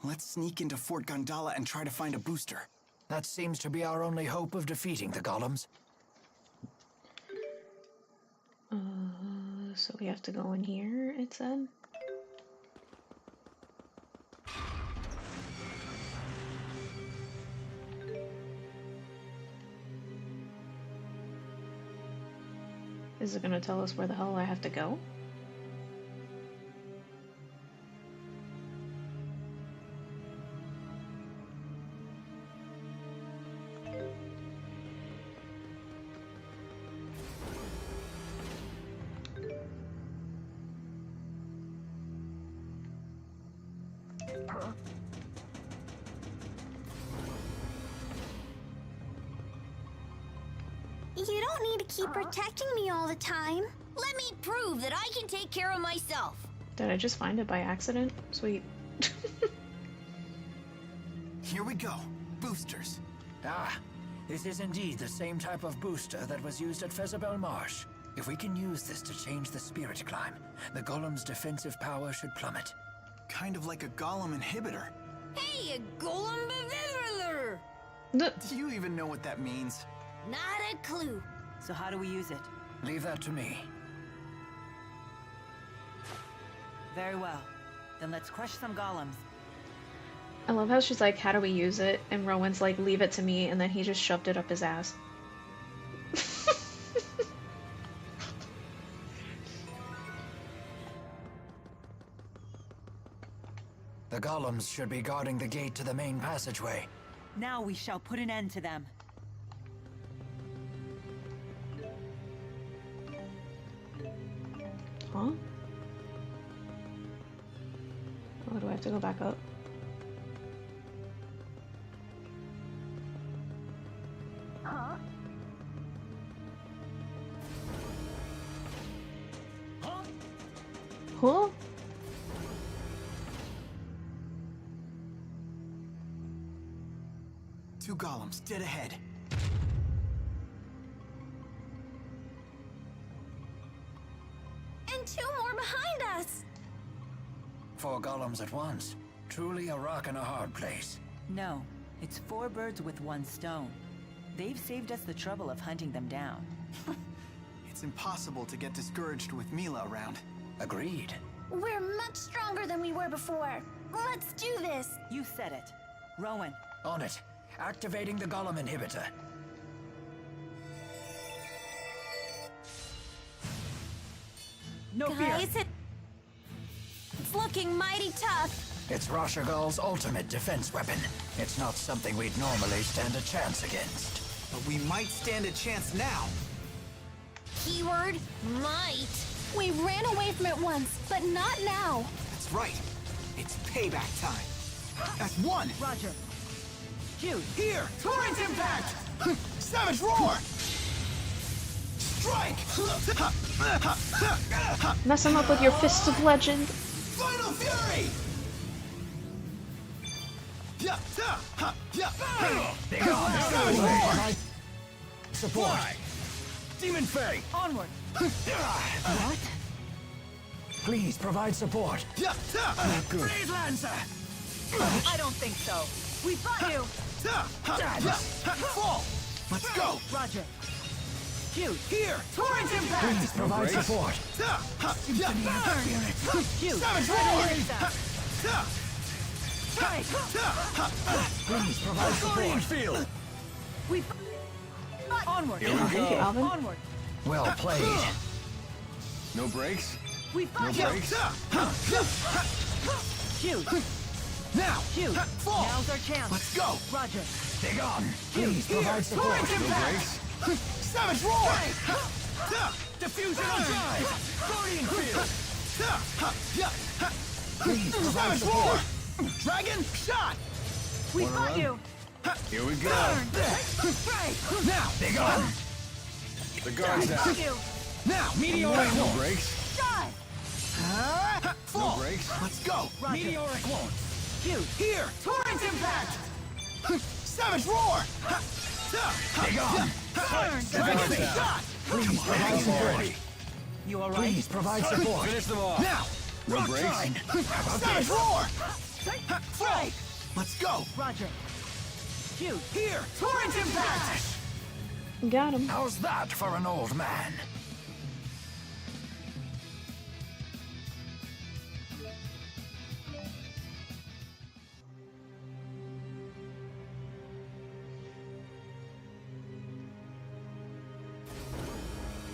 Let's sneak into Fort Gondola and try to find a booster. That seems to be our only hope of defeating the golems. So we have to go in here, it said? Is it gonna tell us where the hell I have to go? You don't need to keep protecting me all the time. Let me prove that I can take care of myself. Did I just find it by accident? Sweet. Here we go. Boosters. Ah, this is indeed the same type of booster that was used at Fezabel Marsh. If we can use this to change the spirit climb, the golem's defensive power should plummet. Kind of like a golem inhibitor. Hey, a golem beviler! Do you even know what that means? Not a clue. So how do we use it? Leave that to me. Very well. Then let's crush some golems. I love how she's like, how do we use it? And Rowan's like, leave it to me, and then he just shoved it up his ass. The golems should be guarding the gate to the main passageway. Now we shall put an end to them. Huh? Oh, do I have to go back up? Huh? Huh? Two golems, dead ahead. And two more behind us! 4 golems at once. Truly a rock and a hard place. No, it's 4 birds with 1 stone. They've saved us the trouble of hunting them down. It's impossible to get discouraged with Mila around. Agreed. We're much stronger than we were before. Let's do this! You said it. Rowan. On it. Activating the golem inhibitor. No Guys, fear. it's looking mighty tough. It's Rashagal's ultimate defense weapon. It's not something we'd normally stand a chance against. But we might stand a chance now. Keyword, might. We ran away from it once, but not now. That's right. It's payback time. That's 1. Roger. Shoot. Here! Torrent impact! Savage roar! Strike! Mess him up with your Fists of Legend. Final fury! Big on! Savage roar! Support! Demon Fey! Onward. What? Please provide support. Not good. Freeze Lancer! I don't think so. We've got you. Fall! Let's go! Roger. Shoot. Here! Torrent impact! Please provide support. Shoot. Savage roar! Please provide support. Field! We've onward. Thank you, Alvin. Onward. Well played. No breaks? We've No got you. breaks? Shoot. Now! Shoot. Fall! Now's our chance. Let's go! Roger. Big on. Please provide support. Torrent No impact! breaks? Savage roar! Diffusion on drive. Guardian field! Please provide Savage roar! support. Dragon shot! We've Wanna got run? you. Here we go. Now! Big on. The guard's Got out. you. Now! Meteoric No launch. breaks? Shot. Fall! No breaks? Let's go! Roger. Meteoric launch. Shoot. Here! Torrent impact! Savage roar! Big on. Dragon Guard's out. shot! Please provide support. You all right? Please provide support. Finish them off. Now! No Rock breaks? shine. How about Savage this? roar! Fall! Let's go! Roger. Shoot. Here! Torrent impact! Got him. How's that for an old man?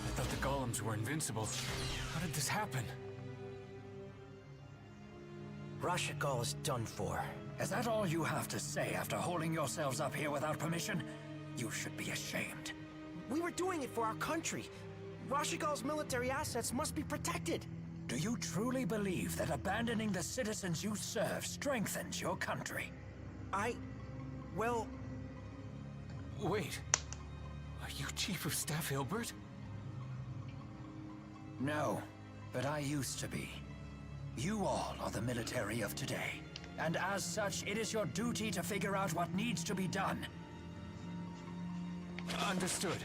I thought the golems were invincible. How did this happen? Rashagal is done for. Is that all you have to say after holding yourselves up here without permission? You should be ashamed. We were doing it for our country. Rashagal's military assets must be protected. Do you truly believe that abandoning the citizens you serve strengthens your country? Well... Wait. Are you Chief of Staff Hilbert? No, but I used to be. You all are the military of today. And as such, it is your duty to figure out what needs to be done. Understood.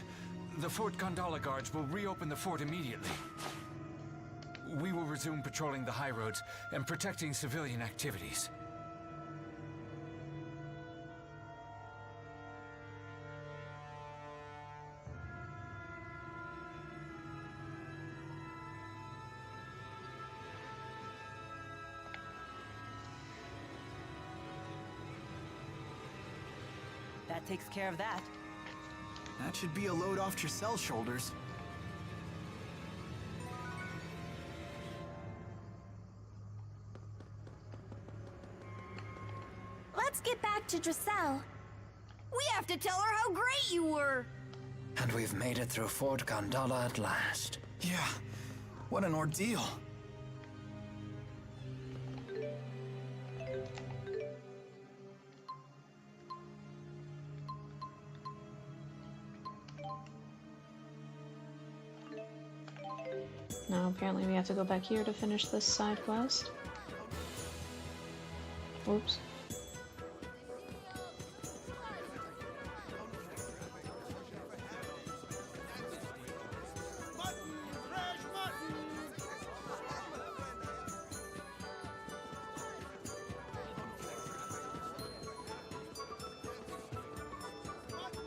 The Fort Gondola guards will reopen the fort immediately. We will resume patrolling the high roads and protecting civilian activities. That takes care of that. That should be a load off Tricel's shoulders. Let's get back to Tricel. We have to tell her how great you were. And we've made it through Fort Gondola at last. Yeah, what an ordeal. Now apparently we have to go back here to finish this side quest. Oops.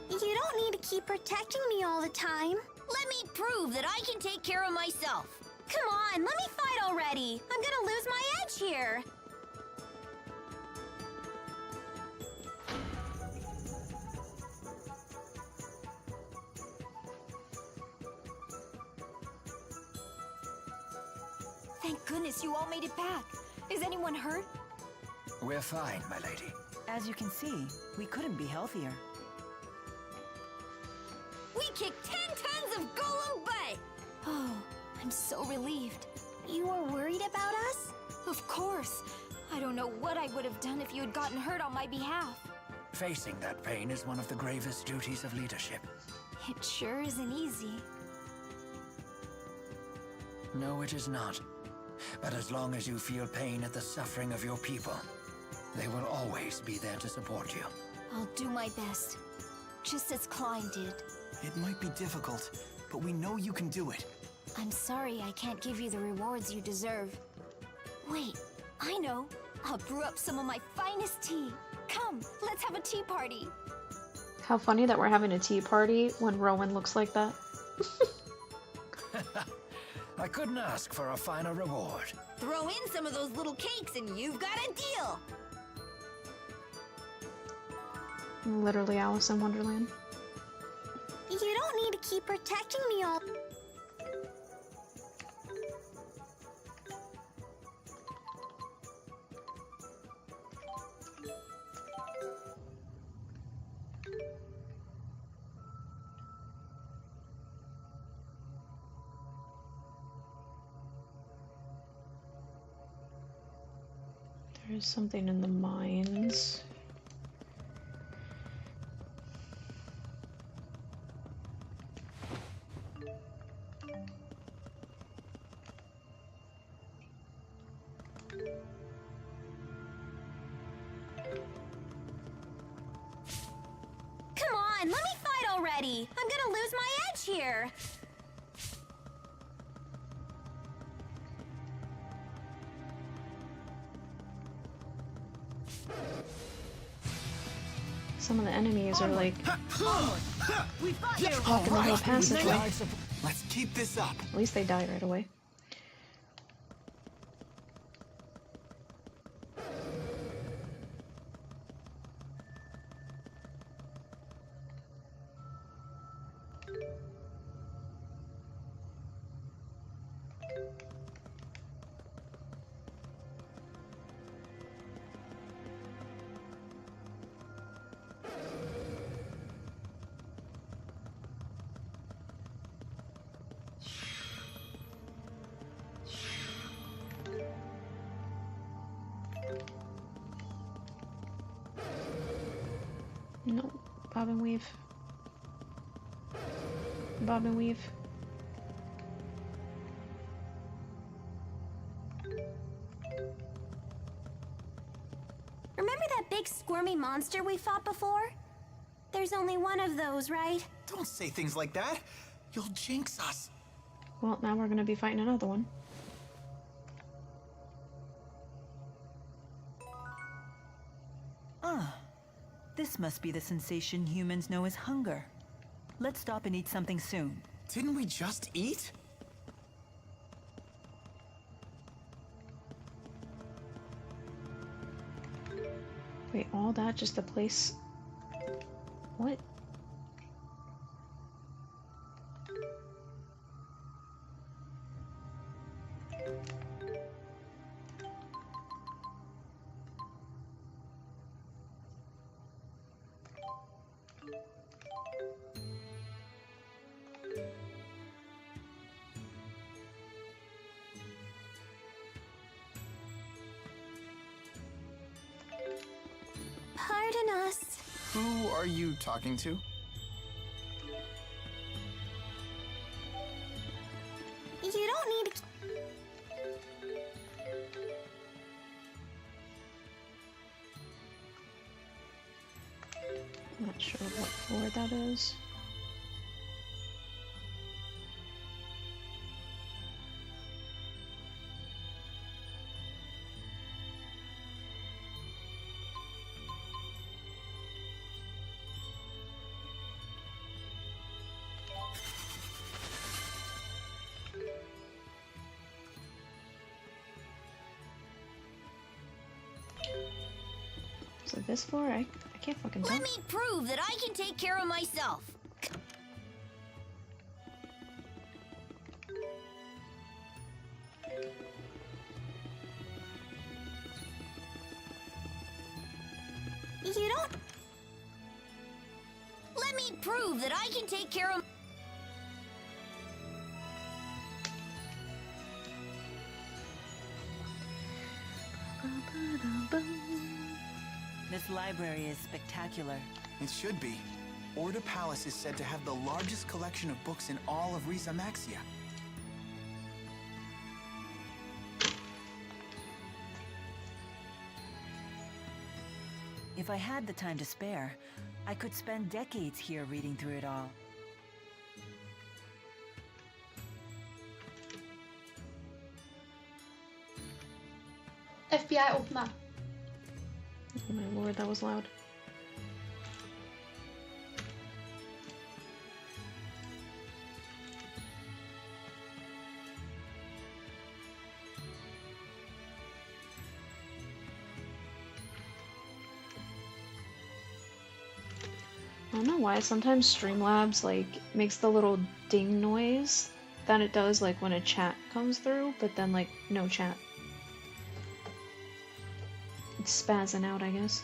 You don't need to keep protecting me all the time. Let me prove that I can take care of myself. Come on, let me fight already. I'm gonna lose my edge here. Thank goodness you all made it back. Is anyone hurt? We're fine, my lady. As you can see, we couldn't be healthier. We kicked 10 tons of golem butt! Oh, I'm so relieved. You were worried about us? Of course. I don't know what I would have done if you had gotten hurt on my behalf. Facing that pain is one of the gravest duties of leadership. It sure isn't easy. No, it is not. But as long as you feel pain at the suffering of your people, they will always be there to support you. I'll do my best. Just as Klein did. It might be difficult, but we know you can do it. I'm sorry I can't give you the rewards you deserve. Wait, I know. I'll brew up some of my finest tea. Come, let's have a tea party. How funny that we're having a tea party when Rowan looks like that. I couldn't ask for a finer reward. Throw in some of those little cakes and you've got a deal. Literally Alice in Wonderland. You don't need to keep protecting me all... There's something in the mines. Come on, let me fight already. I'm gonna lose my edge here. Some of the enemies are like We've got you. blocking the whole passageway. Let's keep this up. At least they die right away. No, bob and weave. Bob and weave. Remember that big squirmy monster we fought before? There's only one of those, right? Don't say things like that. You'll jinx us. Well, now we're gonna be fighting another one. This must be the sensation humans know as hunger. Let's stop and eat something soon. Didn't we just eat? Wait, all that just to place What? Pardon us. Who are you talking to? You don't need to... I'm not sure what floor that is. So this floor, I can't fucking tell. Let me prove that I can take care of myself. You don't... Let me prove that I can take care of... This library is spectacular. It should be. Orda Palace is said to have the largest collection of books in all of Riza Maxia. If I had the time to spare, I could spend decades here reading through it all. FBI öppna. Oh my lord, that was loud. I don't know why sometimes Streamlabs like makes the little ding noise that it does like when a chat comes through, but then like no chat. It's spazzing out, I guess.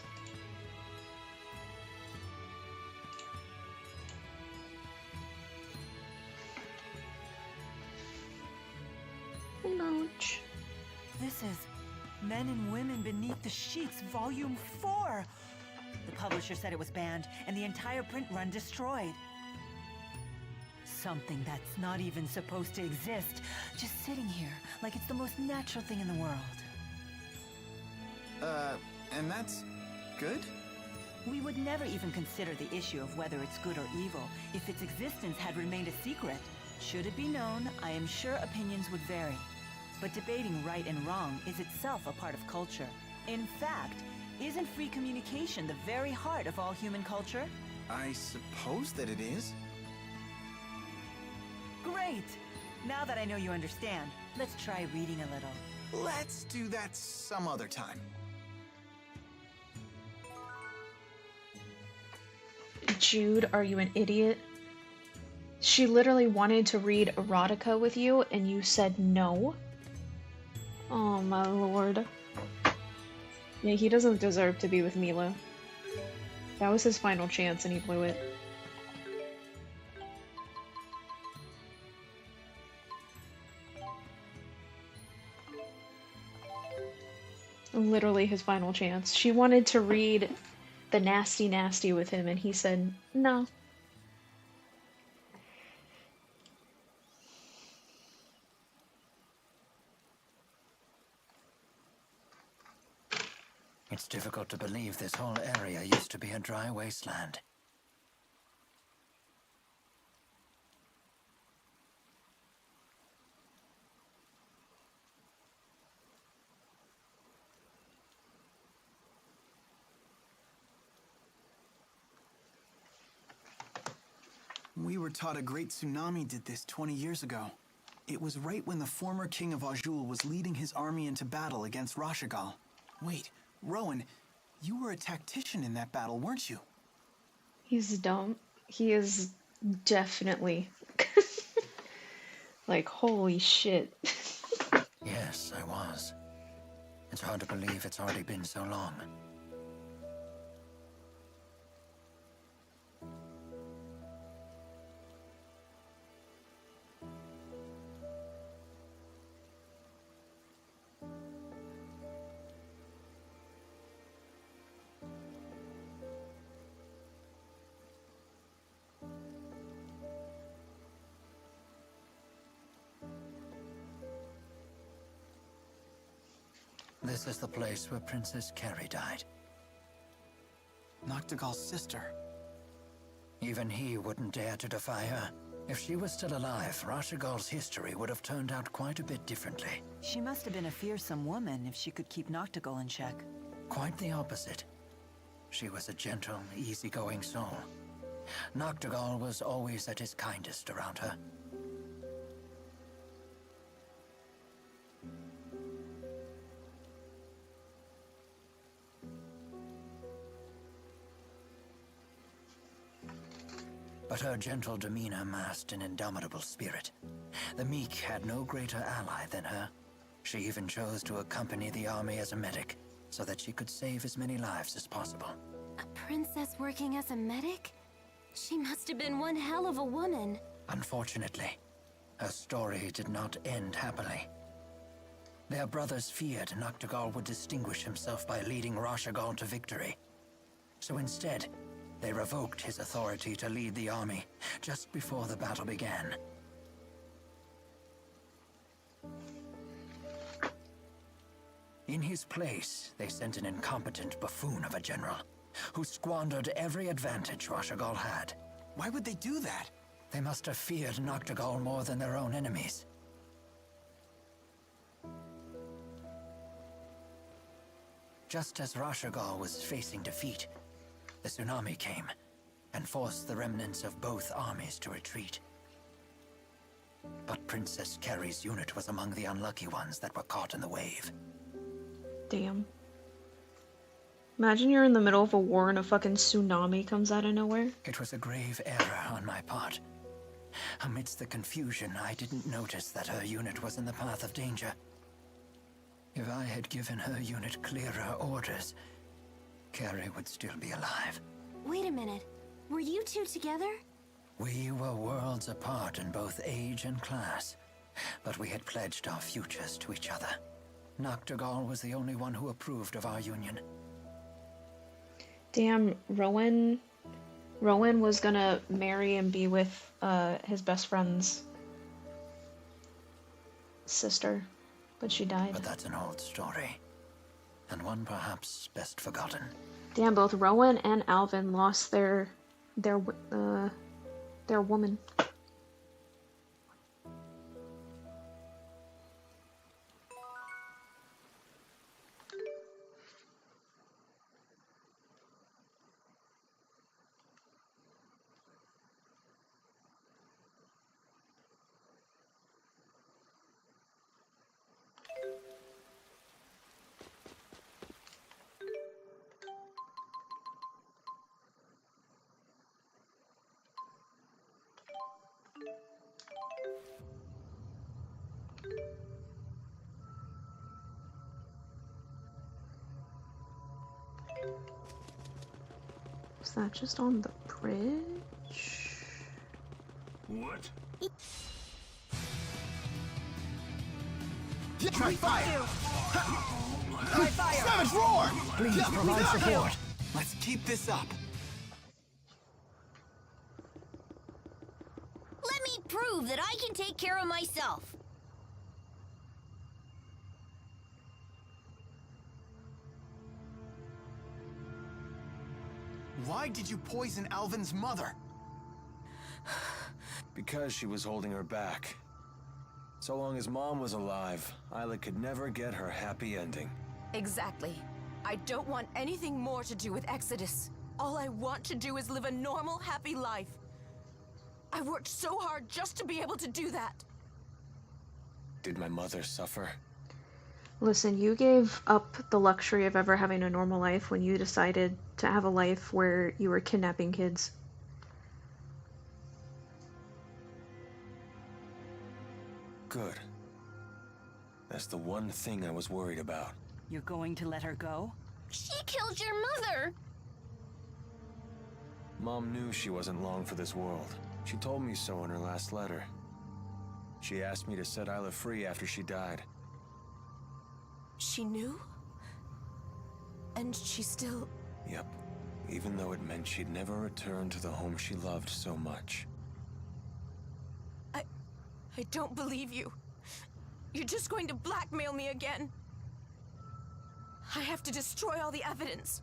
Ouch. This is Men and Women Beneath the Sheets, Volume 4. The publisher said it was banned, and the entire print run destroyed. Something that's not even supposed to exist, just sitting here like it's the most natural thing in the world. And that's good? We would never even consider the issue of whether it's good or evil if its existence had remained a secret. Should it be known, I am sure opinions would vary. But debating right and wrong is itself a part of culture. In fact, isn't free communication the very heart of all human culture? I suppose that it is. Great! Now that I know you understand, let's try reading a little. Let's do that some other time. Jude, are you an idiot? She literally wanted to read erotica with you and you said no? Oh my lord. Yeah, he doesn't deserve to be with Mila. That was his final chance and he blew it. Literally his final chance. She wanted to read the Nasty Nasty with him and he said no. It's difficult to believe this whole area used to be a dry wasteland. We were taught a great tsunami did this 20 years ago. It was right when the former king of Azul was leading his army into battle against Rashigal. Wait, Rowan, you were a tactician in that battle, weren't you? He's dumb. He is definitely like, holy shit. Yes, I was. It's hard to believe it's already been so long. This is the place where Princess Carrie died. Noctigal's sister. Even he wouldn't dare to defy her. If she was still alive, Rashigal's history would have turned out quite a bit differently. She must have been a fearsome woman if she could keep Noctigal in check. Quite the opposite. She was a gentle, easygoing soul. Noctigal was always at his kindest around her. But her gentle demeanor masked an indomitable spirit. The meek had no greater ally than her. She even chose to accompany the army as a medic, so that she could save as many lives as possible. A princess working as a medic? She must have been one hell of a woman. Unfortunately, her story did not end happily. Their brothers feared Noctigal would distinguish himself by leading Rashigal to victory. So instead, they revoked his authority to lead the army just before the battle began. In his place, they sent an incompetent buffoon of a general who squandered every advantage Rashigal had. Why would they do that? They must have feared Noctigal more than their own enemies. Just as Rashigal was facing defeat, the tsunami came and forced the remnants of both armies to retreat. But Princess Carrie's unit was among the unlucky ones that were caught in the wave. Damn. Imagine you're in the middle of a war and a fucking tsunami comes out of nowhere. It was a grave error on my part. Amidst the confusion, I didn't notice that her unit was in the path of danger. If I had given her unit clearer orders, Carrie would still be alive. Wait a minute. Were you two together? We were worlds apart in both age and class, but we had pledged our futures to each other. Noctigal was the only one who approved of our union. Damn, Rowan was gonna marry and be with his best friend's sister, but she died. But that's an old story, and one perhaps best forgotten. Damn, both Rowan and Alvin lost their woman. Is that just on the bridge? What? Try fire! Try fire! Savage roar! Please provide support. Let's keep this up. Let me prove that I can take care of myself. Why did you poison Alvin's mother? Because she was holding her back. So long as Mom was alive, Isla could never get her happy ending. Exactly. I don't want anything more to do with Exodus. All I want to do is live a normal, happy life. I worked so hard just to be able to do that. Did my mother suffer? Listen, you gave up the luxury of ever having a normal life when you decided to have a life where you were kidnapping kids. Good. That's the one thing I was worried about. You're going to let her go? She killed your mother! Mom knew she wasn't long for this world. She told me so in her last letter. She asked me to set Isla free after she died. She knew? And she still... Yep. Even though it meant she'd never return to the home she loved so much. I don't believe you. You're just going to blackmail me again. I have to destroy all the evidence.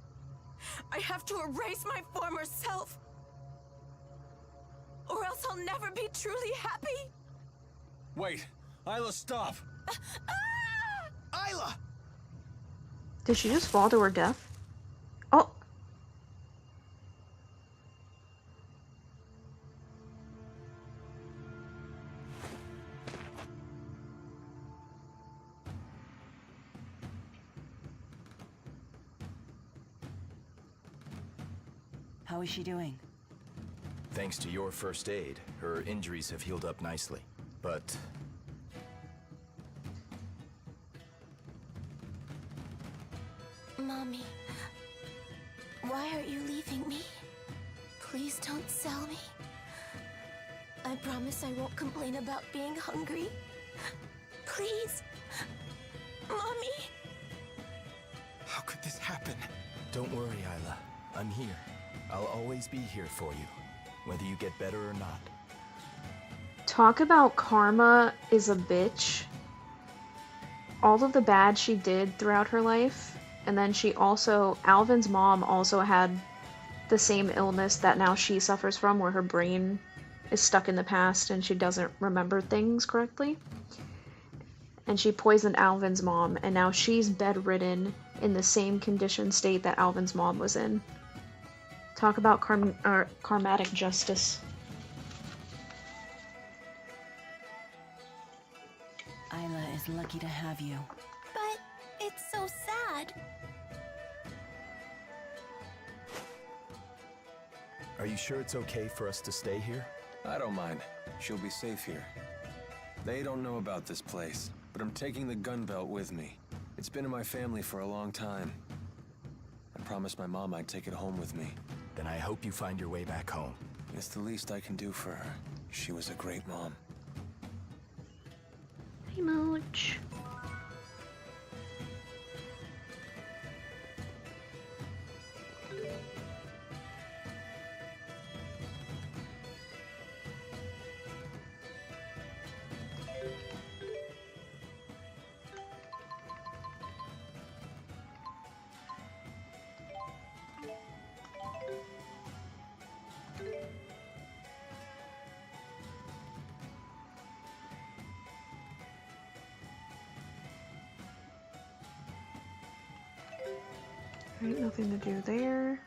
I have to erase my former self. Or else I'll never be truly happy. Wait! Isla, stop! Isla! Did she just fall to her death? Oh! How is she doing? Thanks to your first aid, her injuries have healed up nicely. But... Mommy, why are you leaving me? Please don't sell me. I promise I won't complain about being hungry. Please. Mommy! How could this happen? don't worry, Isla. I'm here. I'll always be here for you, whether you get better or not. Talk about karma is a bitch. All of the bad she did throughout her life, and then she also, Alvin's mom also had the same illness that now she suffers from, where her brain is stuck in the past and she doesn't remember things correctly. And she poisoned Alvin's mom, and now she's bedridden in the same condition state that Alvin's mom was in. Talk about karmatic justice. Isla is lucky to have you. But it's so sad. Are you sure it's okay for us to stay here? I don't mind. She'll be safe here. They don't know about this place, but I'm taking the gun belt with me. It's been in my family for a long time. I promised my mom I'd take it home with me. Then I hope you find your way back home. It's the least I can do for her. She was a great mom. Hey, Mooch. Right, nothing to do there.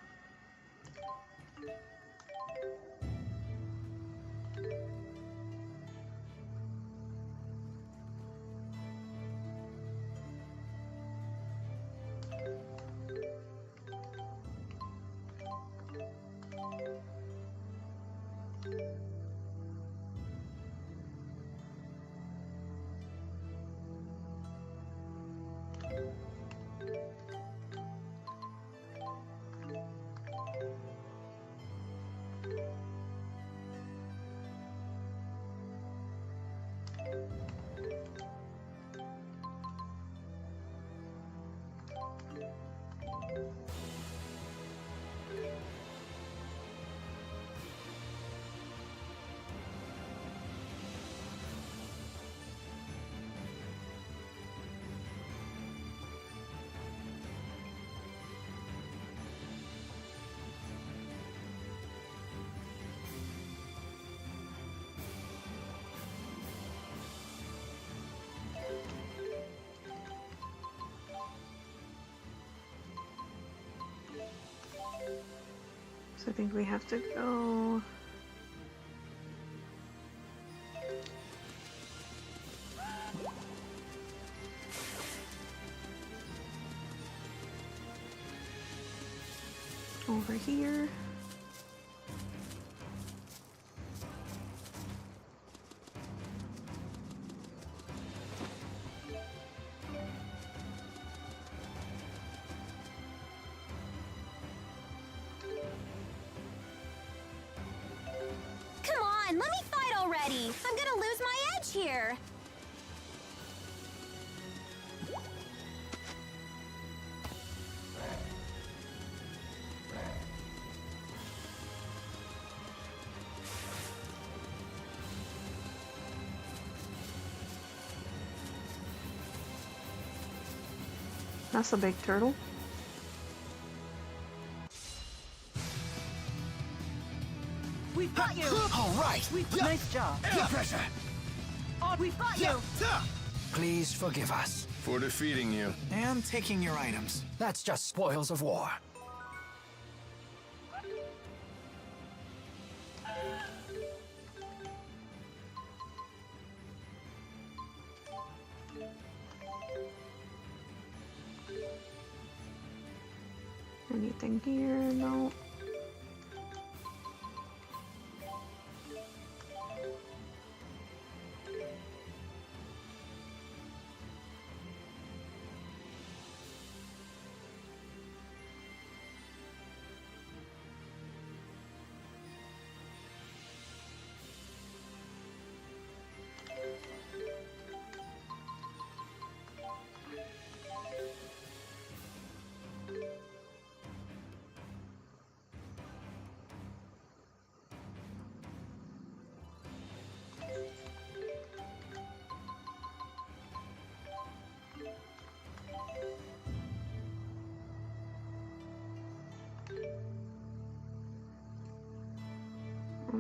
So I think we have to go... over here. here. That's a big turtle. We've got you! All right! Nice job. Air pressure! We've got you! Please forgive us. For defeating you. And taking your items. That's just spoils of war. Anything here? No.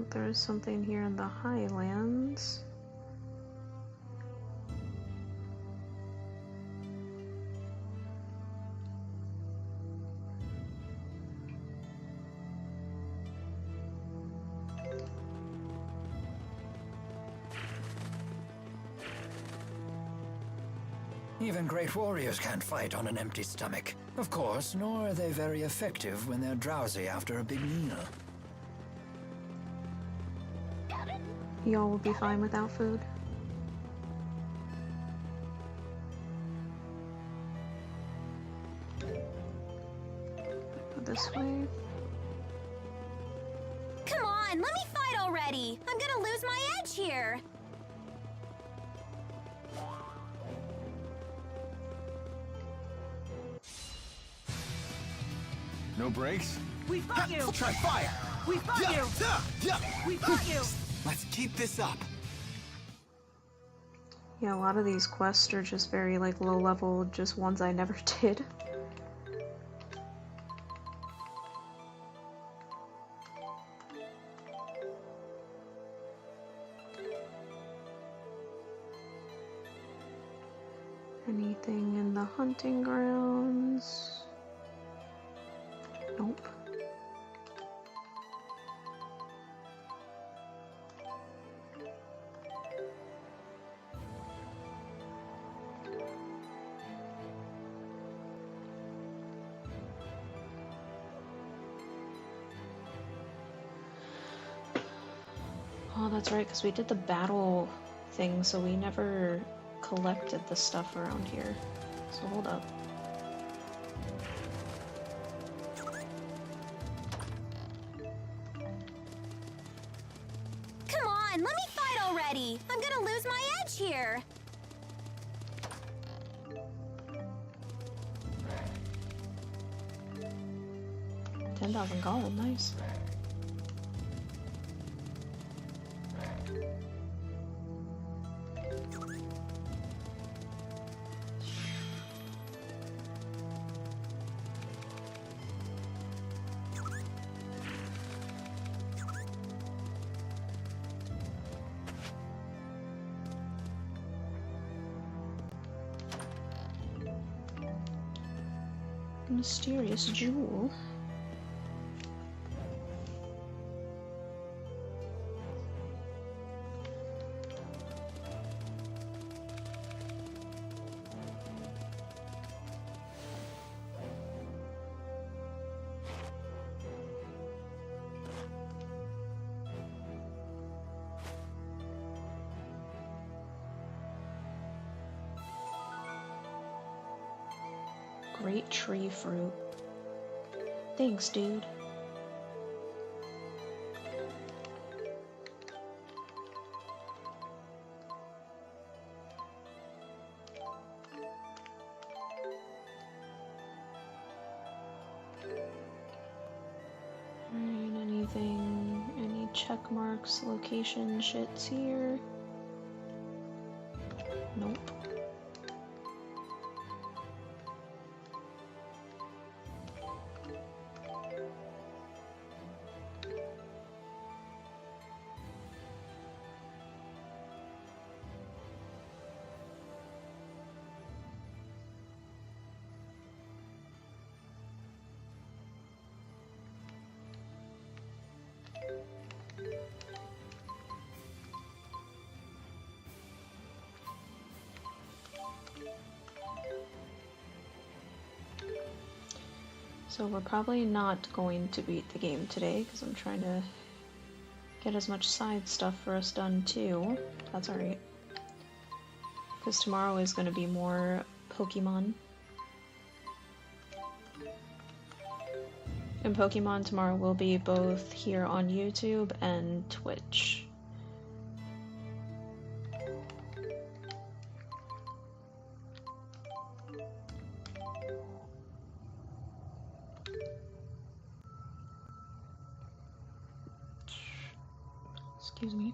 There's something here in the Highlands. Even great warriors can't fight on an empty stomach. Of course, nor are they very effective when they're drowsy after a big meal. Y'all will be fine without food. Go this way. Come on, let me fight already. I'm gonna lose my edge here. No breaks? We've got you! Try fire! We've got you! We've got you! Let's keep this up. Yeah, a lot of these quests are just very like low level, just ones I never did. Anything in the hunting grounds? Nope. Oh, that's right, because we did the battle thing, so we never collected the stuff around here. So hold up. Come on, let me fight already. I'm gonna lose my edge here. $10,000 gold, nice. Mysterious jewel. Great tree fruit. Thanks, dude. anything, any check marks, location shits here? Nope. So we're probably not going to beat the game today because I'm trying to get as much side stuff for us done too. That's alright. Because tomorrow is going to be more Pokemon. And Pokemon tomorrow will be both here on YouTube and Twitch. Excuse me.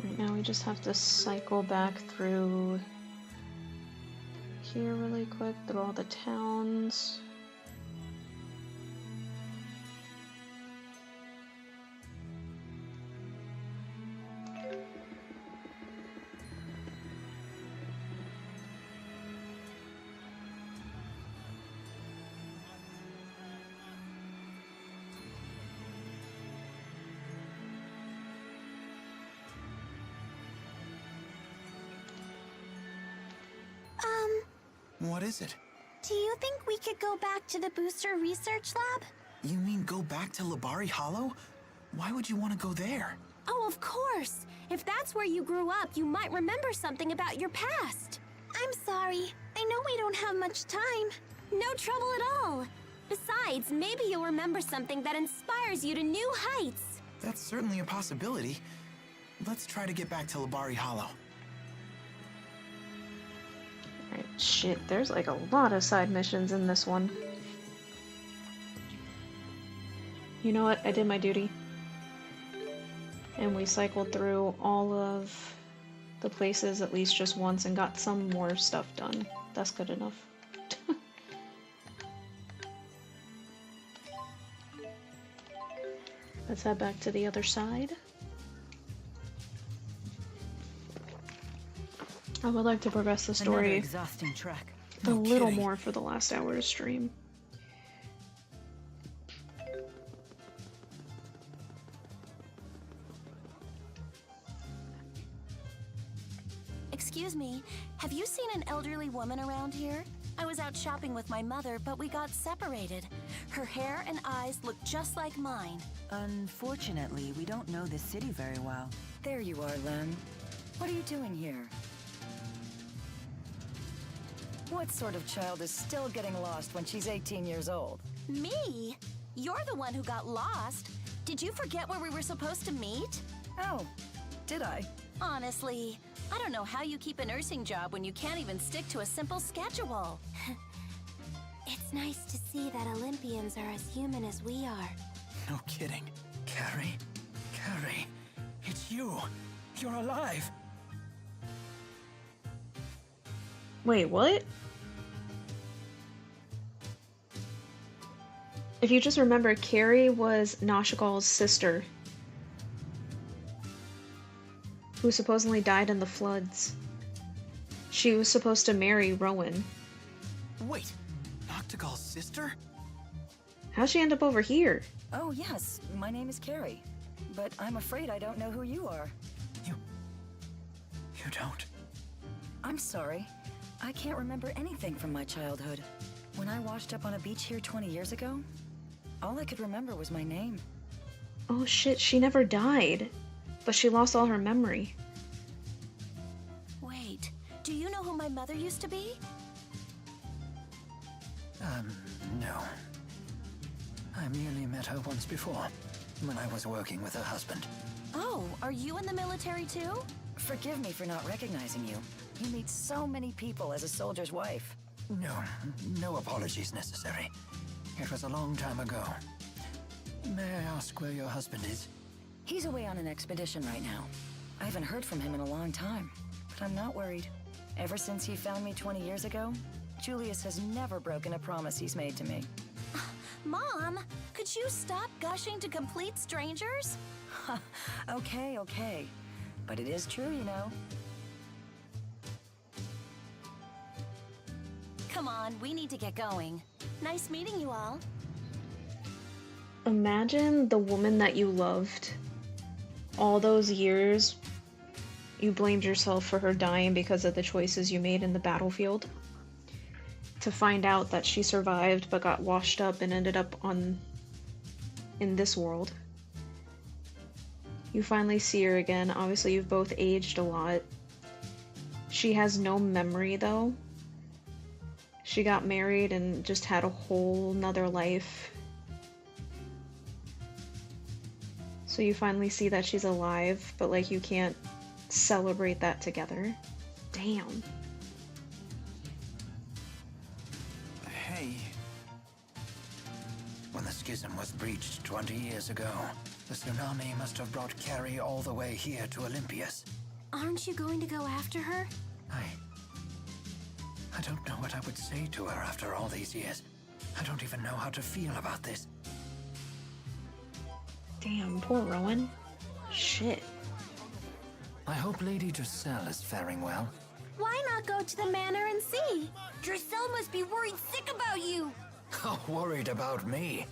Right now we just have to cycle back through here really quick, through all the towns. What is it? Do you think we could go back to the booster research lab? You mean go back to Labari Hollow? Why would you want to go there? Oh, of course. If that's where you grew up, you might remember something about your past. I'm sorry. I know we don't have much time. No trouble at all. Besides, maybe you'll remember something that inspires you to new heights. That's certainly a possibility. Let's try to get back to Labari Hollow. Alright, shit, there's like a lot of side missions in this one. You know what? I did my duty. And we cycled through all of the places at least just once and got some more stuff done. That's good enough. Let's head back to the other side. I would like to progress the story exhausting trek. a little more for the last hour of stream. Excuse me, have you seen an elderly woman around here? I was out shopping with my mother, but we got separated. Her hair and eyes look just like mine. Unfortunately, we don't know this city very well. There you are, Len. What are you doing here? What sort of child is still getting lost when she's 18 years old? Me? You're the one who got lost. Did you forget where we were supposed to meet? Oh, did I? Honestly, I don't know how you keep a nursing job when you can't even stick to a simple schedule. It's nice to see that Olympians are as human as we are. No kidding. Carrie? Carrie, it's you. You're alive. Wait, what? If you just remember, Carrie was Nashigal's sister, who supposedly died in the floods. She was supposed to marry Rowan. Wait, Noctigal's sister? How'd she end up over here? Oh, yes. My name is Carrie. But I'm afraid I don't know who you are. You don't? I'm sorry. I can't remember anything from my childhood. When I washed up on a beach here 20 years ago, all I could remember was my name. Oh shit, she never died. But she lost all her memory. Do you know who my mother used to be? No. I merely met her once before, when I was working with her husband. Oh, are you in the military too? Forgive me for not recognizing you. You meet so many people as a soldier's wife. No apologies necessary. It was a long time ago. May I ask where your husband is? He's away on an expedition right now. I haven't heard from him in a long time, but I'm not worried. Ever since he found me 20 years ago, Julius has never broken a promise he's made to me. Mom, could you stop gushing to complete strangers? Okay. But it is true, you know. Come on, we need to get going. Nice meeting you all. Imagine the woman that you loved. All those years, you blamed yourself for her dying because of the choices you made in the battlefield. To find out that she survived but got washed up and ended up in this world. You finally see her again. Obviously, you've both aged a lot. She has no memory, though. She got married and just had a whole nother life. So you finally see that she's alive, but like you can't celebrate that together. Damn. Hey. When the schism was breached 20 years ago, the tsunami must have brought Carrie all the way here to Olympias. Aren't you going to go after her? I don't know what I would say to her after all these years. I don't even know how to feel about this. Damn, poor Rowan. Shit. I hope Lady Drissel is faring well. Why not go to the manor and see? Drissel must be worried sick about you. Oh, worried about me?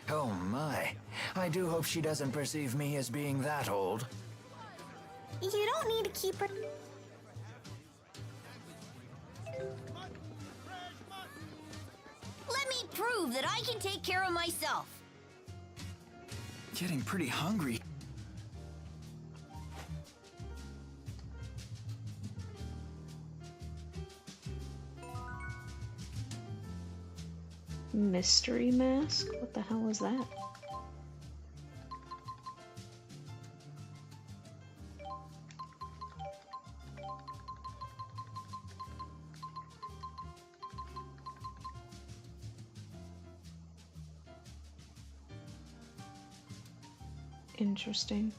Oh my. I do hope she doesn't perceive me as being that old. You don't need to keep her... Let me prove that I can take care of myself. Getting pretty hungry. Mystery mask? What the hell is that? Interesting.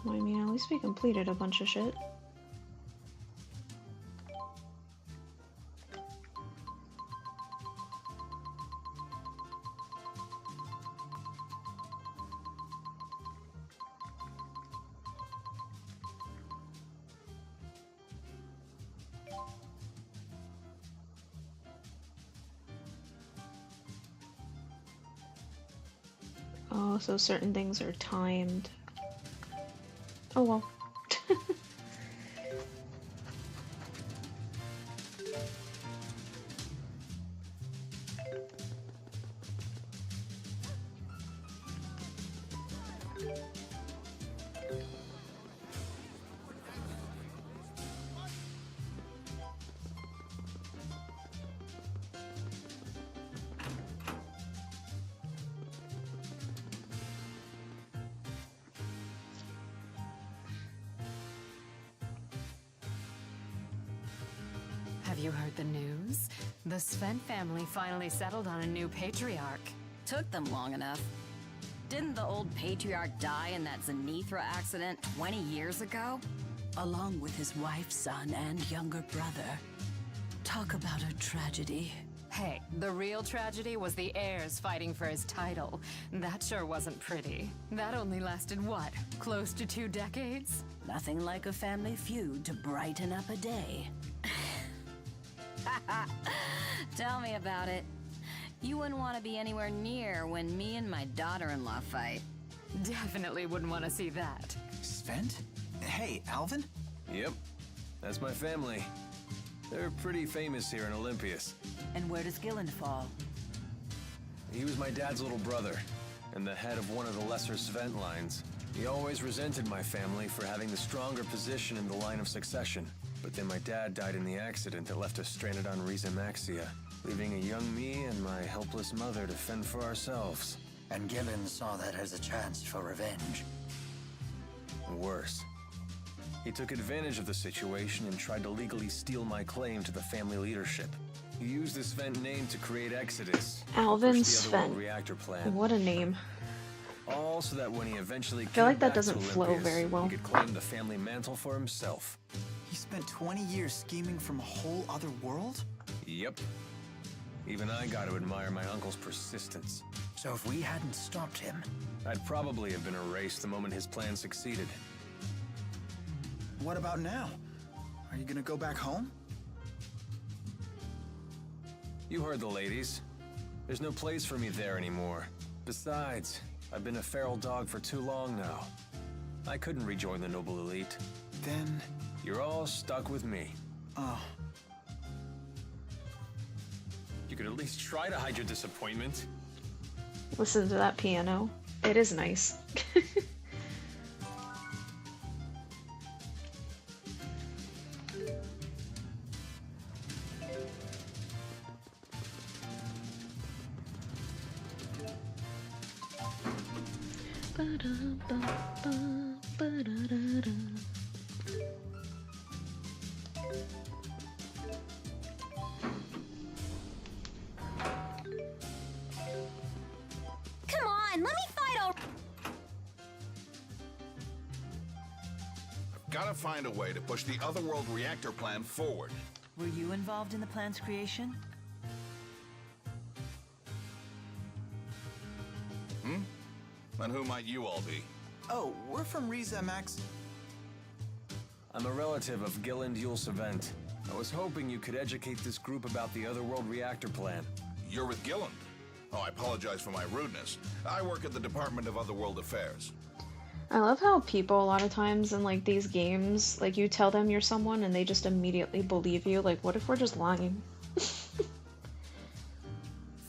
Well, I mean, at least we completed a bunch of shit. Oh, so certain things are timed. Oh well. Have you heard the news? The Sven family finally settled on a new patriarch. Took them long enough. Didn't the old patriarch die in that Zenithra accident 20 years ago? Along with his wife, son, and younger brother. Talk about a tragedy. Hey, the real tragedy was the heirs fighting for his title. That sure wasn't pretty. That only lasted what? Close to 2 decades? Nothing like a family feud to brighten up a day. Tell me about it. You wouldn't want to be anywhere near when me and my daughter-in-law fight. Definitely wouldn't want to see that. Sven? Hey, Alvin? Yep, that's my family. They're pretty famous here in Olympias. And where does Gilland fall? He was my dad's little brother, and the head of one of the lesser Sven lines. He always resented my family for having the stronger position in the line of succession. But then my dad died in the accident that left us stranded on Riza Maxia, leaving a young me and my helpless mother to fend for ourselves. And Gilland saw that as a chance for revenge. Worse. He took advantage of the situation and tried to legally steal my claim to the family leadership. He used the Sven name to create Exodus. Alvin push the Otherworld Sven. reactor plan. What a name. All so that when he eventually I feel came like that back to doesn't flow Olympias, very well. he could claim the family mantle for himself. He spent 20 years scheming from a whole other world? Yep. Even I got to admire my uncle's persistence. So if we hadn't stopped him, I'd probably have been erased the moment his plan succeeded. What about now? Are you gonna go back home? You heard the ladies. There's no place for me there anymore. Besides, I've been a feral dog for too long now. I couldn't rejoin the noble elite. Then... You're all stuck with me. Oh. You could at least try to hide your disappointment. Listen to that piano. It is nice. Come on, let me fight all. I've gotta find a way to push the Otherworld reactor plan forward. Were you involved in the plan's creation? Then who might you all be? Oh, we're from Riza Max. I'm a relative of Gilland Yulsevent. I was hoping you could educate this group about the Otherworld reactor plan. You're with Gilland. Oh, I apologize for my rudeness. I work at the Department of Otherworld Affairs. I love how people a lot of times in like these games, like you tell them you're someone and they just immediately believe you. Like, what if we're just lying?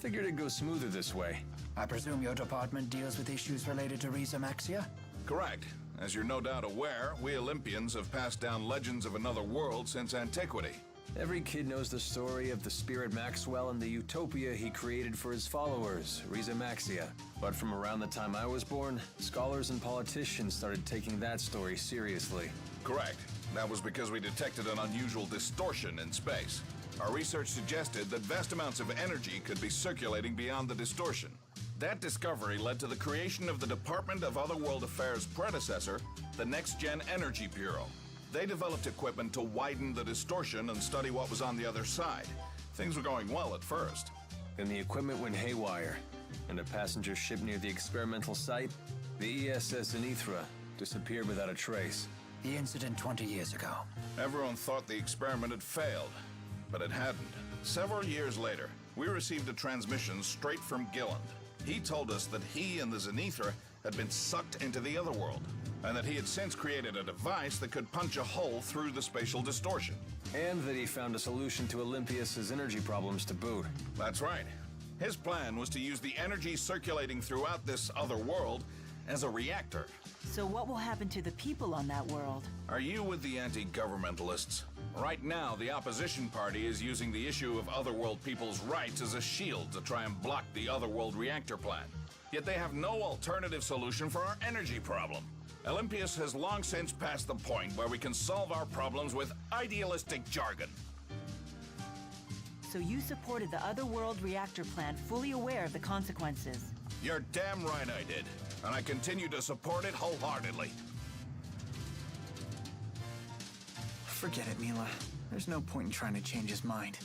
Figured it'd go smoother this way. I presume your department deals with issues related to Riza Maxia? Correct. As you're no doubt aware, we Olympians have passed down legends of another world since antiquity. Every kid knows the story of the spirit Maxwell and the utopia he created for his followers, Riza Maxia. But from around the time I was born, scholars and politicians started taking that story seriously. Correct. That was because we detected an unusual distortion in space. Our research suggested that vast amounts of energy could be circulating beyond the distortion. That discovery led to the creation of the Department of Otherworld Affairs' predecessor, the Next Gen Energy Bureau. They developed equipment to widen the distortion and study what was on the other side. Things were going well at first. Then the equipment went haywire, and a passenger ship near the experimental site, the ESS Zenithra, disappeared without a trace. The incident 20 years ago. Everyone thought the experiment had failed, but it hadn't. Several years later, we received a transmission straight from Gilland. He told us that he and the Zenithra had been sucked into the Otherworld, and that he had since created a device that could punch a hole through the spatial distortion. And that he found a solution to Olympias' energy problems to boot. That's right. His plan was to use the energy circulating throughout this other world as a reactor. So what will happen to the people on that world? Are you with the anti-governmentalists? Right now, the opposition party is using the issue of Otherworld people's rights as a shield to try and block the Otherworld reactor plan. Yet they have no alternative solution for our energy problem. Olympias has long since passed the point where we can solve our problems with idealistic jargon. So you supported the Otherworld reactor plant, fully aware of the consequences. You're damn right I did. And I continue to support it wholeheartedly. Forget it, Mila. There's no point in trying to change his mind.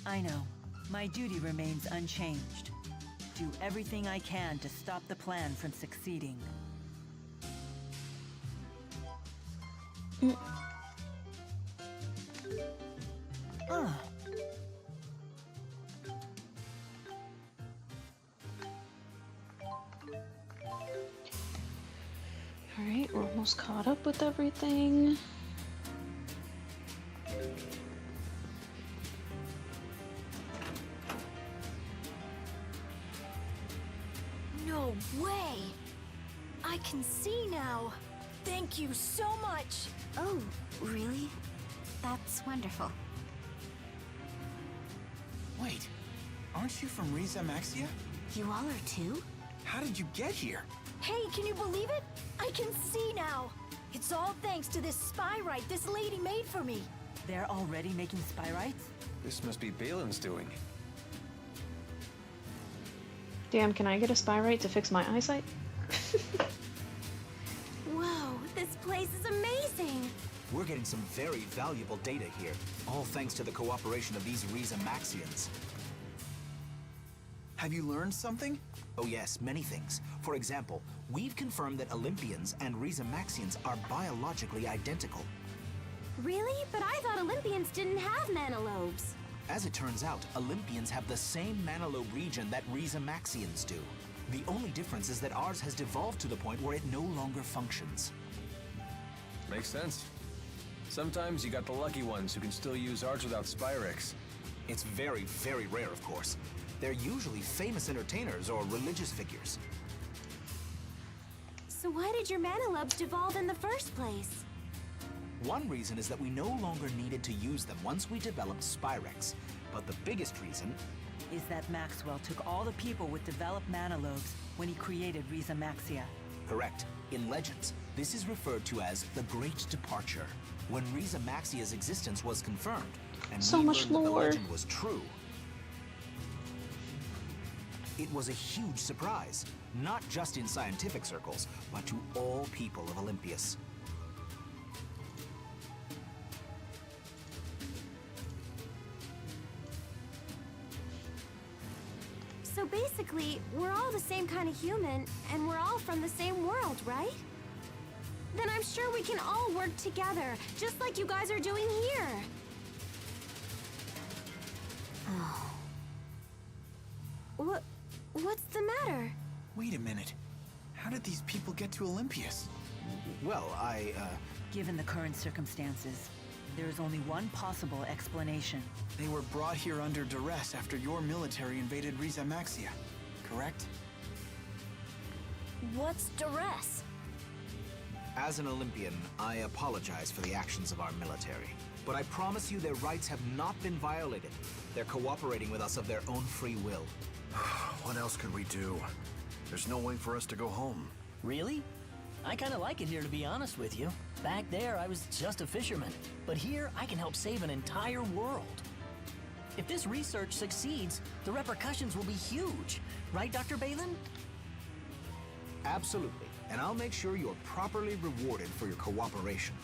I know. My duty remains unchanged. Do everything I can to stop the plan from succeeding. Alright, we're almost caught up with everything. No way! I can see now. Thank you so much. Oh, really? That's wonderful. Wait, aren't you from Riza Maxia? You all are too? How did you get here? Hey, can you believe it? I can see now. It's all thanks to this spyrite this lady made for me. They're already making spyrites? This must be Balin's doing. Damn, can I get a spyrite to fix my eyesight? Whoa, this place is amazing. We're getting some very valuable data here, all thanks to the cooperation of these Riza Maxians. Have you learned something? Oh yes, many things. For example, we've confirmed that Olympians and Riza Maxians are biologically identical. Really? But I thought Olympians didn't have manalobes. As it turns out, Olympians have the same manalobe region that Riza Maxians do. The only difference is that ours has devolved to the point where it no longer functions. Makes sense. Sometimes you got the lucky ones who can still use arts without Spyrix. It's very, very rare, of course. They're usually famous entertainers or religious figures. So why did your manalobes devolve in the first place? One reason is that we no longer needed to use them once we developed Spyrex. But the biggest reason is that Maxwell took all the people with developed manalobes when he created Riza Maxia. Correct. In legends, this is referred to as the Great Departure. When Riza Maxia's existence was confirmed, and so we much learned that the lore. legend was true, it was a huge surprise, not just in scientific circles, but to all people of Olympias. So basically, we're all the same kind of human, and we're all from the same world, right? Then I'm sure we can all work together, just like you guys are doing here. Oh. What's the matter? Wait a minute. How did these people get to Olympias? Well, Given the current circumstances, there is only one possible explanation. They were brought here under duress after your military invaded Riza Maxia, correct? What's duress? As an Olympian, I apologize for the actions of our military. But I promise you their rights have not been violated. They're cooperating with us of their own free will. What else could we do? There's no way for us to go home. Really? I kind of like it here, to be honest with you. Back there, I was just a fisherman. But here, I can help save an entire world. If this research succeeds, the repercussions will be huge. Right, Dr. Balin? Absolutely. And I'll make sure you're properly rewarded for your cooperation.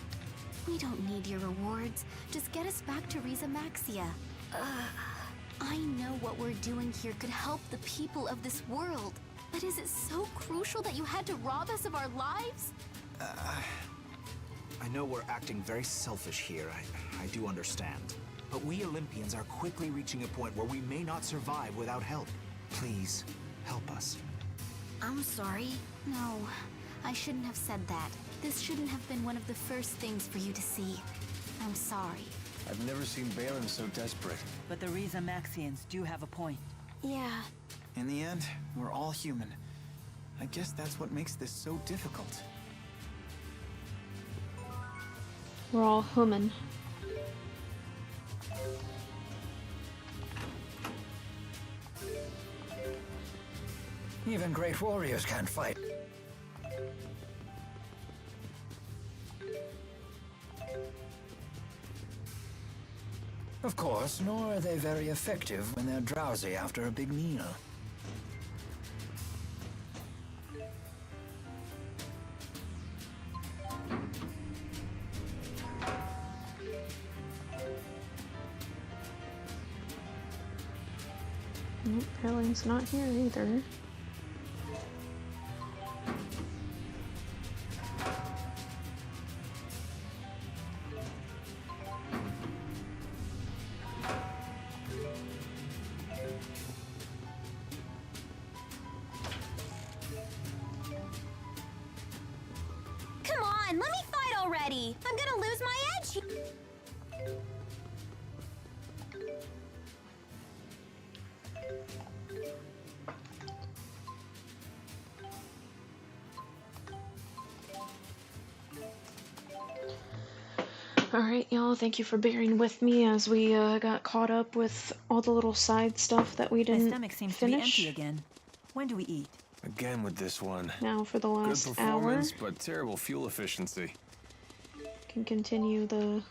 We don't need your rewards. Just get us back to Riza Maxia. I know what we're doing here could help the people of this world. But is it so crucial that you had to rob us of our lives? I know we're acting very selfish here. I do understand. But we Olympians are quickly reaching a point where we may not survive without help. Please, help us. I'm sorry. No, I shouldn't have said that. This shouldn't have been one of the first things for you to see. I'm sorry. I've never seen Balin so desperate. But the Riza Maxians do have a point. Yeah. In the end, we're all human. I guess that's what makes this so difficult. We're all human. Even great warriors can't fight. Of course, nor are they very effective when they're drowsy after a big meal. Nope, Erling's not here either. Come on, let me fight already. I'm gonna lose my edge. Alright, y'all, thank you for bearing with me as we got caught up with all the little side stuff that we My didn't stomach seems finish. to be empty again. When do we eat? Again with this one. Now for the Good last hour, performance, but terrible fuel efficiency. can continue the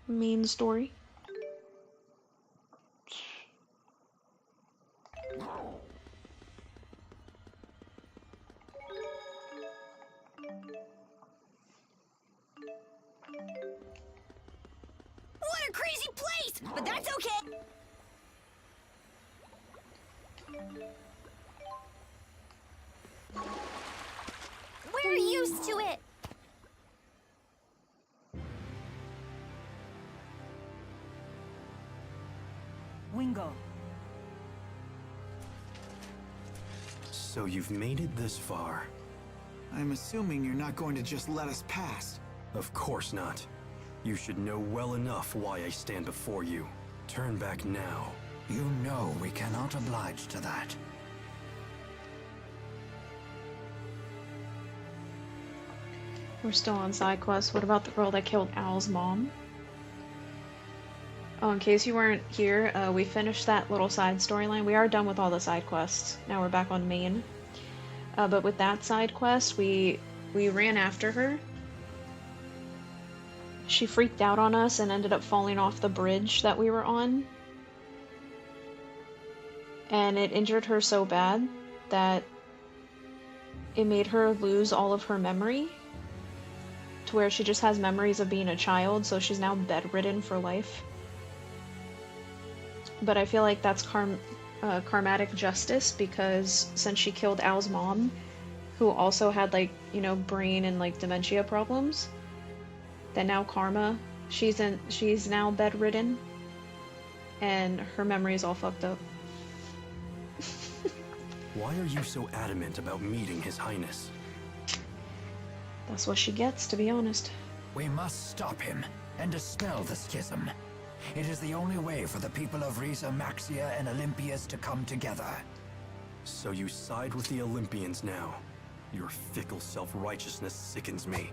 main story. What a crazy place! But that's okay! We're used to it! Wingo. So you've made it this far. I'm assuming you're not going to just let us pass. Of course not. You should know well enough why I stand before you. Turn back now. You know we cannot oblige to that. We're still on side quests. What about the girl that killed Al's mom? Oh, in case you weren't here, we finished that little side storyline. We are done with all the side quests. Now we're back on main. But with that side quest, we ran after her. She freaked out on us and ended up falling off the bridge that we were on. And it injured her so bad that it made her lose all of her memory. To where she just has memories of being a child, so she's now bedridden for life. But I feel like that's karmatic justice, because since she killed Al's mom, who also had, like, you know, brain and, like, dementia problems, that now karma, she's now bedridden, and her memory is all fucked up. Why are you so adamant about meeting His Highness? That's what she gets, to be honest. We must stop him and dispel the schism. It is the only way for the people of Riza, Maxia, and Olympias to come together. So you side with the Olympians now. Your fickle self-righteousness sickens me.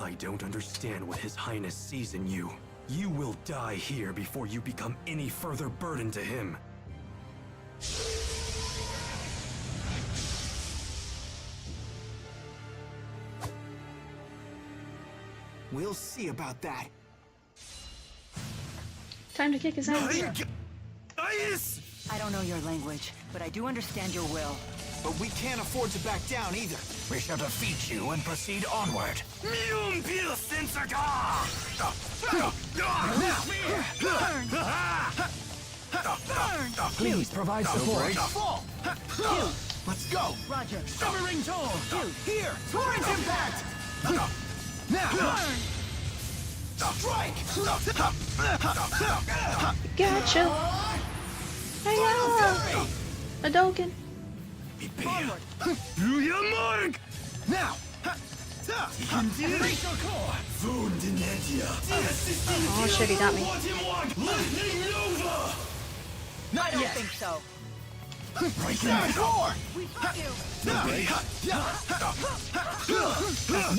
I don't understand what His Highness sees in you. You will die here before you become any further burden to him. We'll see about that. Time to kick his ass. I don't know your language, but I do understand your will. But we can't afford to back down either. We shall defeat you and proceed onward. Please provide support. Let's go. Roger. Shimmering Toll. Here. Torrent impact. Now. Strike. Gotcha. Hiya. Hadouken. Onward. Do your mark. Now. Oh shit, he got me. I don't think so. We got you.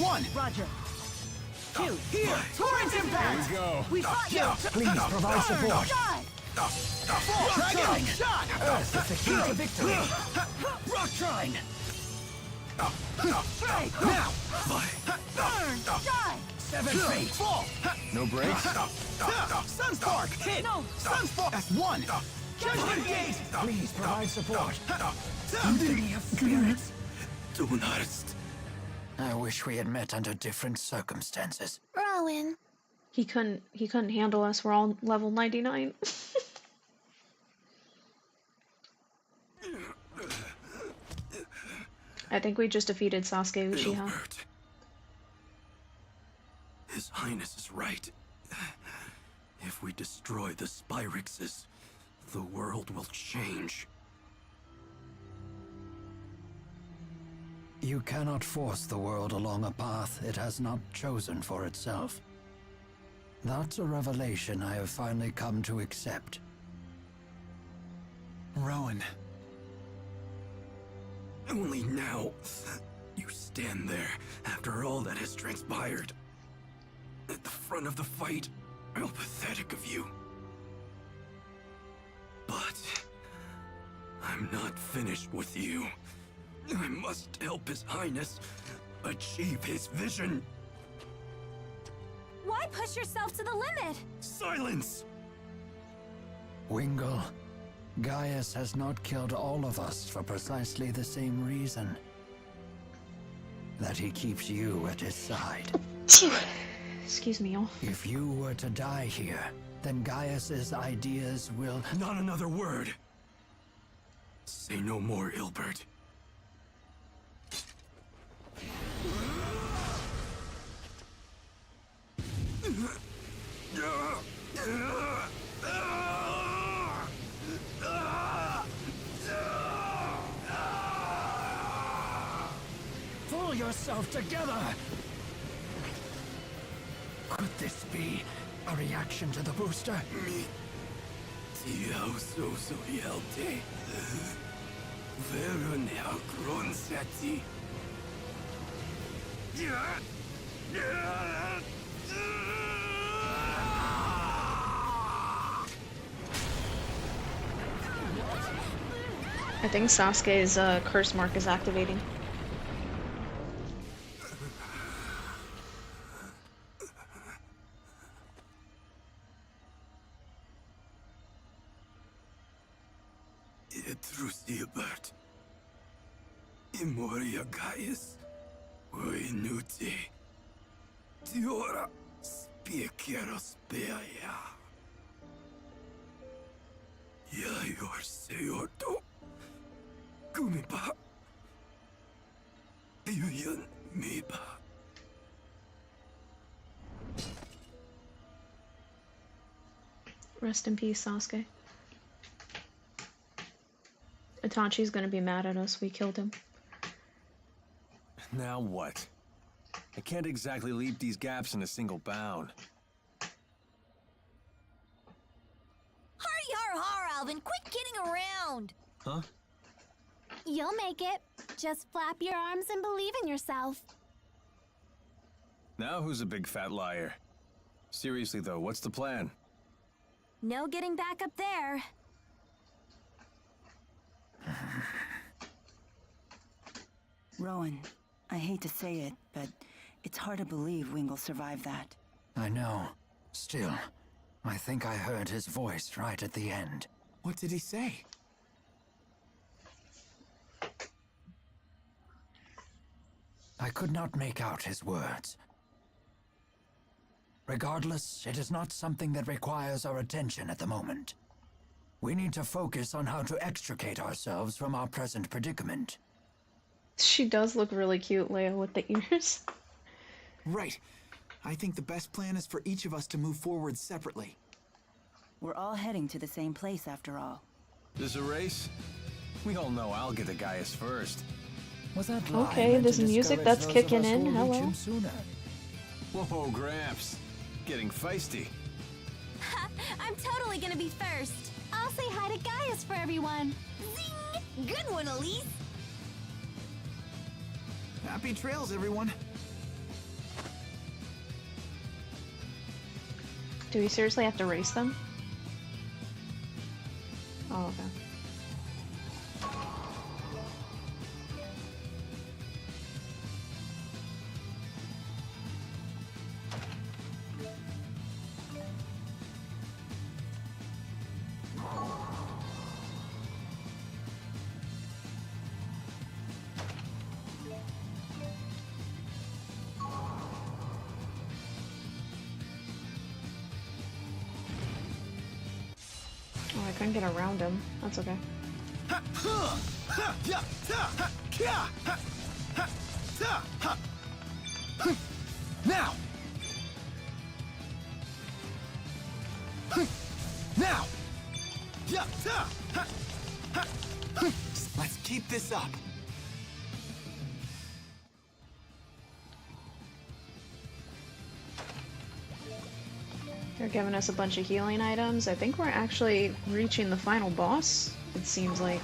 One. Roger. Two. Here. Torrent impact. Go. We fought you. Please provide support. Shot. Dragon. Earth is the key to victory. Rock Trine. Strike! Now! Burn! Die! 7 feet! Fall! No breaks? Sunspark! Hit! No! Sunspark! That's 1! Judgment Gate! Please provide support. Symphony of Spirits. I wish we had met under different circumstances. Rowan. He couldn't handle us. We're all level 99. I think we just defeated Sasuke Uchiha. Ilbert. His Highness is right. If we destroy the Spyrixes, the world will change. You cannot force the world along a path it has not chosen for itself. That's a revelation I have finally come to accept. Rowan. Only now, you stand there after all that has transpired. At the front of the fight, how pathetic of you. But I'm not finished with you. I must help His Highness achieve his vision. Why push yourself to the limit? Silence! Wingle, Gaius has not killed all of us for precisely the same reason. That he keeps you at his side. Excuse me, y'all. If you were to die here, then Gaius's ideas will... Not another word! Say no more, Ilbert. Pull yourself together! Could this be a reaction to the booster? Me. Tiao Sosoyalte. Veronea Gronsati. I think Sasuke's curse mark is activating. Etrusiabert. Imoria Gaius. Oinute. Tiora Spiekeros Beaya. Yayor Seorto. Gumiba. Yuyan Miba. Rest in peace, Sasuke. Itachi's gonna be mad at us. We killed him. Now what? I can't exactly leap these gaps in a single bound. Hurry, har, har, Alvin! Quit kidding around! Huh? You'll make it. Just flap your arms and believe in yourself. Now who's a big fat liar? Seriously though, what's the plan? No getting back up there. Rowan, I hate to say it, but it's hard to believe Wingle survived that. I know. Still, I think I heard his voice right at the end. What did he say? I could not make out his words. Regardless, it is not something that requires our attention at the moment. We need to focus on how to extricate ourselves from our present predicament. She does look really cute, Leia, with the ears. Right. I think the best plan is for each of us to move forward separately. We're all heading to the same place after all. This a race? We all know I'll get to Gaius first. Was that Okay, this music that's kicking in. Hello. Whoa, Gramps. Getting feisty. I'm totally gonna be first. I'll say hi to Gaius for everyone. Zing! Good one, Elise. Happy trails, everyone. Do we seriously have to race them? Oh, okay. couldn't get around him. That's okay. Now! Now! Let's keep this up. They're giving us a bunch of healing items. I think we're actually reaching the final boss, it seems like.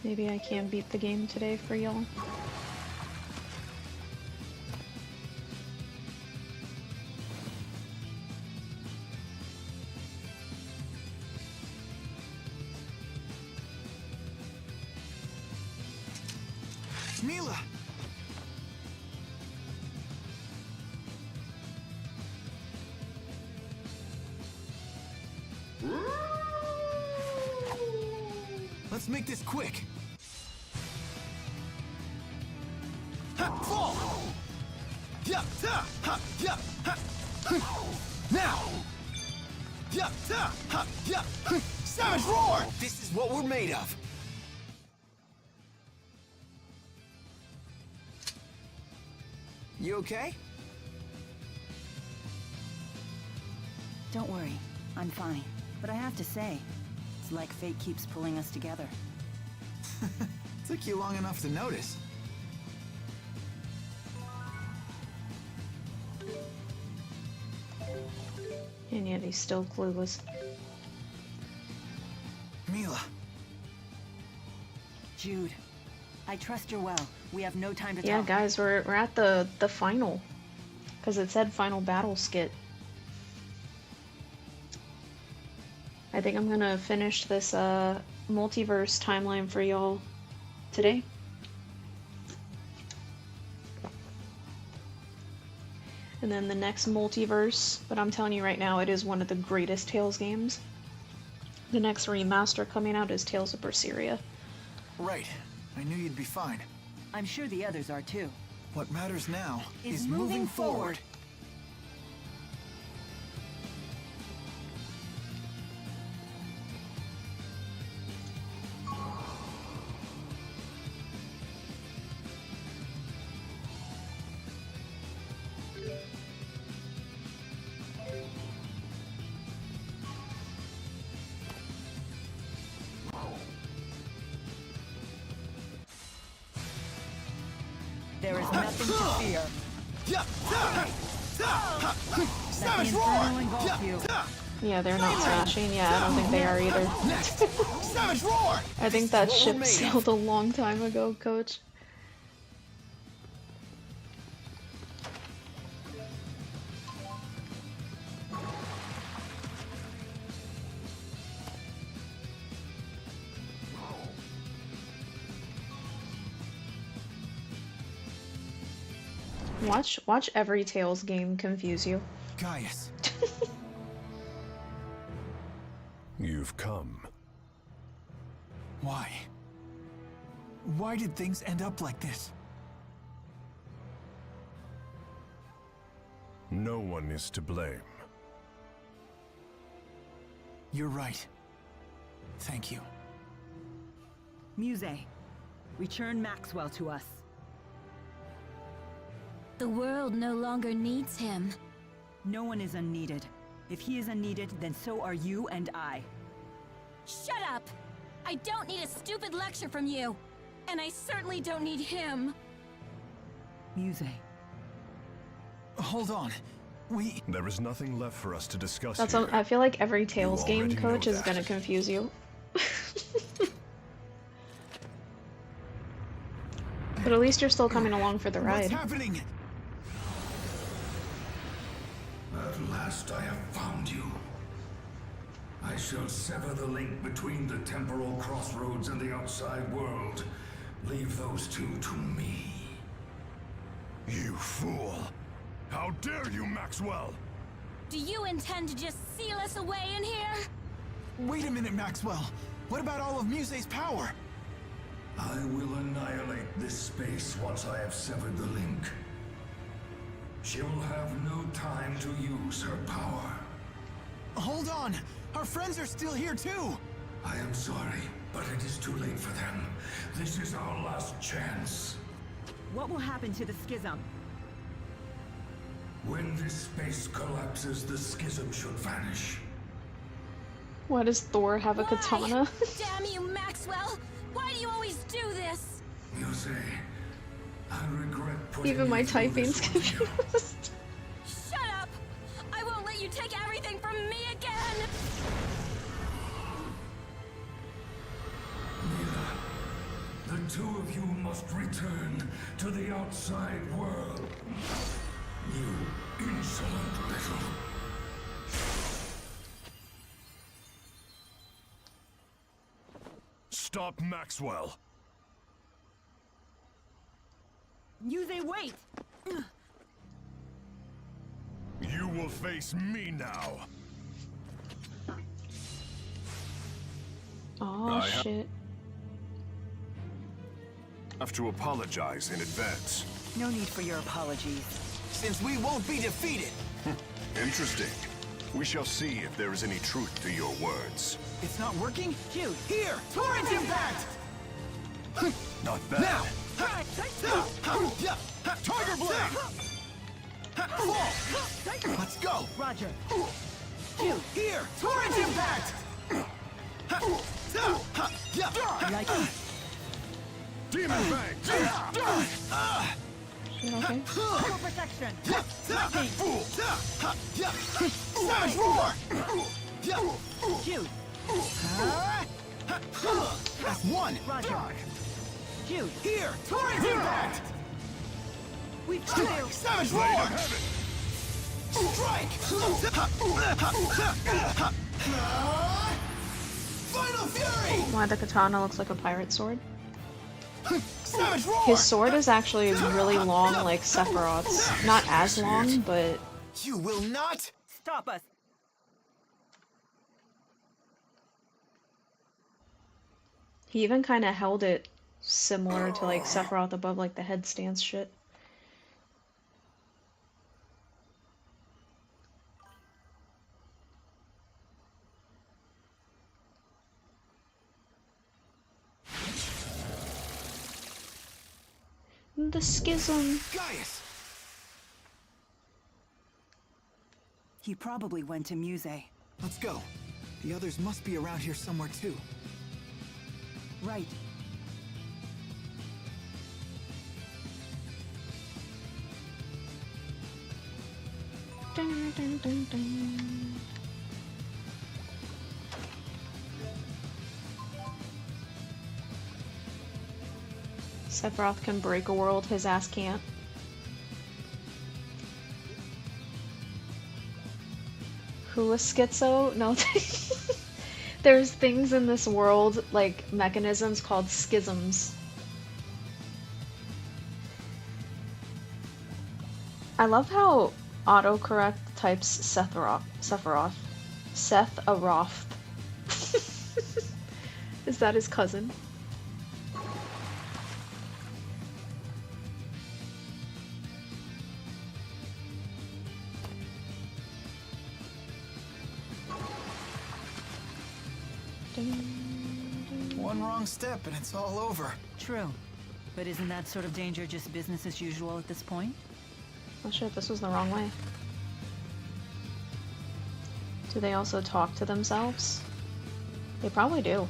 Maybe I can beat the game today for y'all. Mila! Let's make this quick. Fall! Yeah, ta, ha, yeah, ha. Now! Yeah, ta, ha, yeah. Savage roar! This is what we're made of. You okay? Don't worry, I'm fine. But I have to say, it's like fate keeps pulling us together. Took you long enough to notice. And yet he's still clueless. Mila. Jude, I trust you're well. We have no time to Yeah, talk. guys, we're at the final. Because it said final battle skit. I think I'm gonna finish this multiverse timeline for y'all today. And then the next multiverse, but I'm telling you right now, it is one of the greatest Tales games. The next remaster coming out is Tales of Berseria. Right. I knew you'd be fine. I'm sure the others are too. What matters now Is is moving moving forward. There is nothing to fear. Savage roar! Yeah, they're not smashing. Yeah, I don't think they are either. Savage roar! I think that ship sailed a long time ago, Coach. Watch every Tales game confuse you. Gaius. You've come. Why? Why did things end up like this? No one is to blame. You're right. Thank you. Muse, return Maxwell to us. The world no longer needs him. No one is unneeded. If he is unneeded, then so are you and I. Shut up! I don't need a stupid lecture from you. And I certainly don't need him. Muse. Hold on. There is nothing left for us to discuss That's here. I feel like every Tales game, already Coach, know is that. gonna confuse you. But at least you're still coming along for the ride. What's happening? At last I have found you. I shall sever the link between the temporal crossroads and the outside world. Leave those two to me. You fool! How dare you, Maxwell! Do you intend to just seal us away in here? Wait a minute, Maxwell. What about all of Muse's power? I will annihilate this space once I have severed the link. She will have no time to use her power. Hold on! Our friends are still here too! I am sorry, but it is too late for them. This is our last chance. What will happen to the schism? When this space collapses, the schism should vanish. Why does Thor have a katana? Damn you, Maxwell! Why do you always do this? You say, I regret putting Even my you through typing's this confused. Shut up! I won't let you take everything from me again! Mila, the two of you must return to the outside world. You insolent little... Stop Maxwell! Muse, wait! You will face me now! Oh shit. Have to apologize in advance. No need for your apologies. Since we won't be defeated! Interesting. We shall see if there is any truth to your words. It's not working? Shoot! Here! Torrent Impact! Not bad. Now! Tiger Blade! Fall! Let's go! Roger. Shoot! Here! Torrent Impact! Like it. Demon Bang! Okay. Full protection. Savage Roar! Shoot. That's one! Roger. Shoot. Here! Torrent Impact! We've got it. Savage Roar! Strike! Final Fury! Why the katana looks like a pirate sword? Savage Roar! His sword is actually really long, like Sephiroth's. Not as long, but... You will not stop us! He even kind of held it similar to like Sephiroth above like the headstance shit. The schism. Gaius! He probably went to Muse. Let's go. The others must be around here somewhere too. Right. Dun, dun, dun, dun. Sephiroth can break a world, his ass can't. Who is schizo? No. There's things in this world, like mechanisms called schisms. I love how autocorrect types Sephiroth. Seth Aroth. Is that his cousin? One wrong step and it's all over. True. But isn't that sort of danger just business as usual at this point? Oh shit, this was the wrong way. Do they also talk to themselves? They probably do.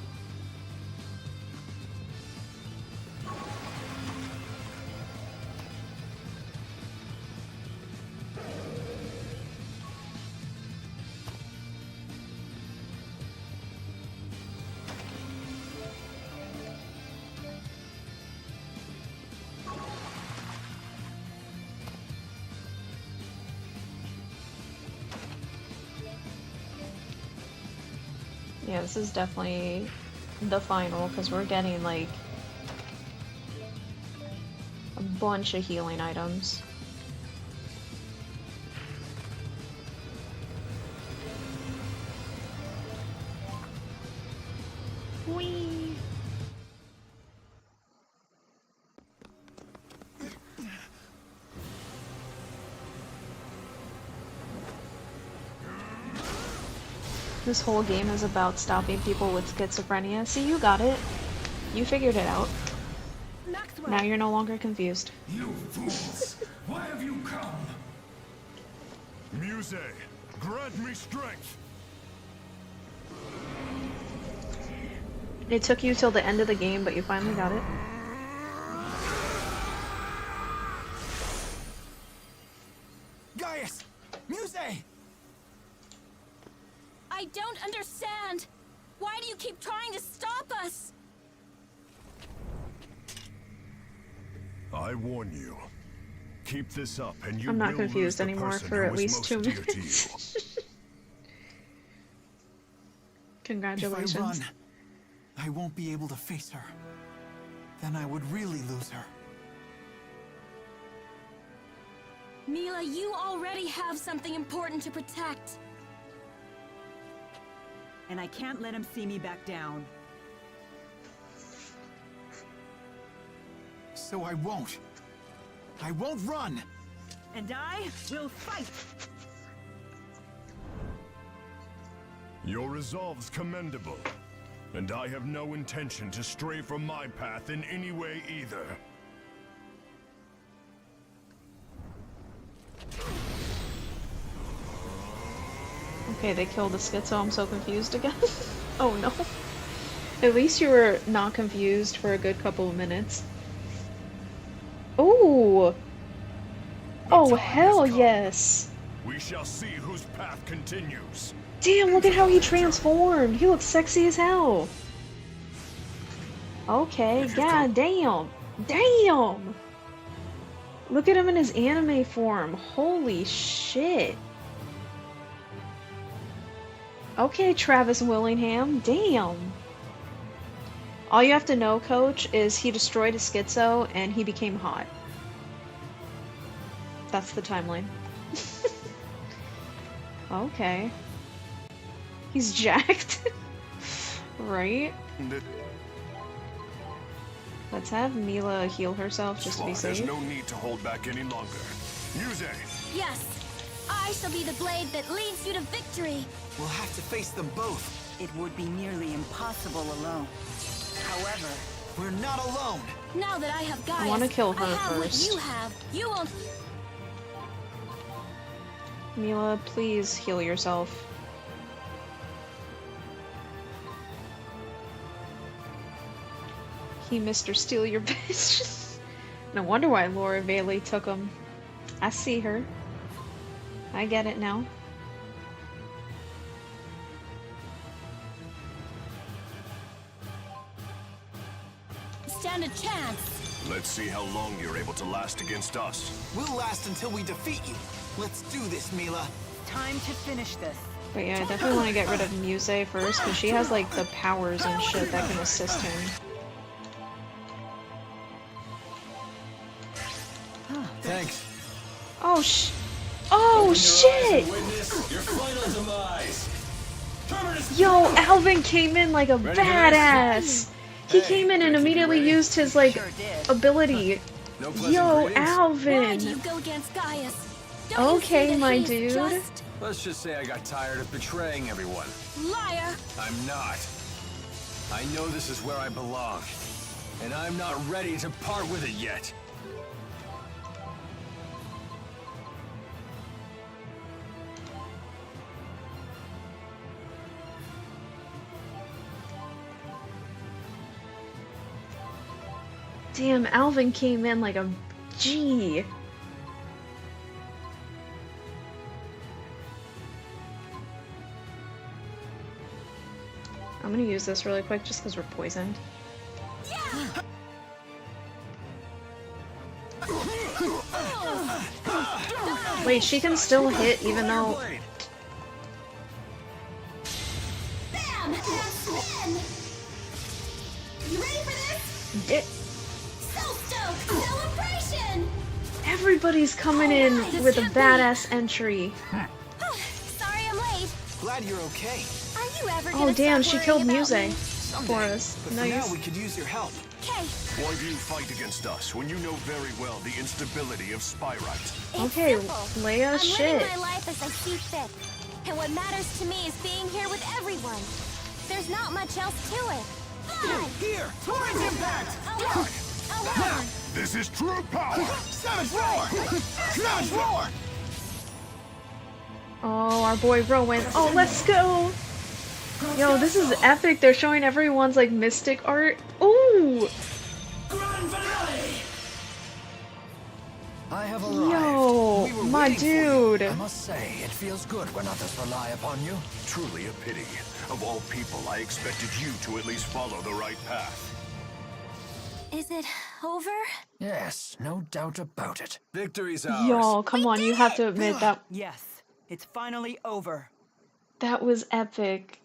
Yeah, this is definitely the final, because we're getting, like, a bunch of healing items. Whee! This whole game is about stopping people with schizophrenia. See, you got it. You figured it out. Maxwell. Now you're no longer confused. You fools! Why have you come? Muse, grant me strength. It took you till the end of the game, but you finally got it. Gaius! Muse! I don't understand. Why do you keep trying to stop us? I warn you. Keep this up and you I'm not will lose confused the anymore person for who at is least most 2 dear to minutes. If Congratulations. I run, I won't be able to face her. Then I would really lose her. Mila, you already have something important to protect. And I can't let him see me back down. So I won't. I won't run! And I will fight! Your resolve's commendable, and I have no intention to stray from my path in any way either. Okay, they killed the schizo. I'm so confused again. Oh no. At least you were not confused for a good couple of minutes. Ooh! Oh, hell yes! We shall see whose path continues. Damn, look at how he transformed! He looks sexy as hell! Okay, god damn! Damn! Look at him in his anime form. Holy shit! Okay, Travis Willingham. Damn! All you have to know, Coach, is he destroyed a schizo and he became hot. That's the timeline. Okay. He's jacked. Right? Let's have Mila heal herself just to be safe. There's no need to hold back any longer. Muse! Yes, I shall be the blade that leads you to victory. We'll have to face them both. It would be nearly impossible alone. However, we're not alone. Now that I have Gaius, I want to kill her I have first. what you have. You won't. Mila, please heal yourself. He Mr. Steal Your Bitch. No wonder why Laura Bailey took him. I see her. I get it now. Stand a chance. Let's see how long you're able to last against us. We'll last until we defeat you. Let's do this, Mila. time to finish this. But yeah, I definitely want to get rid of Muse first, because she has like the powers and shit that can assist him. Thanks. Oh shit! Your final demise. Yo, Alvin came in like a badass! He came in and immediately used his like ability. Yo, Alvin! Why do you go against Gaius? Okay, my dude. Let's just say I got tired of betraying everyone. Liar! I'm not. I know this is where I belong, and I'm not ready to part with it yet. Damn, Alvin came in like a G. I'm gonna use this really quick just because we're poisoned. Wait, she can still hit even though... Bam! Celebration! Everybody's coming in with a badass entry. Sorry I'm late. Glad you're okay. Are you ever Oh gonna damn, stop she worrying killed about Muse me? for us. But for now, we could use your help. Okay. Why do you fight against us when you know very well the instability of Spyrite? Okay, Leia, I'm shit. living my life as I see fit. And what matters to me is being here with everyone. There's not much else to it. Here! Torrent impact! Alone! This is true power! Savage roar! Savage roar! Oh, our boy Rowan. Oh, let's go! Yo, this is epic. They're showing everyone's like mystic art. Ooh! I have arrived. Yo, We were my waiting for you. dude. I must say, it feels good when others rely upon you. Truly a pity. Of all people, I expected you to at least follow the right path. Is it over? Yes, no doubt about it. Victory's ours. Yo, come on, you have to admit that Yes, it's finally over. that was epic.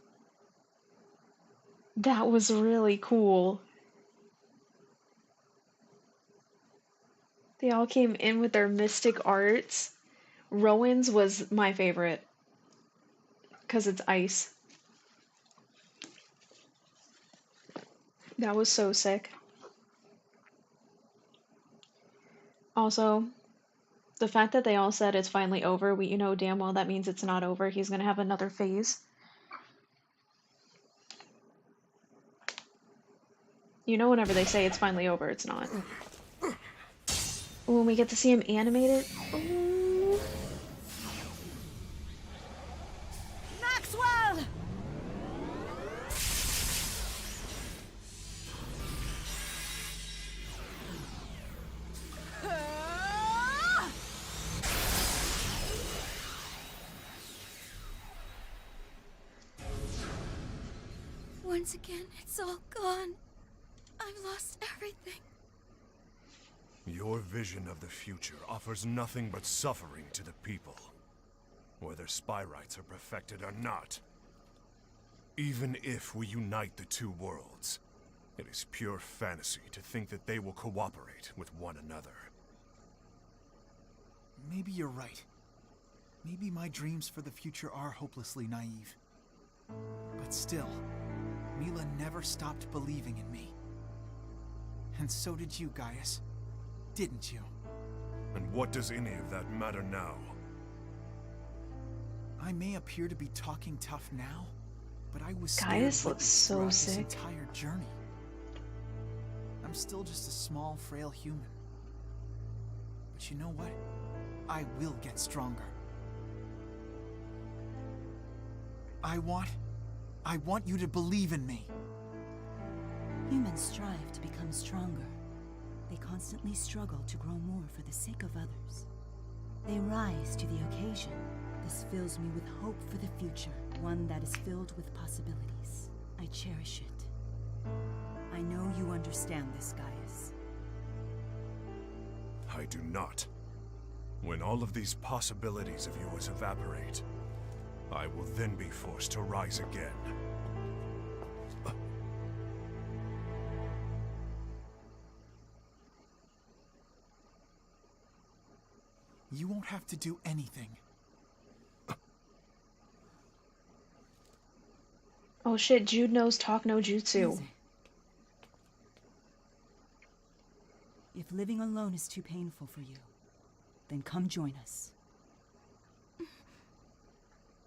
That was really cool. They all came in with their mystic arts. Rowan's was my favorite. Because it's ice. That was so sick. Also, the fact that they all said it's finally over, you know damn well that means it's not over. He's gonna have another phase. You know whenever they say it's finally over, it's not. Ooh, and we get to see him animated. Ooh. Maxwell! Once again, it's all gone. I've lost everything. Your vision of the future offers nothing but suffering to the people, whether Spyrites are perfected or not. Even if we unite the two worlds, it is pure fantasy to think that they will cooperate with one another. Maybe you're right. Maybe my dreams for the future are hopelessly naive. But still, Mila never stopped believing in me. And so did you, Gaius. Didn't you? And what does any of that matter now? I may appear to be talking tough now, but I was Gaius scared looks so throughout this sick. entire journey. I'm still just a small, frail human. But you know what? I will get stronger. I want you to believe in me. Humans strive to become stronger. They constantly struggle to grow more for the sake of others. They rise to the occasion. This fills me with hope for the future, one that is filled with possibilities. I cherish it. I know you understand this, Gaius. I do not. When all of these possibilities of yours evaporate, I will then be forced to rise again. You won't have to do anything. Oh shit, Jude knows talk no jutsu. If living alone is too painful for you, then come join us.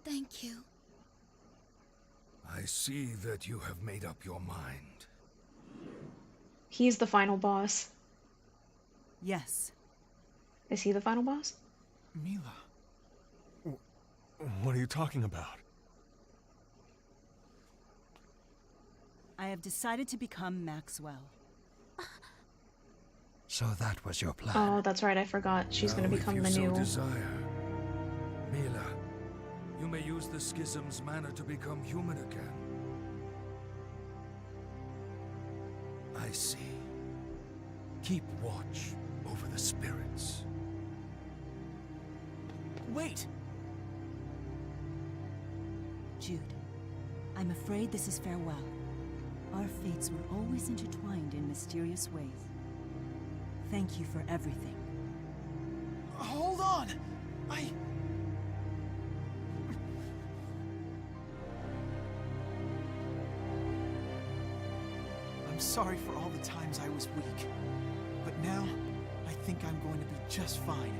Thank you. I see that you have made up your mind. He's the final boss. Yes. Is he the final boss? Mila. What are you talking about? I have decided to become Maxwell. So that was your plan. Oh, that's right, I forgot. She's gonna Now, become if the you new... so desire, Mila, you may use the schism's mana to become human again. I see. Keep watch over the spirits. Wait! Jude, I'm afraid this is farewell. Our fates were always intertwined in mysterious ways. Thank you for everything. Hold on! I'm sorry for all the times I was weak. But now, I think I'm going to be just fine.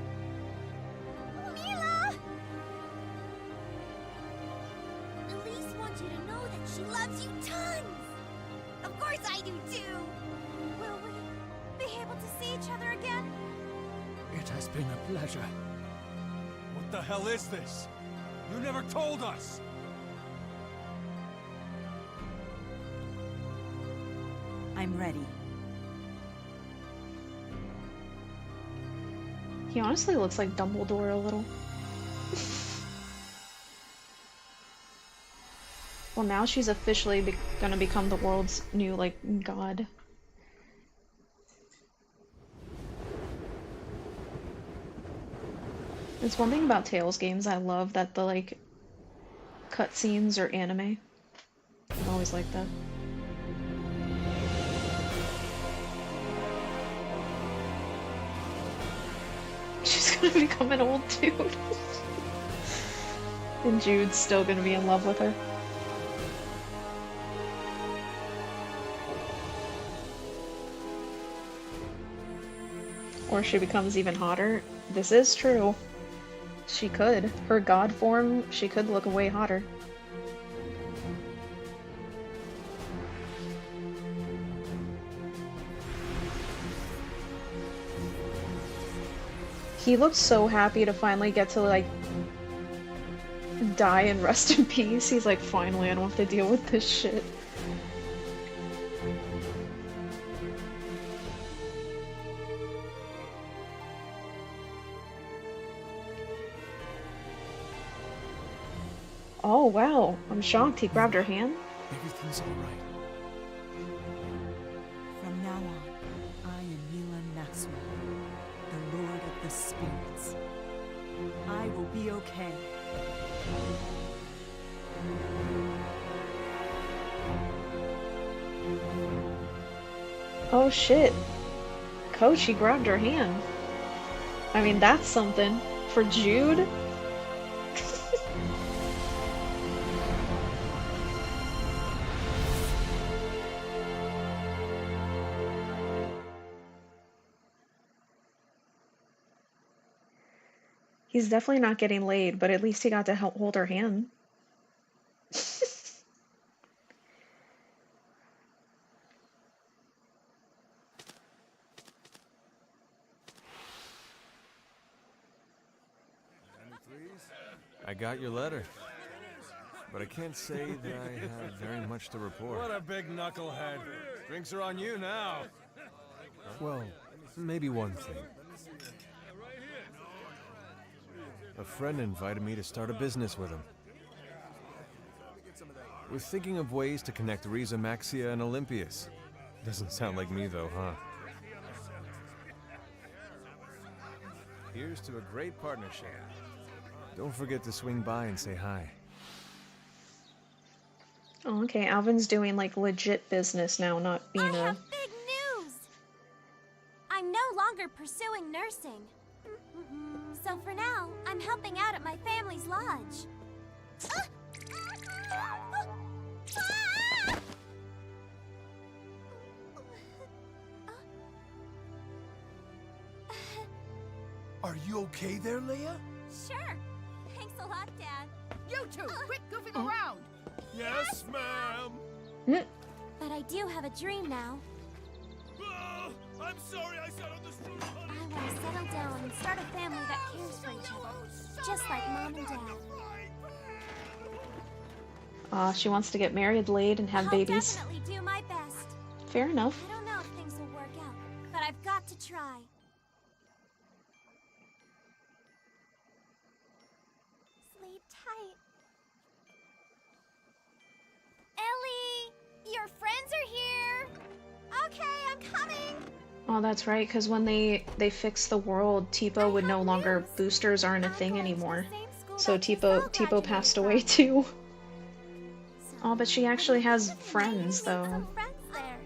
Mila! Elise wants you to know that she loves you tons! Of course I do too! Will we be able to see each other again? It has been a pleasure. What the hell is this? You never told us! I'm ready. He honestly looks like Dumbledore a little. Well, now she's officially gonna become the world's new, like, god. It's one thing about Tales games, I love that the, like, cutscenes are anime. I always like that. She's gonna become an old dude. And Jude's still gonna be in love with her. Or she becomes even hotter. This is true. She could. Her god form, she could look way hotter. He looks so happy to finally get to, like, die and rest in peace. He's like, finally, I don't have to deal with this shit. Oh, wow. I'm shocked he grabbed her hand. Everything's alright. From now on, I am Mila Maxwell, the Lord of the Spirits. I will be okay. Oh shit. Coach, he grabbed her hand. I mean, that's something. For Jude? He's definitely not getting laid, but at least he got to help hold her hand. I got your letter, but I can't say that I have very much to report. What a big knucklehead. Drinks are on you now. Well, maybe one thing. A friend invited me to start a business with him. We're thinking of ways to connect Riza Maxia and Olympias. Doesn't sound like me though, huh? Here's to a great partnership. Don't forget to swing by and say hi. Oh, okay, Alvin's doing, like, legit business now, not being I have big news! I'm no longer pursuing nursing. So for now, I'm helping out at my family's lodge. Are you okay there, Leia? Sure. Thanks a lot, Dad. You two, quit goofing around! Yes, ma'am! But I do have a dream now. I'm sorry I sat on the stool, honey. I want to settle down and start a family that cares for each other. Just like Mom and Dad. she wants to get married, laid, and have babies. I'll definitely do my best. Fair enough. I don't know if things will work out, but I've got to try. Sleep tight. Ellie! Your friends are here! Okay, I'm coming! Oh, that's right, because when they fix the world, Tipo would no longer... Boosters aren't a thing anymore. So Tipo passed away too. Oh, but she actually has friends, though. Friends there,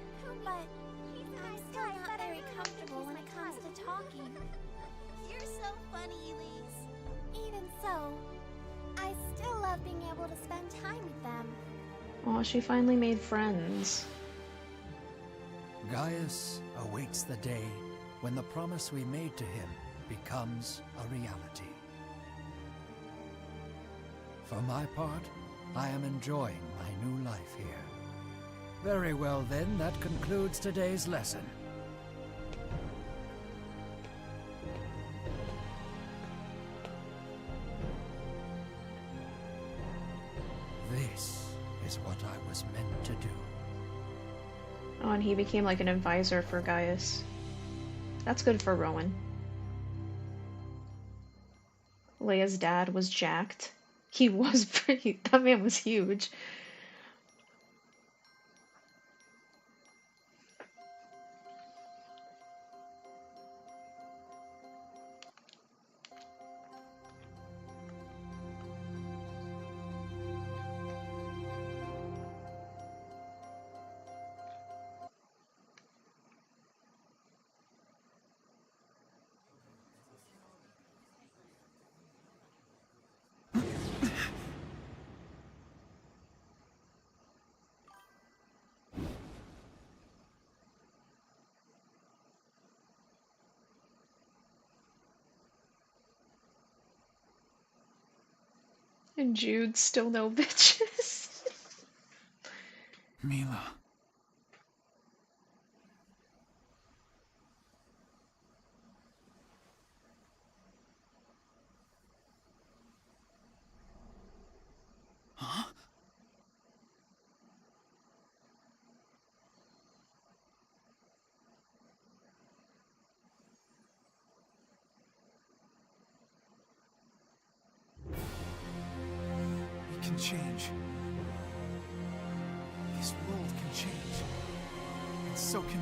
but I'm still not very comfortable when it comes Oh, she finally made friends. Gaius awaits the day when the promise we made to him becomes a reality. For my part, I am enjoying my new life here. Very well then, that concludes today's lesson. This is what I was meant to do. Oh, and he became like an advisor for Gaius. That's good for Rowan. Leia's dad was jacked. He was pretty... That man was huge. And Jude's still no bitches. Mila. Huh? He can change. This world can change. And so can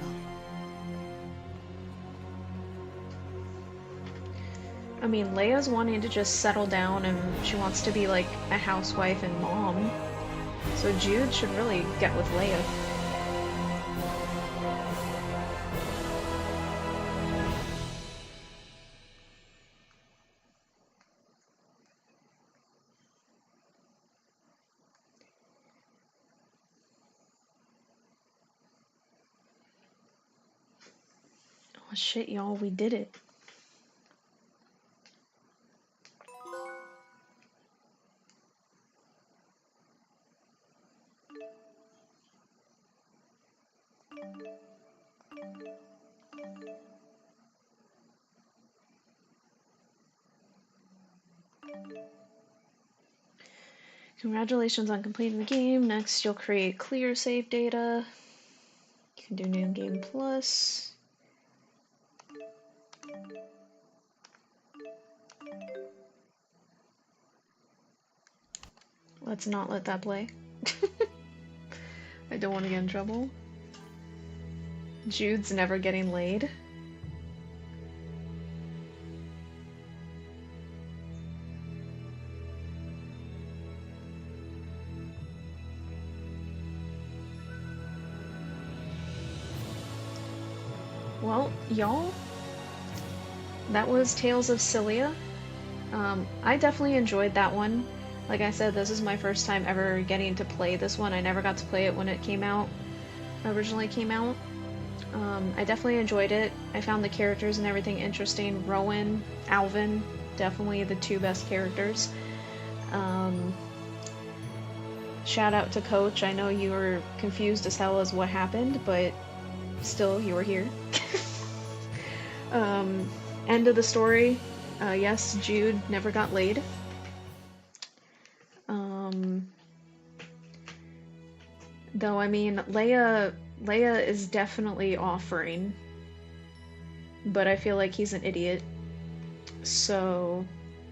I mean, Leia's wanting to just settle down and she wants to be like a housewife and mom. So Jude should really get with Leia. Oh shit, y'all, we did it. Congratulations on completing the game. Next, you'll create clear save data. You can do New Game Plus. Let's not let that play. I don't want to get in trouble. Jude's never getting laid. Well, y'all, that was Tales of Xillia. I definitely enjoyed that one. Like I said, this is my first time ever getting to play this one. I never got to play it when it originally came out. I definitely enjoyed it. I found the characters and everything interesting. Rowan, Alvin, definitely the two best characters. Shout out to Coach. I know you were confused as hell as what happened, but still, you were here. End of the story. Yes, Jude never got laid. Though, I mean, Leia is definitely offering, but I feel like he's an idiot, so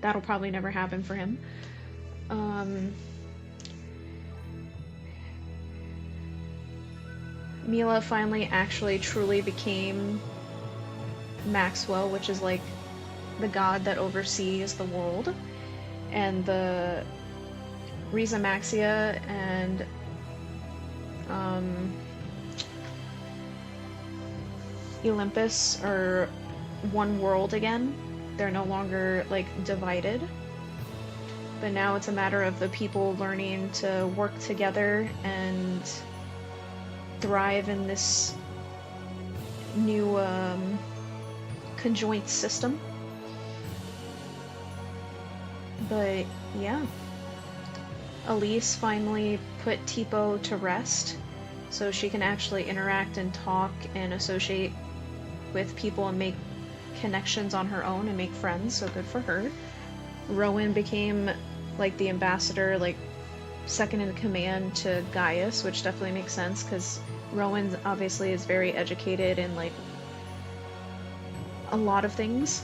that'll probably never happen for him. Mila finally actually truly became Maxwell, which is like the god that oversees the world, and the Riza Maxia and Olympus are one world again. They're no longer like divided. but now it's a matter of the people learning to work together and thrive in this new conjoint system. But yeah, Elise finally put Tipo to rest so she can actually interact and talk and associate with people and make connections on her own and make friends, so good for her. Rowan became like the ambassador, like second in command to Gaius, which definitely makes sense because Rowan obviously is very educated in like a lot of things,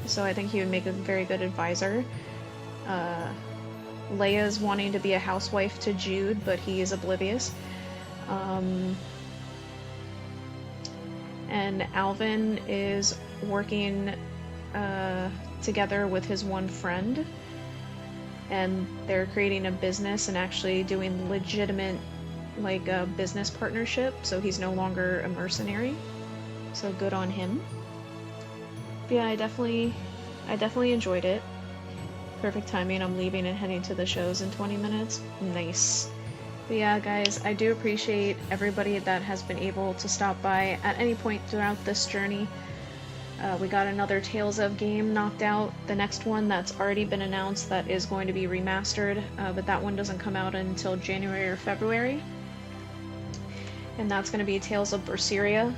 so I think he would make a very good advisor. Leia's wanting to be a housewife to Jude, but he is oblivious. And Alvin is working together with his one friend, and they're creating a business and actually doing legitimate like a business partnership, so he's no longer a mercenary, so good on him. But yeah, I definitely enjoyed it. Perfect timing, I'm leaving and heading to the shows in 20 minutes. Nice. But yeah, guys, I do appreciate everybody that has been able to stop by at any point throughout this journey. We got another Tales of game knocked out. The next one that's already been announced that is going to be remastered, but that one doesn't come out until January or February. And that's going to be Tales of Berseria.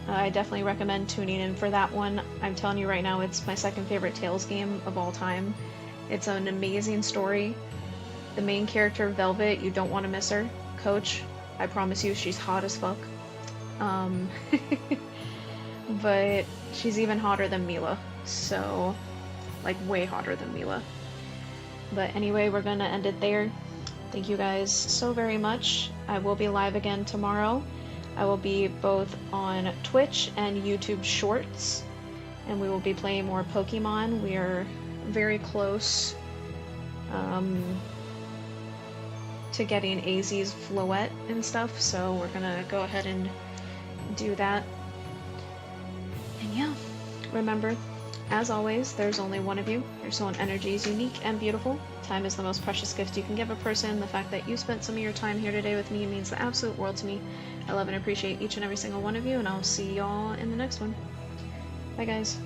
I definitely recommend tuning in for that one. I'm telling you right now, it's my second favorite Tales game of all time. It's an amazing story. The main character, Velvet, you don't want to miss her. Coach, I promise you, she's hot as fuck. But she's even hotter than Mila, so like way hotter than Mila. But anyway, we're gonna end it there. Thank you guys so very much. I will be live again tomorrow. I will be both on Twitch and YouTube Shorts, and we will be playing more Pokemon. We are very close to getting AZ's Floette and stuff, so we're gonna go ahead and do that. And yeah, remember, as always, there's only one of you. Your soul and energy is unique and beautiful. Time is the most precious gift you can give a person. The fact that you spent some of your time here today with me means the absolute world to me. I love and appreciate each and every single one of you, and I'll see y'all in the next one. Bye, guys.